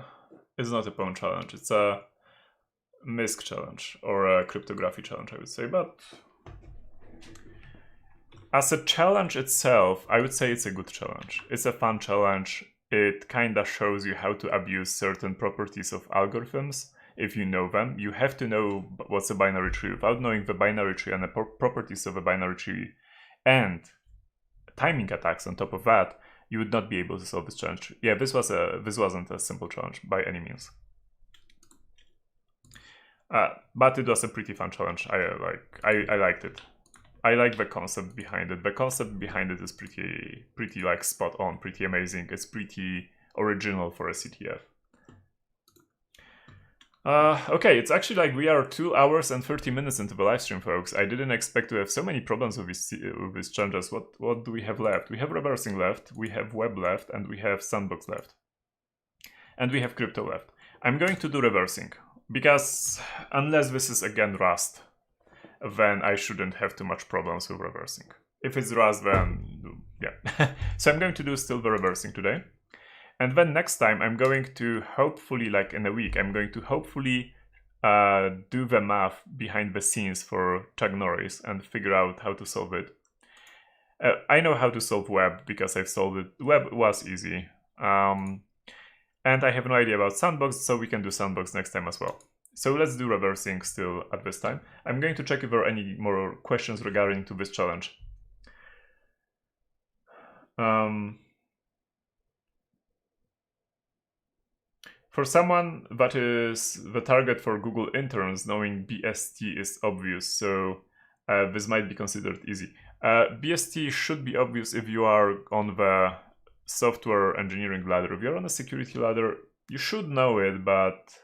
It's not a pawn challenge. It's a MISC challenge, or a cryptography challenge, I would say. But as a challenge itself, I would say it's a good challenge. It's a fun challenge. It kinda shows you how to abuse certain properties of algorithms. If you know them, you have to know what's a binary tree. Without knowing the binary tree and the properties of a binary tree and timing attacks on top of that, you would not be able to solve this challenge. Yeah, this wasn't a simple challenge by any means. But it was a pretty fun challenge. I liked it. I like the concept behind it. The concept behind it is pretty like spot on, pretty amazing. It's pretty original for a CTF. Okay, it's actually like we are 2 hours and 30 minutes into the live stream, folks. I didn't expect to have so many problems with these challenges. What do we have left? We have reversing left, we have web left, and we have sandbox left. And we have crypto left. I'm going to do reversing, because unless this is again Rust, then I shouldn't have too much problems with reversing. If it's Rust, then yeah. So I'm going to do still the reversing today. And then next time I'm going to hopefully, like in a week, I'm going to hopefully do the math behind the scenes for CrzaQ Norris and figure out how to solve it. I know how to solve web because I've solved it. Web was easy. And I have no idea about sandbox, so we can do sandbox next time as well. So let's do reversing still at this time. I'm going to check if there are any more questions regarding to this challenge. For someone that is the target for Google interns, knowing BST is obvious, so this might be considered easy. BST should be obvious if you are on the software engineering ladder. If you're on a security ladder, you should know it, but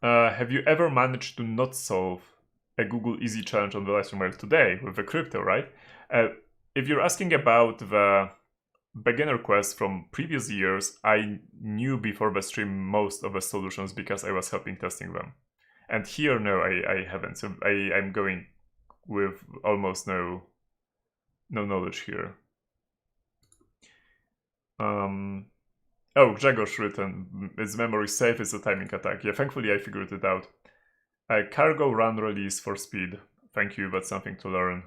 have you ever managed to not solve a Google Easy challenge on the live stream? Well, today with the crypto, right? If you're asking about the beginner quest from previous years, I knew before the stream most of the solutions because I was helping testing them. And here, no, I haven't. So I'm going with almost no knowledge here. Oh, Grzegorz written, is memory safe? It's a timing attack. Yeah, thankfully I figured it out. Cargo run release for speed. Thank you, that's something to learn.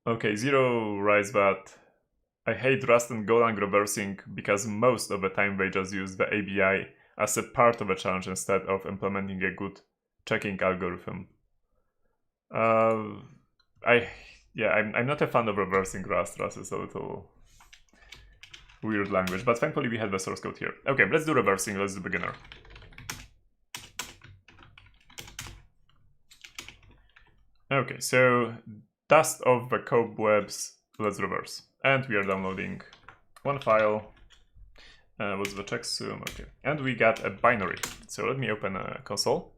Okay, Zero writes that I hate Rust and Golang reversing because most of the time they just use the ABI as a part of a challenge instead of implementing a good checking algorithm. I'm not a fan of reversing Rust. Rust is a little weird language, but thankfully we have the source code here. Okay, let's do reversing, let's do beginner. Okay, so dust of the cobwebs, let's reverse. And we are downloading one file. What's the checksum? Okay, and we got a binary. So let me open a console.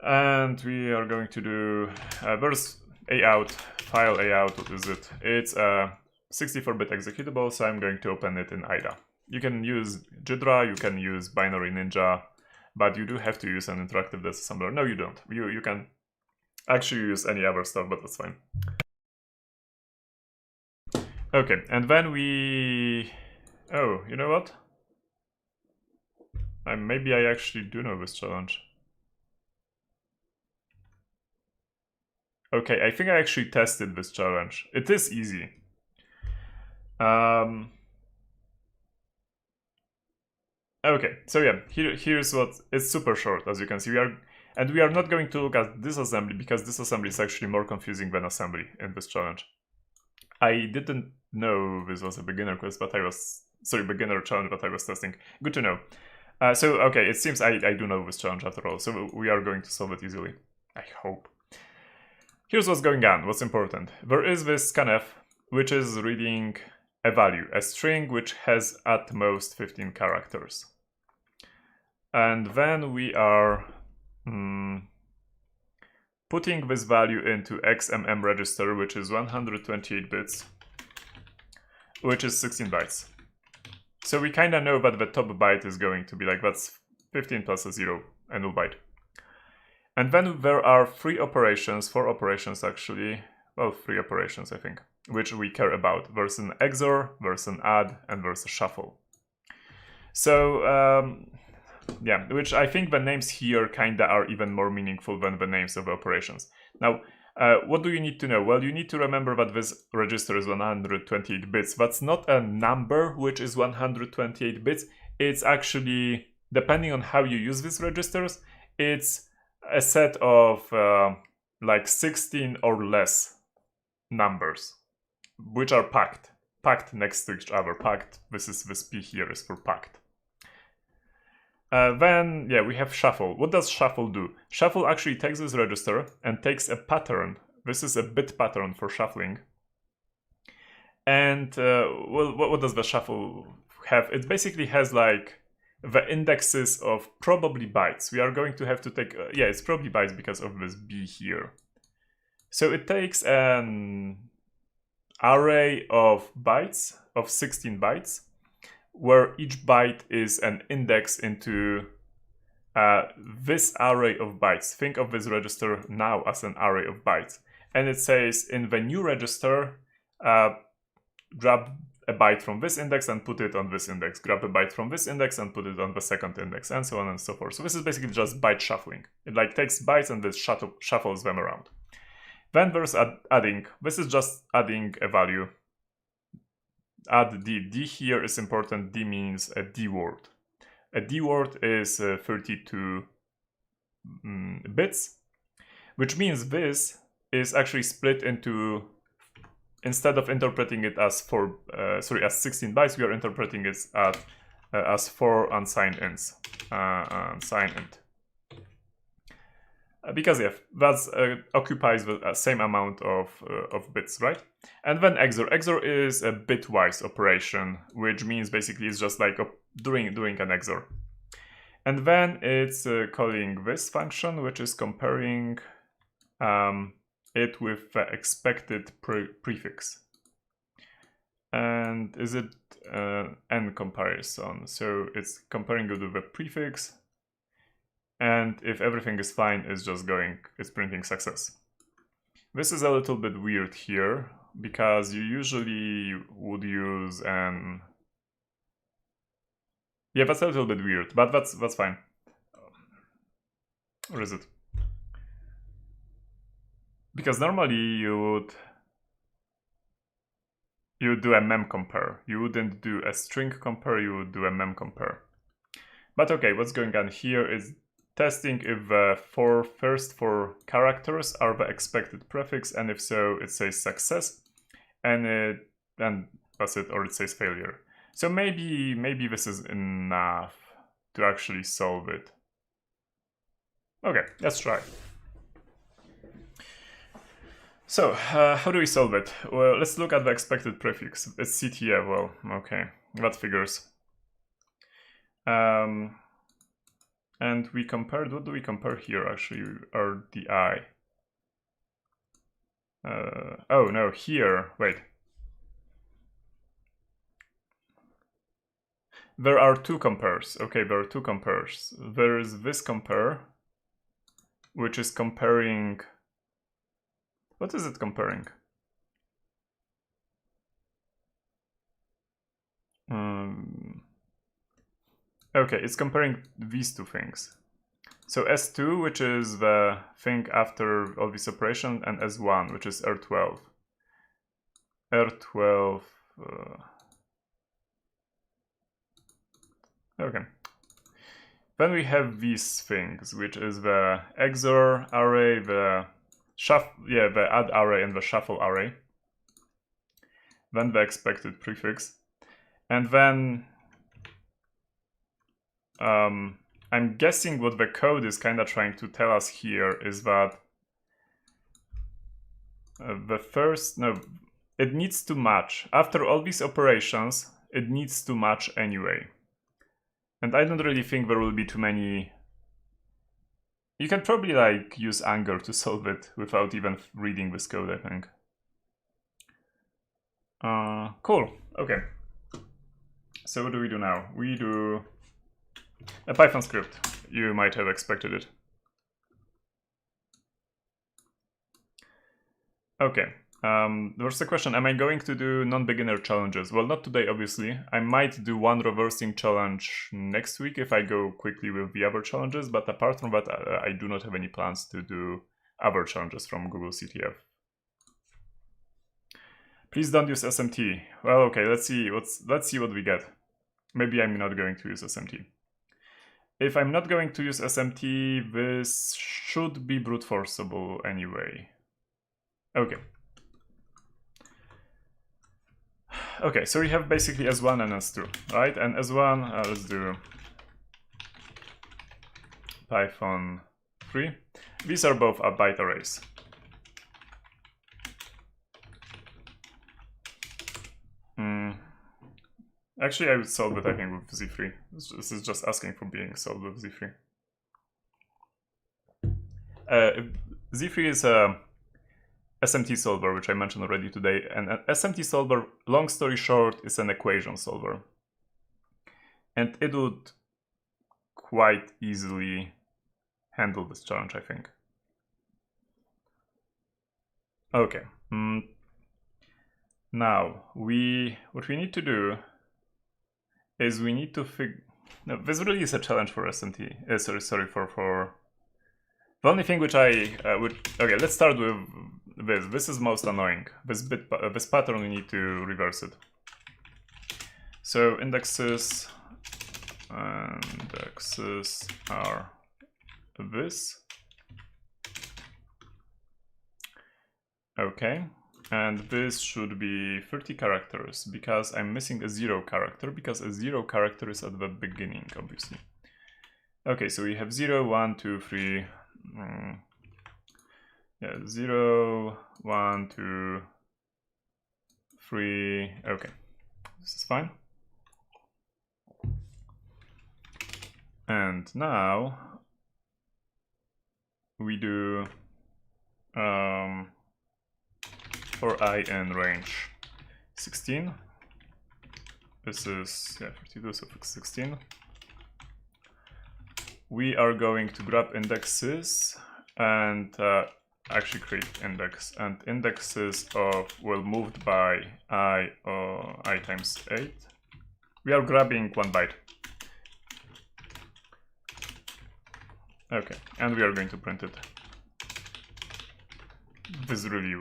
And we are going to do there's out, file out, what is it? It's a 64-bit executable, so I'm going to open it in IDA. You can use Jidra, you can use Binary Ninja, but you do have to use an interactive disassembler. No, you don't. You can actually use any other stuff, but that's fine. Okay, and then we... Oh, you know what? Maybe I actually do know this challenge. Okay, I think I actually tested this challenge. It is easy. Okay, so yeah, here's what... It's super short, as you can see. We are not going to look at disassembly because disassembly is actually more confusing than assembly in this challenge. I didn't know this was a beginner quiz, but beginner challenge that I was testing. Good to know. Okay, it seems I do know this challenge after all, so we are going to solve it easily. I hope. Here's what's going on, what's important. There is this scanf, which is reading a value, a string which has at most 15 characters. And then we are putting this value into XMM register, which is 128 bits, which is 16 bytes. So we kind of know that the top byte is going to be like, that's 15 plus a 0, a null byte. And then there are four operations actually, well, 3 operations I think, which we care about. There's an XOR, there's an add, and there's a shuffle. So, yeah, which I think the names here kinda are even more meaningful than the names of the operations. Now, what do you need to know? Well, you need to remember that this register is 128 bits. That's not a number which is 128 bits. It's actually, depending on how you use these registers, it's a set of like 16 or less numbers, which are packed next to each other. Packed, this P here is for packed. Then, yeah, we have shuffle. What does shuffle do? Shuffle actually takes this register and takes a pattern. This is a bit pattern for shuffling. And, well, what does the shuffle have? It basically has like the indexes of probably bytes. We are going to have to take, yeah, it's probably bytes because of this B here. So it takes an array of bytes, of 16 bytes, where each byte is an index into this array of bytes. Think of this register now as an array of bytes. And it says in the new register, grab a byte from this index and put it on this index, grab a byte from this index and put it on the second index, and so on and so forth. So this is basically just byte shuffling. It like takes bytes and this shuffles them around. Then there's adding. This is just adding a value. Add D. D here is important. D means a D word. A D word is 32 bits, which means this is actually split into, instead of interpreting it as 16 bytes, we are interpreting it as 4 unsigned ints, unsigned int. Because yeah, that occupies the same amount of bits, right? And then XOR. XOR is a bitwise operation, which means basically it's just like doing an XOR. And then it's calling this function, which is comparing it with the expected prefix. And is it n comparison? So it's comparing it with the prefix. And if everything is fine, it's printing success. This is a little bit weird here, because you usually would use an... Yeah, that's a little bit weird, but that's fine. Where is it? Because normally you would do a mem compare. You wouldn't do a string compare, you would do a mem compare. But okay, what's going on here is testing if the first four characters are the expected prefix, and if so, it says success, and that's it, or it says failure. So maybe this is enough to actually solve it. Okay, let's try. So, how do we solve it? Well, let's look at the expected prefix. It's CTF, well, okay, that figures. And we compared, what do we compare here actually? RDI. Oh no, here, wait. There are two compares. Okay, there are two compares. There is this compare, which is comparing... What is it comparing? Okay, it's comparing these two things. So S2, which is the thing after all this operation, and S1, which is R12. R12... Okay. Then we have these things, which is the XOR array, the add array and the shuffle array. Then the expected prefix. And then I'm guessing what the code is kind of trying to tell us here is that it needs to match. After all these operations, it needs to match anyway. And I don't really think there will be too many... You can probably like use Anger to solve it without even reading this code, I think. Cool, okay. So what do we do now? We do a Python script. You might have expected it. Okay. There's the question, am I going to do non-beginner challenges? Well, not today, obviously. I might do one reversing challenge next week if I go quickly with the other challenges, but apart from that, I do not have any plans to do other challenges from Google CTF. Please don't use SMT. Well, okay, let's see what we get. Maybe I'm not going to use SMT. If I'm not going to use SMT, this should be brute forceable anyway. Okay. Okay, so we have basically S1 and S2, right? And S1, let's do Python 3. These are both byte arrays. Actually, I would solve it, I think, with Z3. This is just asking for being solved with Z3. Z3 is a SMT solver, which I mentioned already today, and an SMT solver, long story short, is an equation solver. And it would quite easily handle this challenge, I think. Okay. Now, what we need to do is we need to figure... No, this really is a challenge for SMT. Sorry, for... The only thing which I would... Okay, let's start with this. This is most annoying. This pattern, we need to reverse it. So indexes are this. Okay. And this should be 30 characters, because I'm missing a 0 character, because a 0 character is at the beginning, obviously. Okay, so we have 0, 1, 2, 3. Yeah, 0, 1, 2, 3. Okay, this is fine. And now we do for I in range 16. This is 32, so 16. We are going to grab indexes and actually create index, and indexes of moved by I times 8. We are grabbing 1 byte. Okay, and we are going to print it. This really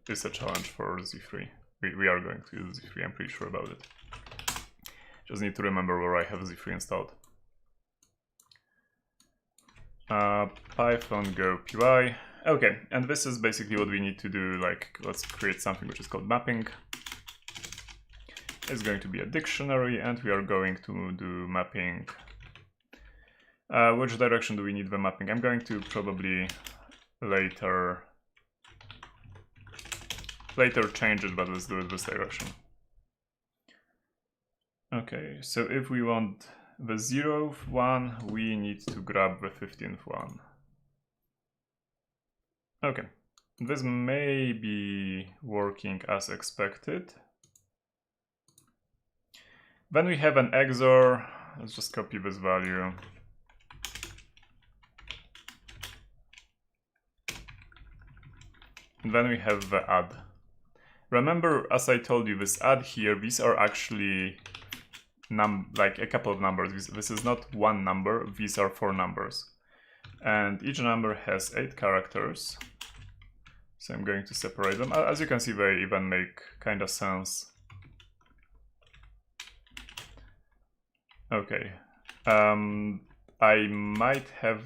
is a challenge for Z3. We are going to use Z3, I'm pretty sure about it. Just need to remember where I have Z3 installed. Python go py. Okay, and this is basically what we need to do. Let's create something which is called mapping. It's going to be a dictionary, and we are going to do mapping. Which direction do we need the mapping? I'm going to probably later change it, but let's do it this direction. Okay, so if we want the 0th one, we need to grab the 15th one. Okay, this may be working as expected. Then we have an XOR. Let's just copy this value. And then we have the add. Remember, as I told you, this add here, these are actually a couple of numbers. This is not one number, these are 4 numbers. And each number has 8 characters. So I'm going to separate them. As you can see, they even make kind of sense. Okay. I might have...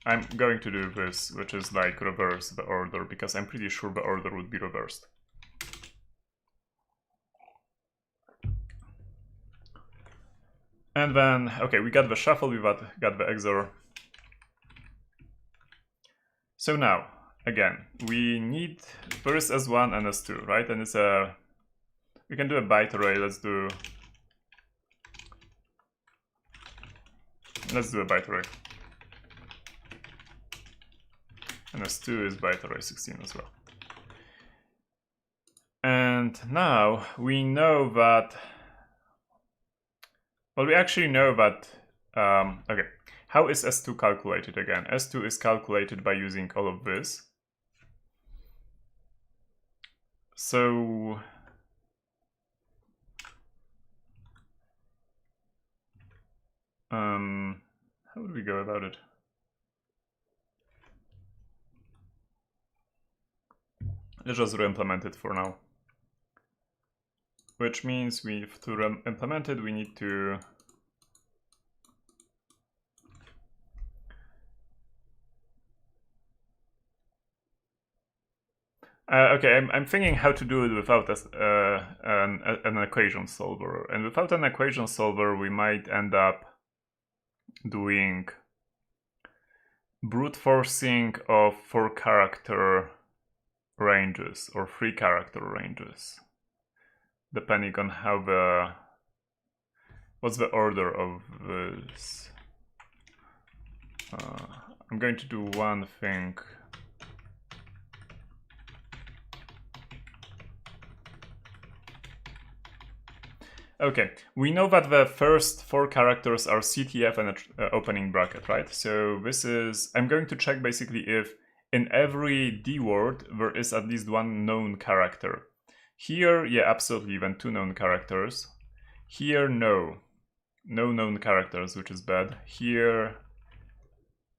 I'm going to do this, which is reverse the order, because I'm pretty sure the order would be reversed. And then, okay, we got the shuffle, we got the XOR. So now, again, we need first S1 and S2, right? And we can do a byte array. Let's do a byte array. And S2 is byte array 16 as well. And now we know that, well, we actually know that, okay, how is S2 calculated again? S2 is calculated by using all of this. So, how would we go about it? Let's just re-implement it for now. Which means to re-implement it, we need to okay, I'm thinking how to do it without an equation solver. And without an equation solver, we might end up doing brute forcing of 4-character ranges or 3-character ranges, depending on how what's the order of this. I'm going to do one thing. Okay, we know that the first 4 characters are CTF and opening bracket, right? So this is, I'm going to check basically if in every D word there is at least one known character. Here, yeah, absolutely, even 2 known characters. Here, no known characters, which is bad. Here,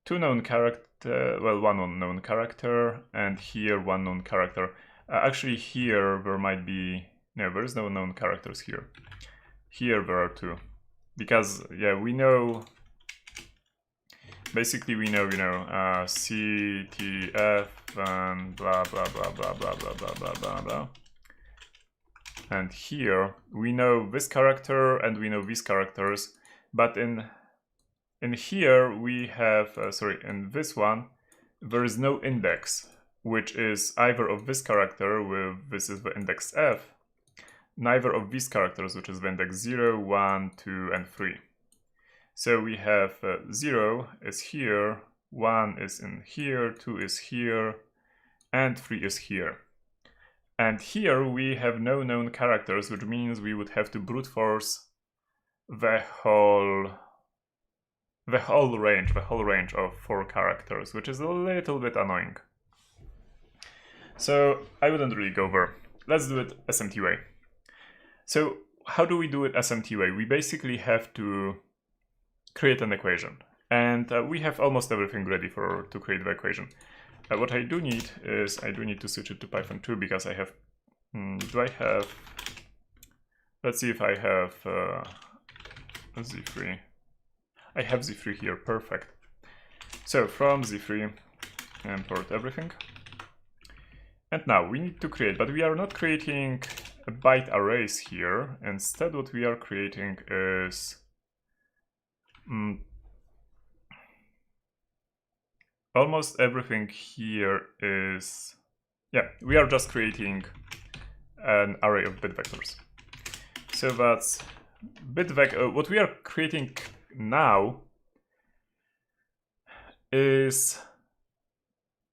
2 known character, well, 1 unknown character, and here 1 known character. Actually, here there might be, no, there is no known characters here. Here there are 2, because yeah, we know. Basically, we know, CTF and blah blah blah blah blah blah blah blah blah blah. And here we know this character and we know these characters, but in here we have in this one there is no index, which is either of this character with this is the index F, neither of these characters, which is the index 0, 1, 2, and 3. So we have 0 is here, 1 is in here, 2 is here, and 3 is here. And here we have no known characters, which means we would have to brute force the whole range of 4 characters, which is a little bit annoying. So I wouldn't really go there. Let's do it SMT way. So how do we do it SMT way? We basically have to create an equation, and we have almost everything ready to create the equation. What I do need is I need to switch it to Python 2 because I have. Do I have? Let's see if I have Z3. I have Z3 here. Perfect. So from Z3, import everything. And now we need to create, but we are not creating a byte arrays here. Instead, what we are creating is almost everything here is, yeah, we are just creating an array of bit vectors. So that's bit vector. What we are creating now is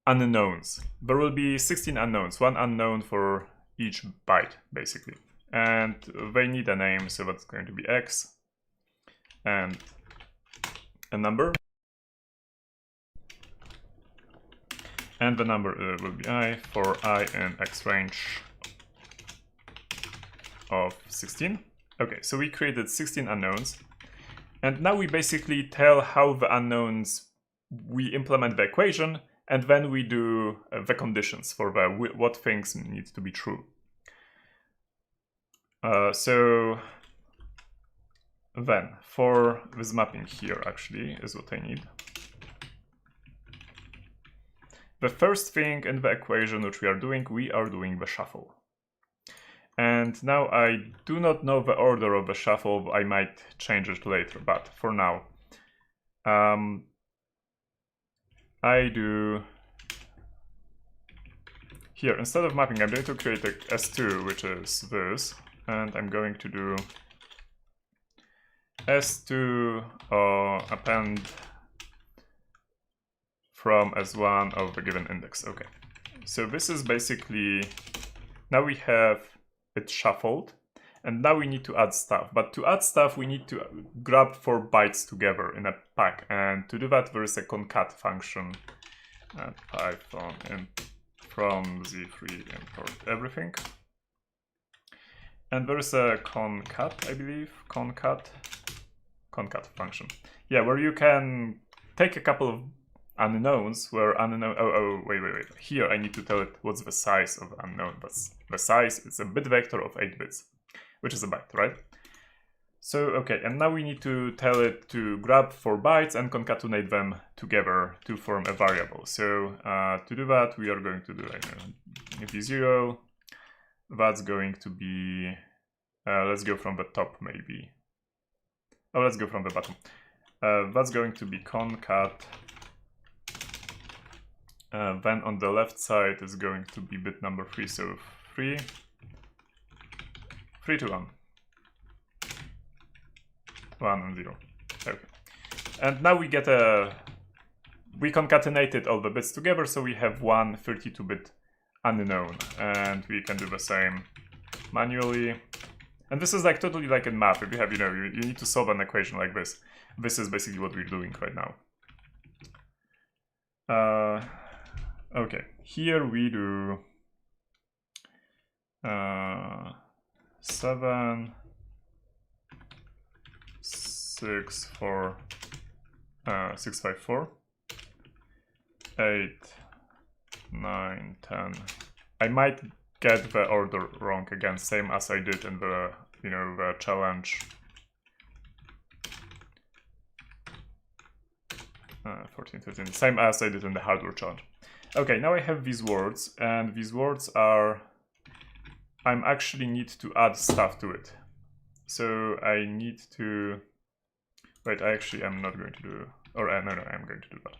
unknowns. There will be 16 unknowns, 1 unknown for each byte, basically. And they need a name, so that's going to be X and a number. And the number will be I for I in X range of 16. Okay, so we created 16 unknowns. And now we basically tell how the unknowns, we implement the equation, and then we do the conditions for what things need to be true. So then for this mapping here actually is what I need. The first thing in the equation which we are doing the shuffle. And now I do not know the order of the shuffle, I might change it later, but for now I do here, instead of mapping, I'm going to create a S2, which is this, and I'm going to do S2 append from S1 of the given index. Okay, so this is basically, now we have it shuffled, and now we need to add stuff. But to add stuff, we need to grab 4 bytes together in a pack, and to do that, there is a concat function at Python and from Z3 import everything. And there is a concat, I believe, concat function. Yeah, where you can take a couple of unknowns where unknown, wait. Here I need to tell it what's the size of the unknown. That's the size, it's a bit vector of 8 bits, which is a byte, right? So, okay, and now we need to tell it to grab 4 bytes and concatenate them together to form a variable. So to do that, we are going to do v0. That's going to be, let's go from the top maybe. Oh, let's go from the bottom. That's going to be concat. Then on the left side is going to be bit number 3, so 3 to 1. 1 and 0. Okay. And now we get we concatenated all the bits together, so we have one 32-bit unknown. And we can do the same manually. And this is like totally like in math. If you have, you need to solve an equation like this. This is basically what we're doing right now. Okay, here we do 7, 6, 4, 6, 5, 4, 8, 9, 10. I might get the order wrong again, same as I did in the, the challenge. 14, 15, same as I did in the hardware challenge. Okay, now I have these words, and these words are, I'm actually need to add stuff to it. So I need to, wait, I actually am not going to do, or no, I'm going to do that.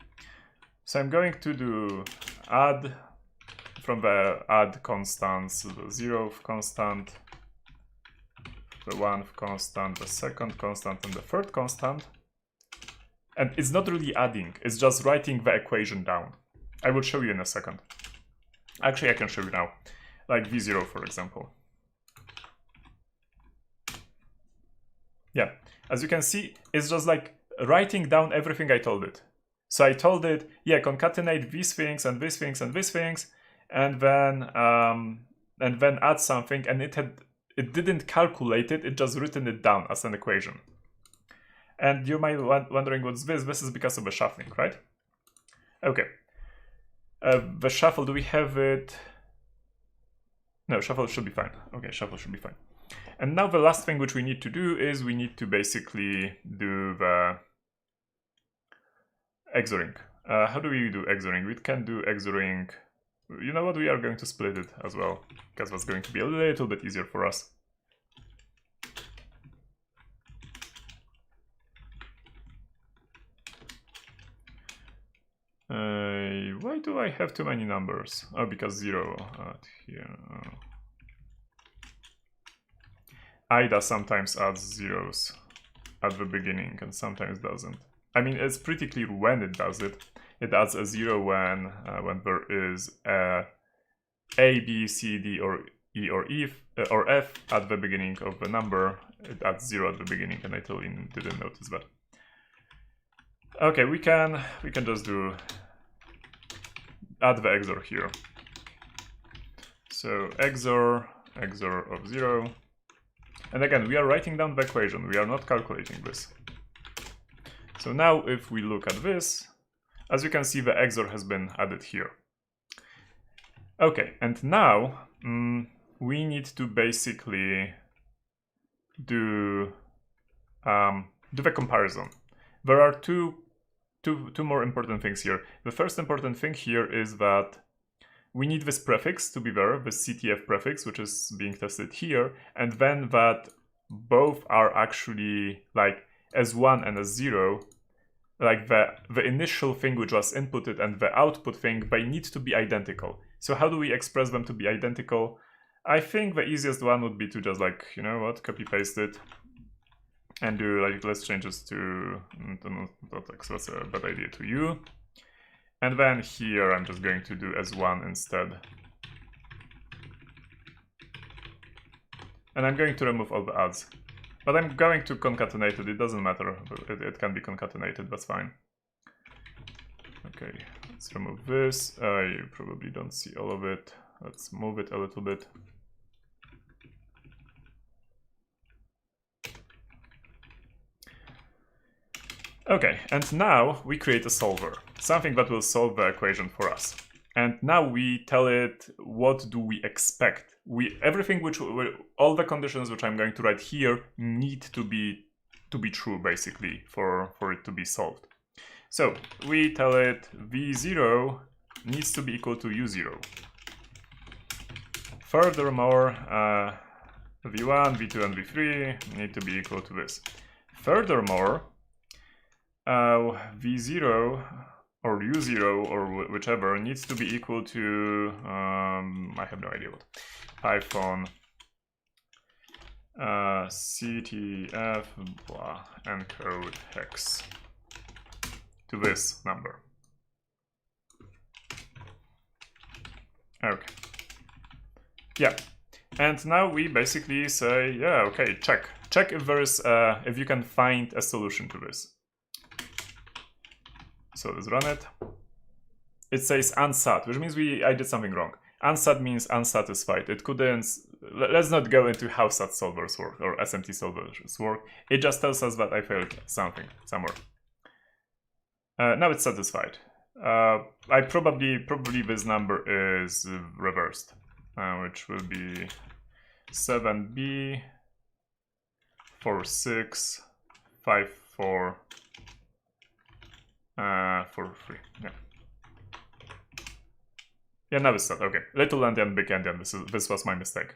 So I'm going to do add from the add constants, the 0th constant, the 1th constant, the 2nd constant, and the 3rd constant. And it's not really adding, it's just writing the equation down. I will show you in a second. Actually, I can show you now. Like V0, for example. Yeah, as you can see, it's just like writing down everything I told it. So I told it, yeah, concatenate these things and these things and these things, and then add something, and it didn't calculate it, it just written it down as an equation. And you might be wondering what's this? This is because of the shuffling, right? Okay. The shuffle, do we have it? No, shuffle should be fine. Okay, shuffle should be fine. And now the last thing which we need to do is we need to basically do the XORing. How do we do XORing? We can do XORing. You know what? We are going to split it as well, because that's going to be a little bit easier for us. Why do I have too many numbers? Oh, because 0 here. IDA sometimes adds zeros at the beginning and sometimes doesn't. I mean, it's pretty clear when it does it. It adds a 0 when there is a B, C, D, or E, or F at the beginning of the number. It adds 0 at the beginning, and I totally didn't notice that. Okay, we can just do add the XOR here. So XOR of 0. And again, we are writing down the equation. We are not calculating this. So now if we look at this, as you can see, the XOR has been added here. Okay, and now we need to basically do the comparison. There are two more important things here. The first important thing here is that we need this prefix to be there, the CTF prefix, which is being tested here, and then that both are actually like S1 and S0, like the initial thing which was inputted and the output thing, they need to be identical. So how do we express them to be identical? I think the easiest one would be to just like, you know what, copy paste it and do like, let's change this to .x, that's a bad idea, to U. And then here I'm just going to do S1 instead. And I'm going to remove all the adds. But I'm going to concatenate it, it doesn't matter, it can be concatenated, that's fine. Okay, let's remove this. You probably don't see all of it. Let's move it a little bit. Okay, and now we create a solver, something that will solve the equation for us. And now we tell it what do we expect. Everything all the conditions which I'm going to write here need to be true basically for it to be solved. So we tell it V0 needs to be equal to U0. Furthermore, V1, V2, and V3 need to be equal to this. Furthermore, V0 or U0 or whichever needs to be equal to, I have no idea what, Python CTF blah, encode hex to this number. Okay. Yeah. And now we basically say, yeah, okay, check if there is if you can find a solution to this. So let's run it. it says unsat, which means I did something wrong. Unsat means unsatisfied. It couldn't. Let's not go into how SAT solvers work or SMT solvers work. It just tells us that I failed something somewhere. Now it's satisfied. I probably this number is reversed, which will be 7b 46 54 43. Yeah. Yeah, now it's set. Okay, little endian, big endian. This was my mistake.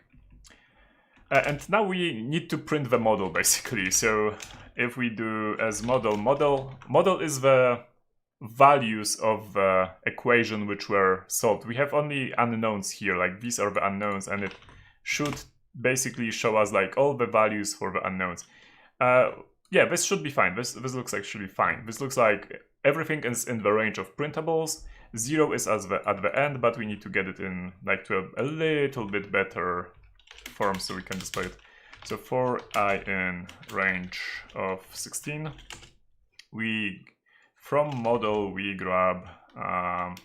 And now we need to print the model basically. So if we do as model is the values of the equation which were solved. We have only unknowns here, like these are the unknowns, and it should basically show us like all the values for the unknowns. Yeah, this should be fine. This looks actually fine. This looks like everything is in the range of printables. 0 is at the end, but we need to get it in like to a little bit better form so we can display it. So for I in range of 16, from model we grab, how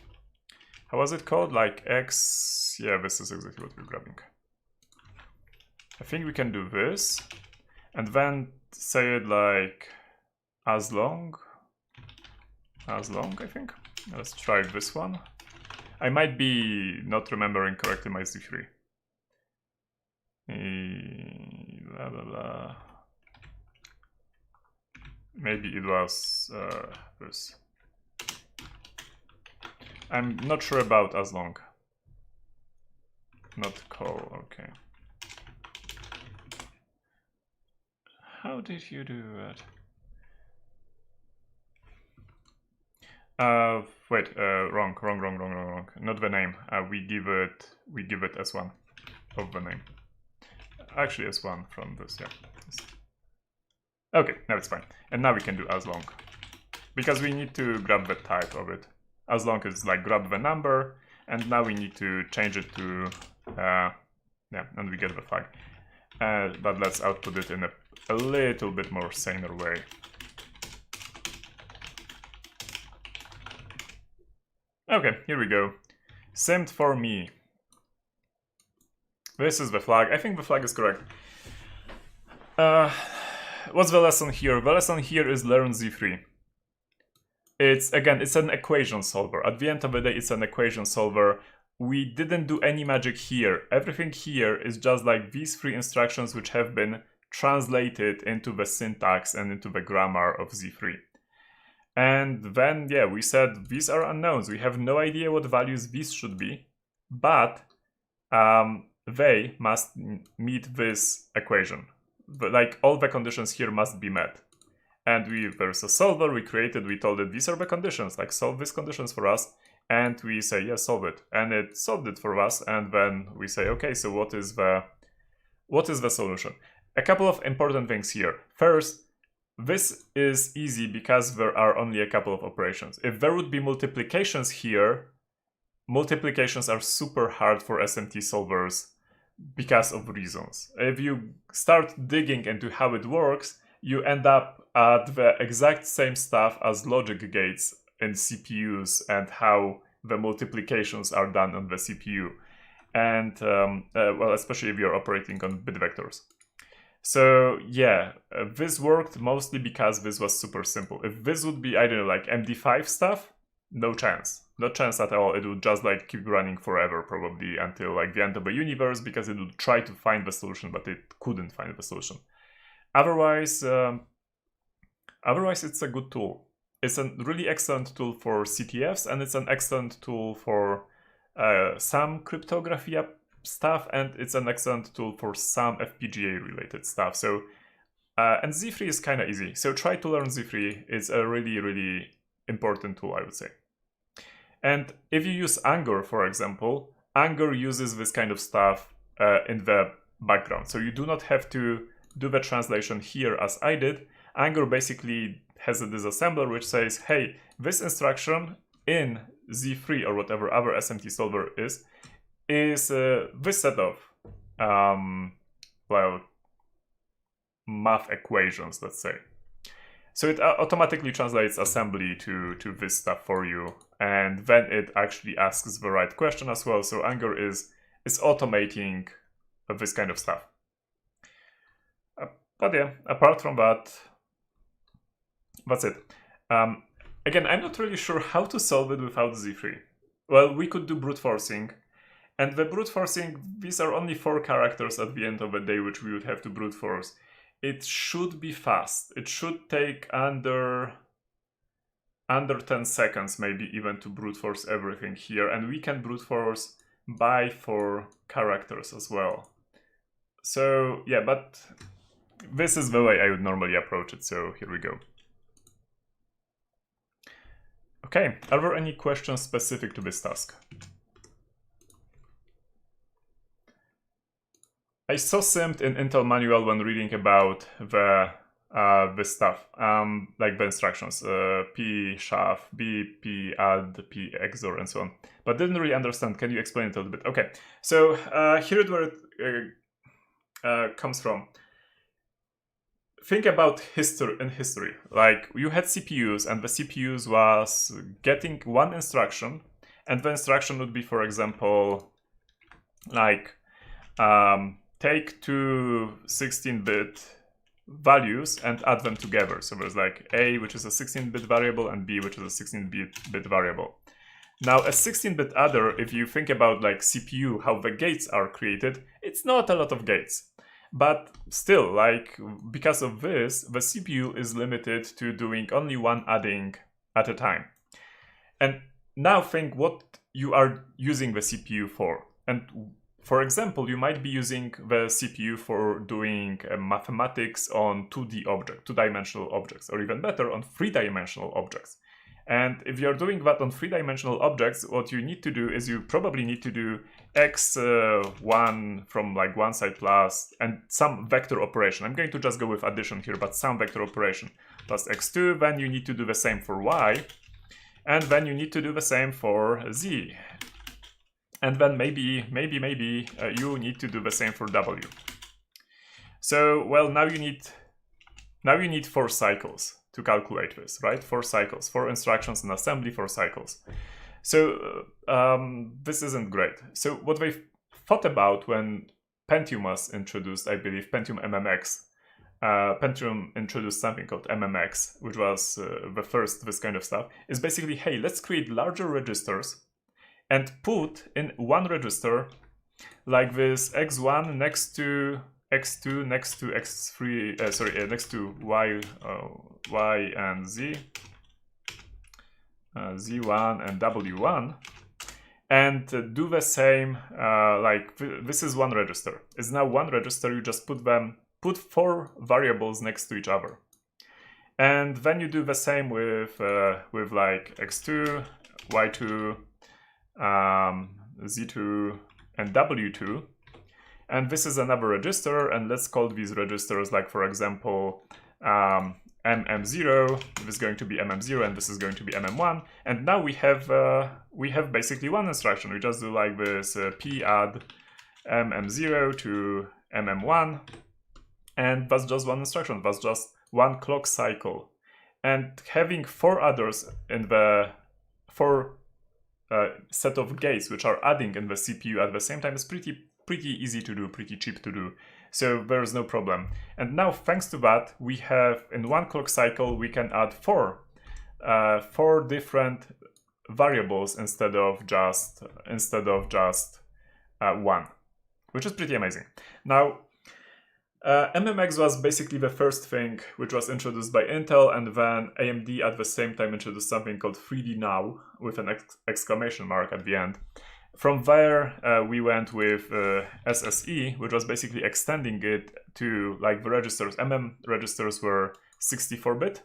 was it called? Like X, yeah, this is exactly what we're grabbing. I think we can do this, and then say it like as long, I think. Let's try this one. I might be not remembering correctly my Z3. Blah, blah, blah. Maybe it was this. I'm not sure about as long. Not call, okay. How did you do that? Wait, wrong. Not the name. We give it as one of the name. Actually, as one from this, yeah. Okay, now it's fine. And now we can do as long, because we need to grab the type of it. As long as like grab the number, and now we need to change it to yeah, and we get the flag. But let's output it in a little bit more saner way. Okay, here we go. Simmed for me. This is the flag. I think the flag is correct. What's the lesson here? The lesson here is learn Z3. It's an equation solver. At the end of the day, it's an equation solver. We didn't do any magic here. Everything here is just like these 3 instructions which have been translated into the syntax and into the grammar of Z3. And then, yeah, we said these are unknowns. We have no idea what values these should be, but they must meet this equation. Like all the conditions here must be met. And there's a solver we created, we told it these are the conditions, like solve these conditions for us. And we say, yes, solve it. And it solved it for us. And then we say, okay, so what is the solution? A couple of important things here. First, this is easy because there are only a couple of operations. If there would be multiplications here, multiplications are super hard for SMT solvers because of reasons. If you start digging into how it works, you end up at the exact same stuff as logic gates in CPUs and how the multiplications are done on the CPU. And, well, especially if you're operating on bit vectors. So, yeah, this worked mostly because this was super simple. If this would be, I don't know, like MD5 stuff, no chance. No chance at all. It would just like keep running forever, probably until like the end of the universe, because it would try to find the solution, but it couldn't find the solution. Otherwise, it's a good tool. It's a really excellent tool for CTFs, and it's an excellent tool for some cryptography stuff, and it's an excellent tool for some FPGA related stuff. So, and Z3 is kind of easy. So try to learn Z3. It's a really, really important tool, I would say. And if you use Anger, for example, Anger uses this kind of stuff in the background. So you do not have to do the translation here as I did. Anger basically has a disassembler which says, hey, this instruction in Z3 or whatever other SMT solver is this set of, well, math equations, let's say. So it automatically translates assembly to this stuff for you, and then it actually asks the right question as well. So Anger is automating this kind of stuff. But yeah, apart from that, that's it. Again, I'm not really sure how to solve it without Z3. Well, we could do brute forcing, and the brute forcing, these are only 4 characters at the end of the day which we would have to brute force. It should be fast. It should take under 10 seconds maybe even to brute force everything here, and we can brute force by 4 characters as well. So yeah, but this is the way I would normally approach it, so here we go. Okay, are there any questions specific to this task? I saw simped in Intel manual when reading about the stuff, like the instructions, p shaf, b p add, p xor, and so on, but didn't really understand. Can you explain it a little bit? Okay, so here is where it comes from. Think about history. Like, you had CPUs, and the CPUs was getting one instruction, and the instruction would be, for example, like take 2 16-bit values and add them together. So there's like A, which is a 16-bit variable, and B, which is a 16-bit variable. Now, a 16-bit adder, if you think about like CPU, how the gates are created, it's not a lot of gates. But still, like, because of this, the CPU is limited to doing only one adding at a time. And now think what you are using the CPU for. And for example, you might be using the CPU for doing mathematics on 2D objects, 2-dimensional objects, or even better, on 3-dimensional objects. And if you're doing that on 3-dimensional objects, what you need to do is you probably need to do x1 from like one side plus, and some vector operation. I'm going to just go with addition here, but some vector operation plus x2. Then you need to do the same for y, and then you need to do the same for z. And then maybe you need to do the same for w. So, well, now you need 4 cycles to calculate this, right? 4 cycles, 4 instructions in assembly, 4 cycles. So this isn't great. So what they thought about when Pentium was introduced, I believe, Pentium MMX, Pentium introduced something called MMX, which was the first this kind of stuff, is basically, hey, let's create larger registers and put in one register like this x1 next to x2 next to x3, next to y and z, z1 and w1, and do the same. Like this is one register. It's now one register. You just put 4 variables next to each other, and then you do the same with like x2, y2, z2, and w2. And this is another register, and let's call these registers, like, for example, mm0. This is going to be mm0, and this is going to be mm1. And now we have basically one instruction. We just do like this p add mm0 to mm1, and that's just one instruction. That's just one clock cycle. And having 4 others in the 4 set of gates which are adding in the CPU at the same time is pretty easy to do, pretty cheap to do. So there's no problem. And now, thanks to that, we have in one clock cycle we can add 4 different variables instead of just one, which is pretty amazing. Now, MMX was basically the first thing which was introduced by Intel, and then AMD at the same time introduced something called 3D Now with an exclamation mark at the end. From there, we went with SSE, which was basically extending it to like the registers. Registers were 64-bit.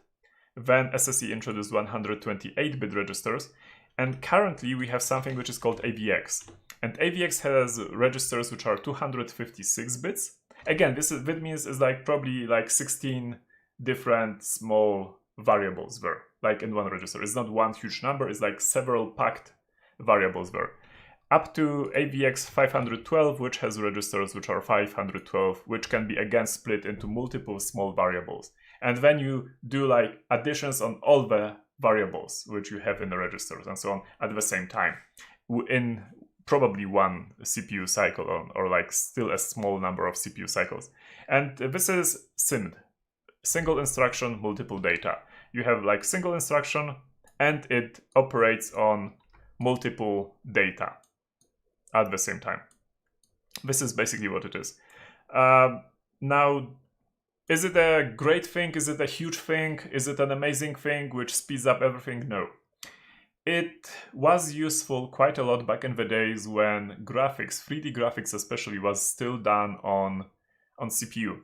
Then SSE introduced 128-bit registers. And currently we have something which is called AVX. And AVX has registers which are 256 bits. Again, that means it's like probably like 16 different small variables there, like in one register. It's not one huge number, it's like several packed variables there. Up to AVX 512, which has registers which are 512, which can be again split into multiple small variables. And then you do like additions on all the variables which you have in the registers and so on at the same time in probably one CPU cycle or like still a small number of CPU cycles. And this is SIMD, single instruction, multiple data. You have like single instruction and it operates on multiple data at the same time. This is basically what it is. Now, is it a great thing? Is it a huge thing? Is it an amazing thing which speeds up everything? No. It was useful quite a lot back in the days when graphics, 3D graphics especially, was still done on CPU.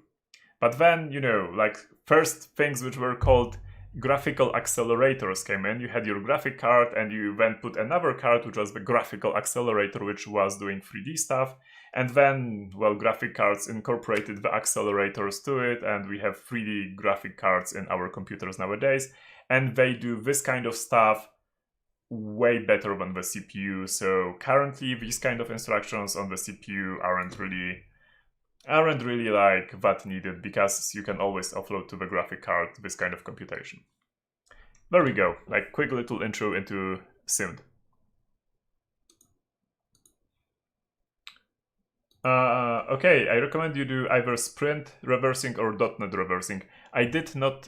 But then, you know, like first things which were called graphical accelerators came in. You had your graphic card and you then put another card which was the graphical accelerator which was doing 3D stuff. And then, well, graphic cards incorporated the accelerators to it, and we have 3D graphic cards in our computers nowadays. And they do this kind of stuff way better than the CPU. So currently these kind of instructions on the CPU aren't really like that needed, because you can always offload to the graphic card this kind of computation. There we go, like quick little intro into SIMD. Okay, I recommend you do either sprint reversing or .NET reversing. I did .NET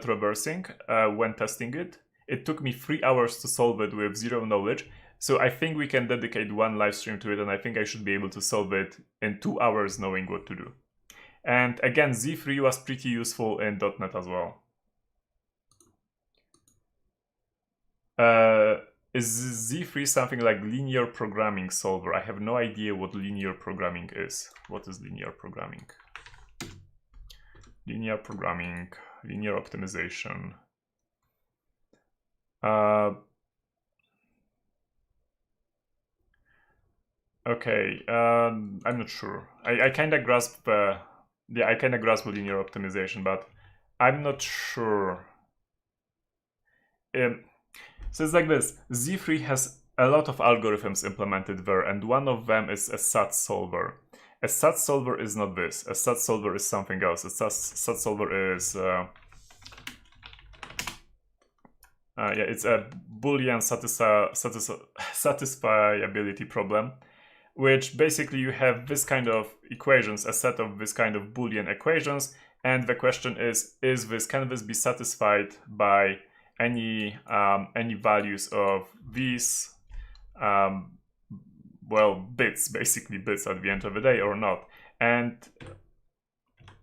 reversing when testing it. It took me 3 hours to solve it with zero knowledge. So I think we can dedicate one live stream to it, and I think I should be able to solve it in 2 hours knowing what to do. And again, Z3 was pretty useful in .NET as well. Is Z3 something like linear programming solver? I have no idea what linear programming is. What is linear programming? Linear programming, linear optimization. Okay, I'm not sure. I kind of grasp I kind of grasp linear optimization, but I'm not sure. So it's like this. Z3 has a lot of algorithms implemented there, and one of them is a SAT solver. A SAT solver is not this. A SAT solver is something else. A SAT solver is it's a Boolean satisfiability problem, which basically you have this kind of equations, a set of this kind of Boolean equations, and the question is can this be satisfied by any values of these bits, basically bits at the end of the day, or not? And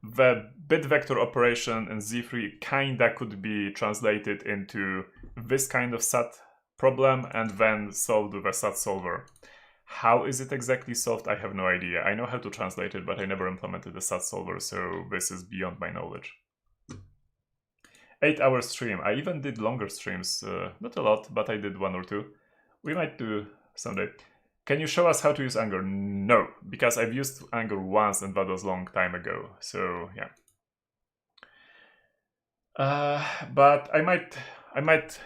the bit vector operation in Z3 kinda could be translated into this kind of SAT problem and then solved with a SAT solver. How is it exactly solved? I have no idea. I know how to translate it, but I never implemented a SAT solver, so this is beyond my knowledge. 8-hour stream. I even did longer streams. Not a lot, but I did 1 or 2. We might do someday. Can you show us how to use Anger? No, because I've used Anger once and that was a long time ago. So yeah. But I might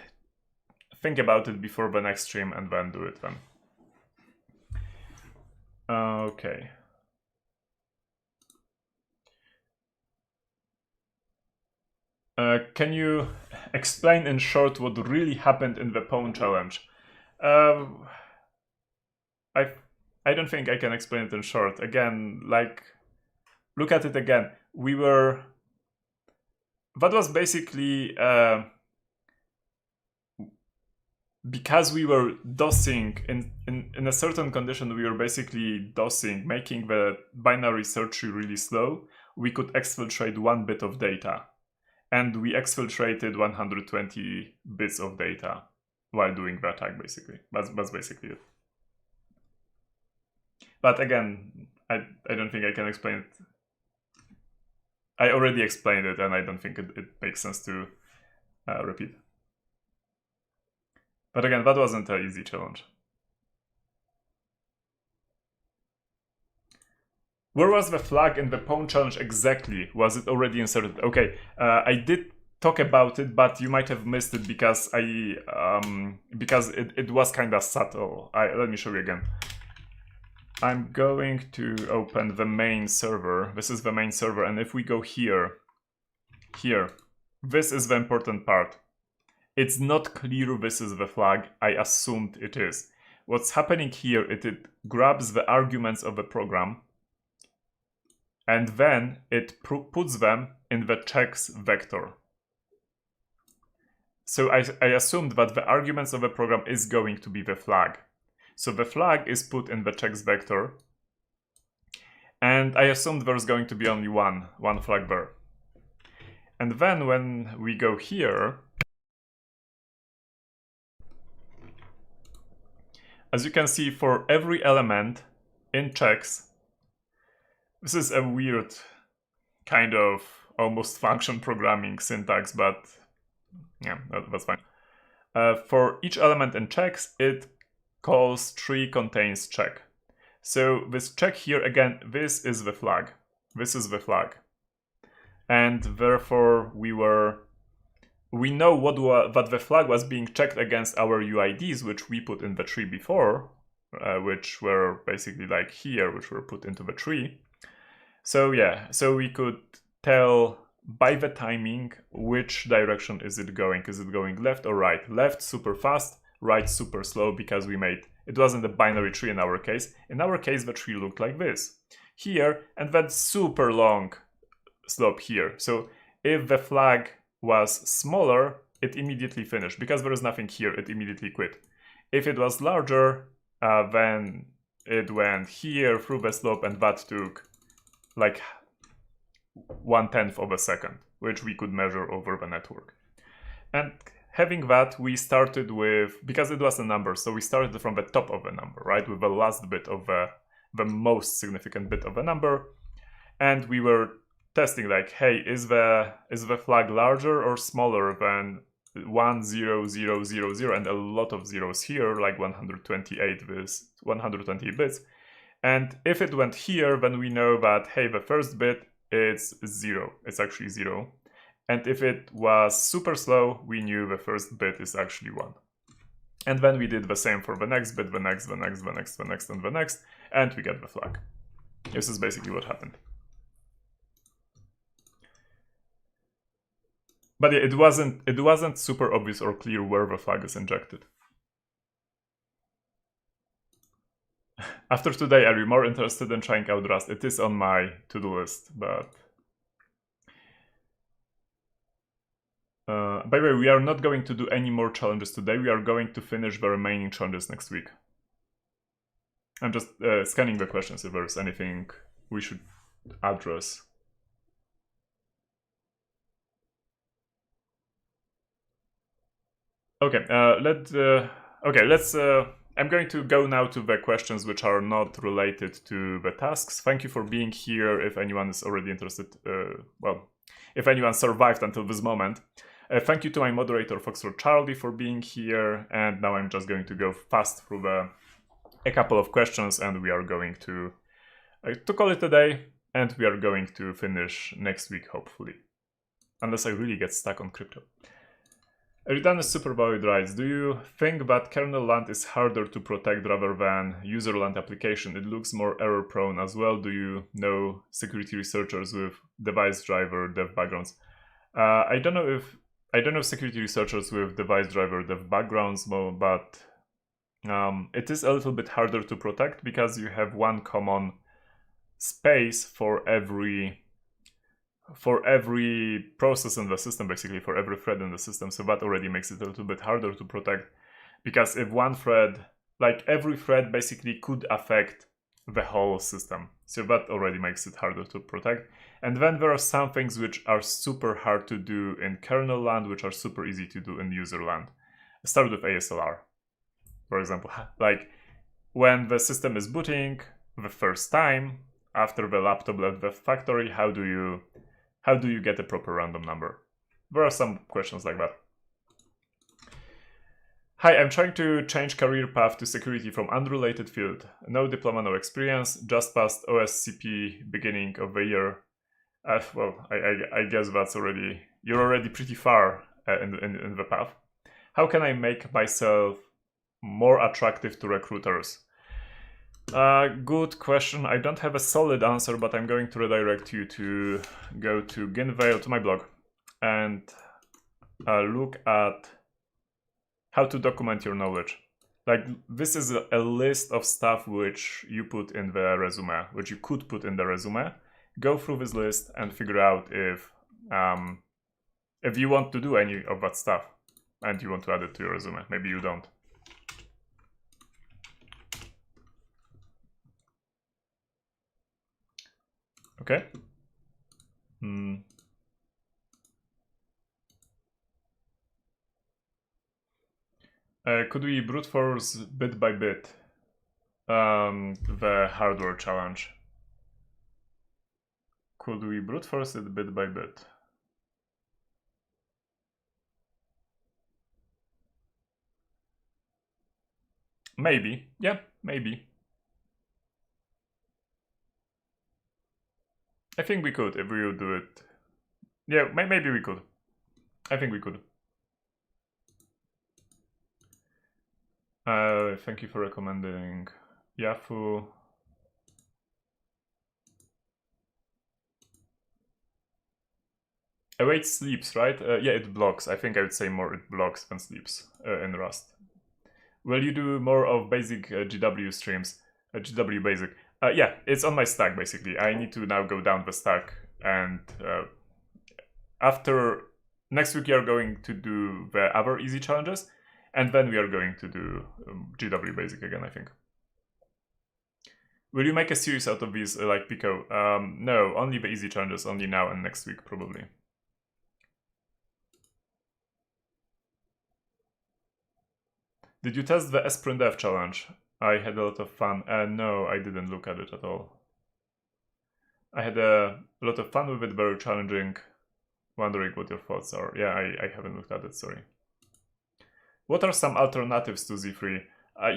think about it before the next stream and then do it then. Okay. Can you explain in short what really happened in the Pwn challenge? I don't think I can explain it in short. Again, like, look at it again. That was basically because we were DOSing in a certain condition. We were basically DOSing, making the binary search tree really slow. We could exfiltrate 1 bit of data. And we exfiltrated 120 bits of data while doing the attack, basically. That's basically it. But again, I don't think I can explain it. I already explained it, and I don't think it makes sense to repeat. But again, that wasn't an easy challenge. Where was the flag in the Pwn challenge exactly? Was it already inserted? Okay, I did talk about it, but you might have missed it because it was kind of subtle. Let me show you again. I'm going to open the main server. This is the main server, and if we go here, here, this is the important part. It's not clear this is the flag. I assumed it is. What's happening here is it grabs the arguments of the program and then it puts them in the checks vector. So I assumed that the arguments of the program is going to be the flag. So the flag is put in the checks vector. And I assumed there's going to be only one flag there. And then when we go here, as you can see, for every element in checks, this is a weird kind of almost function programming syntax, but yeah, that's fine. For each element in checks, it calls tree contains check. So this check here, again, this is the flag. This is the flag. And therefore we know that the flag was being checked against our UIDs, which we put in the tree before, which were basically like here, which were put into the tree. So yeah, so we could tell by the timing which direction is it going. Is it going left or right? Left super fast, right super slow, because it wasn't a binary tree in our case. In our case, the tree looked like this here, and that super long slope here. So if the flag was smaller, it immediately finished. Because there is nothing here, it immediately quit. If it was larger, then it went here through the slope, and that took like 1/10 of a second, which we could measure over the network. And having that, we started with, because it was a number, so we started from the top of the number, right? With the last bit of the most significant bit of the number. And we were testing like, hey, is the flag larger or smaller than 1, 0, 0, 0, 0, and a lot of zeros here, like 128 bits. And if it went here, then we know that, hey, the first bit is 0. It's actually 0. And if it was super slow, we knew the first bit is actually 1. And then we did the same for the next bit, the next, and the next, and we get the flag. This is basically what happened. But yeah, it wasn't super obvious or clear where the flag is injected. After today, are you more interested in trying out Rust? It is on my to-do list, but... by the way, we are not going to do any more challenges today. We are going to finish the remaining challenges next week. I'm just scanning the questions if there's anything we should address. Okay, I'm going to go now to the questions which are not related to the tasks. Thank you for being here. If anyone is already interested, if anyone survived until this moment. Thank you to my moderator, Foxtrot Charlie, for being here. And now I'm just going to go fast through a couple of questions, and we are going to call it a day, and we are going to finish next week, hopefully. Unless I really get stuck on crypto. Redone is super valid rights. Do you think that kernel land is harder to protect rather than user land application? It looks more error prone as well. Do you know security researchers with device driver dev backgrounds? I don't know security researchers with device driver dev backgrounds, but it is a little bit harder to protect because you have one common space for every process in the system, basically for every thread in the system. So that already makes it a little bit harder to protect, because if one thread, like every thread basically could affect the whole system. So that already makes it harder to protect. And then there are some things which are super hard to do in kernel land, which are super easy to do in user land. Start with ASLR, for example. Like when the system is booting the first time after the laptop left the factory, how do you get a proper random number? There are some questions like that. Hi, I'm trying to change career path to security from unrelated field. No diploma, no experience, just passed OSCP beginning of the year. Well, I guess you're already pretty far in the path. How can I make myself more attractive to recruiters? Good question. I don't have a solid answer, but I'm going to redirect you to go to Ginvale, to my blog. and look at how to document your knowledge. Like, this is a list of stuff which you put in the resume, which you could put in the resume. Go through this list and figure out if you want to do any of that stuff and you want to add it to your resume. Maybe you don't. Okay. Could we brute force bit by bit the hardware challenge? Could we brute force it bit by bit? Maybe. Yeah, maybe. I think we could if we would do it. Yeah, maybe we could. I think we could. Thank you for recommending Yahoo. Await sleeps, right? Yeah, it blocks. I think I would say more it blocks than sleeps in Rust. Will you do more of basic GW streams? GW basic. Yeah, it's on my stack basically. I need to now go down the stack, and after next week we are going to do the other easy challenges, and then we are going to do GW basic again, I think. Will you make a series out of these like Pico? No, only the easy challenges, only now and next week probably. Did you test the sprintf challenge? I had a lot of fun. No, I didn't look at it at all. I had a lot of fun with it, very challenging. Wondering what your thoughts are. Yeah, I haven't looked at it, sorry. What are some alternatives to Z3?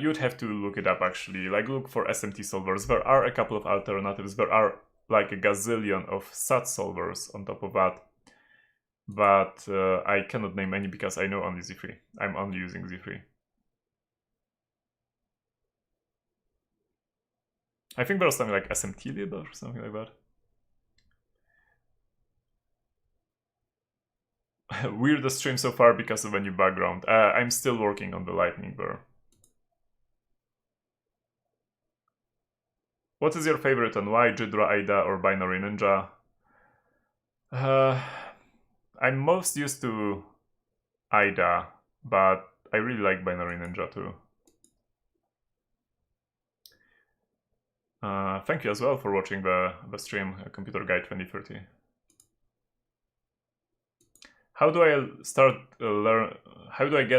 You'd have to look it up actually, like look for SMT solvers. There are a couple of alternatives. There are like a gazillion of SAT solvers on top of that. But I cannot name any because I know only Z3. I'm only using Z3. I think there was something like SMT lib or something like that. Weirdest stream so far because of a new background. I'm still working on the lightning there. What is your favorite and why? Jidra, Aida, or Binary Ninja? I'm most used to Aida, but I really like Binary Ninja too. Thank you as well for watching the stream, Computer Guide 2030. How do I start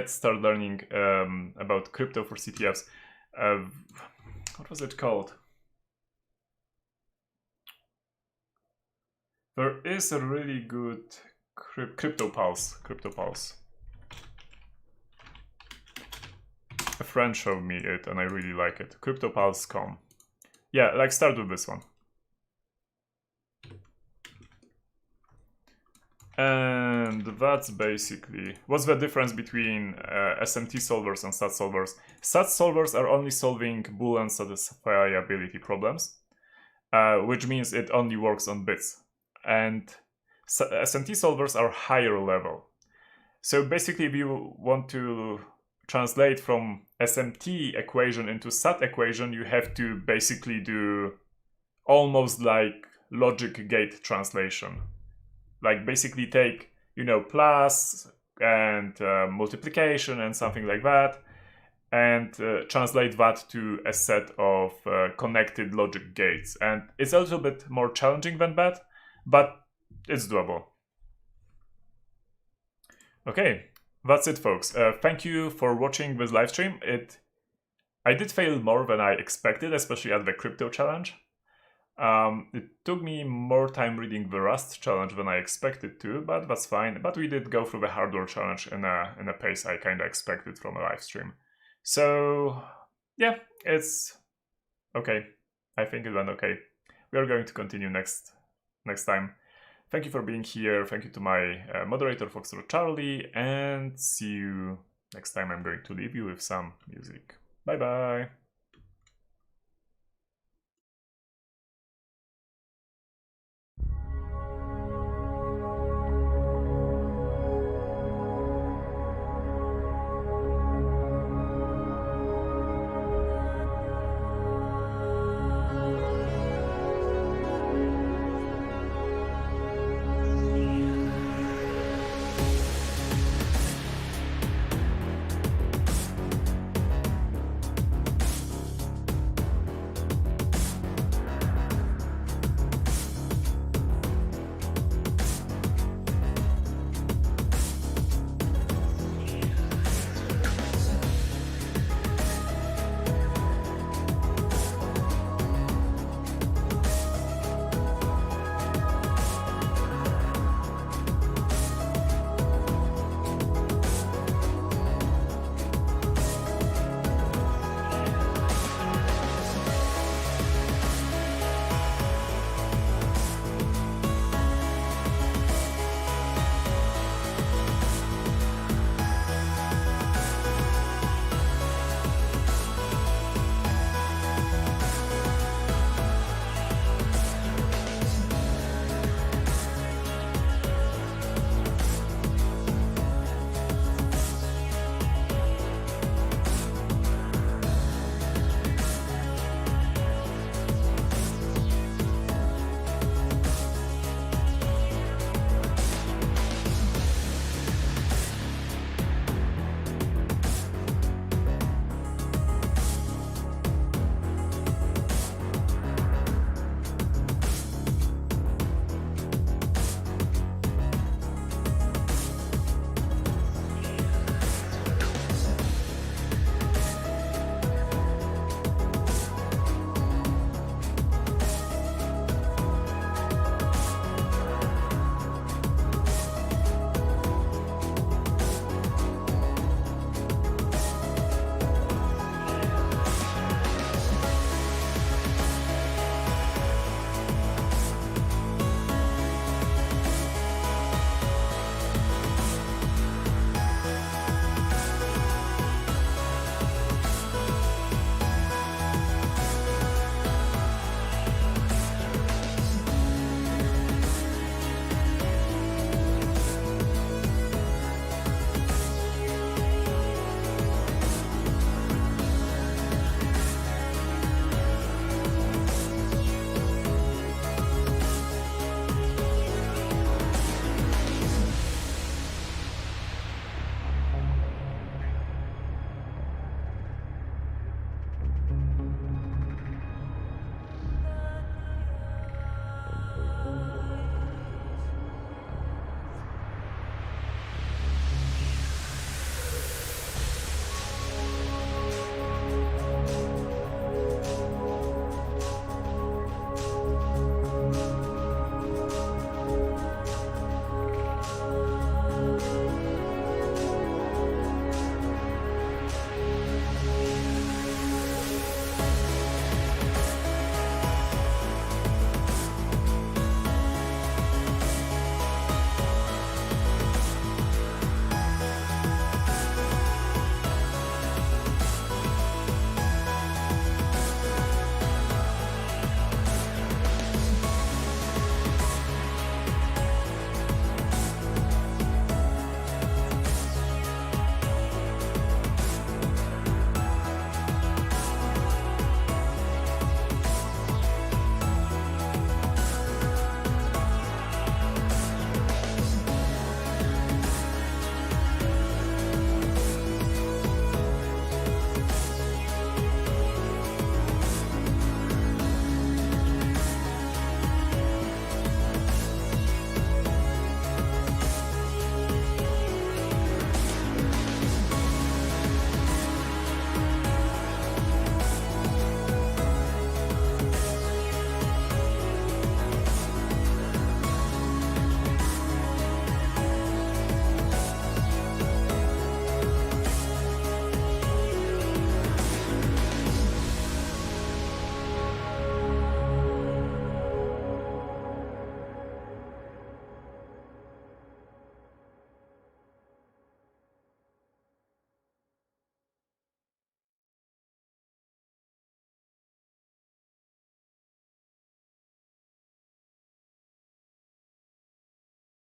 start learning about crypto for CTFs? What was it called? There is a really good CryptoPulse. A friend showed me it and I really like it. CryptoPulse.com. Yeah, like start with this one. And that's basically, what's the difference between SMT solvers and SAT solvers? SAT solvers are only solving Boolean satisfiability problems, which means it only works on bits. And SMT solvers are higher level. So basically if you want to translate from SMT equation into SAT equation, you have to basically do almost like logic gate translation. Like basically take, you know, plus and multiplication and something like that, and translate that to a set of connected logic gates. And it's a little bit more challenging than that, but it's doable. Okay, that's it, folks. Thank you for watching this live stream. I did fail more than I expected, especially at the crypto challenge. It took me more time reading the Rust challenge than I expected to, but that's fine. But we did go through the hardware challenge in a pace I kind of expected from a live stream. So yeah, it's okay. I think it went okay. We are going to continue next time. Thank you for being here. Thank you to my moderator, Foxtrot Charlie, and see you next time. I'm going to leave you with some music. Bye bye.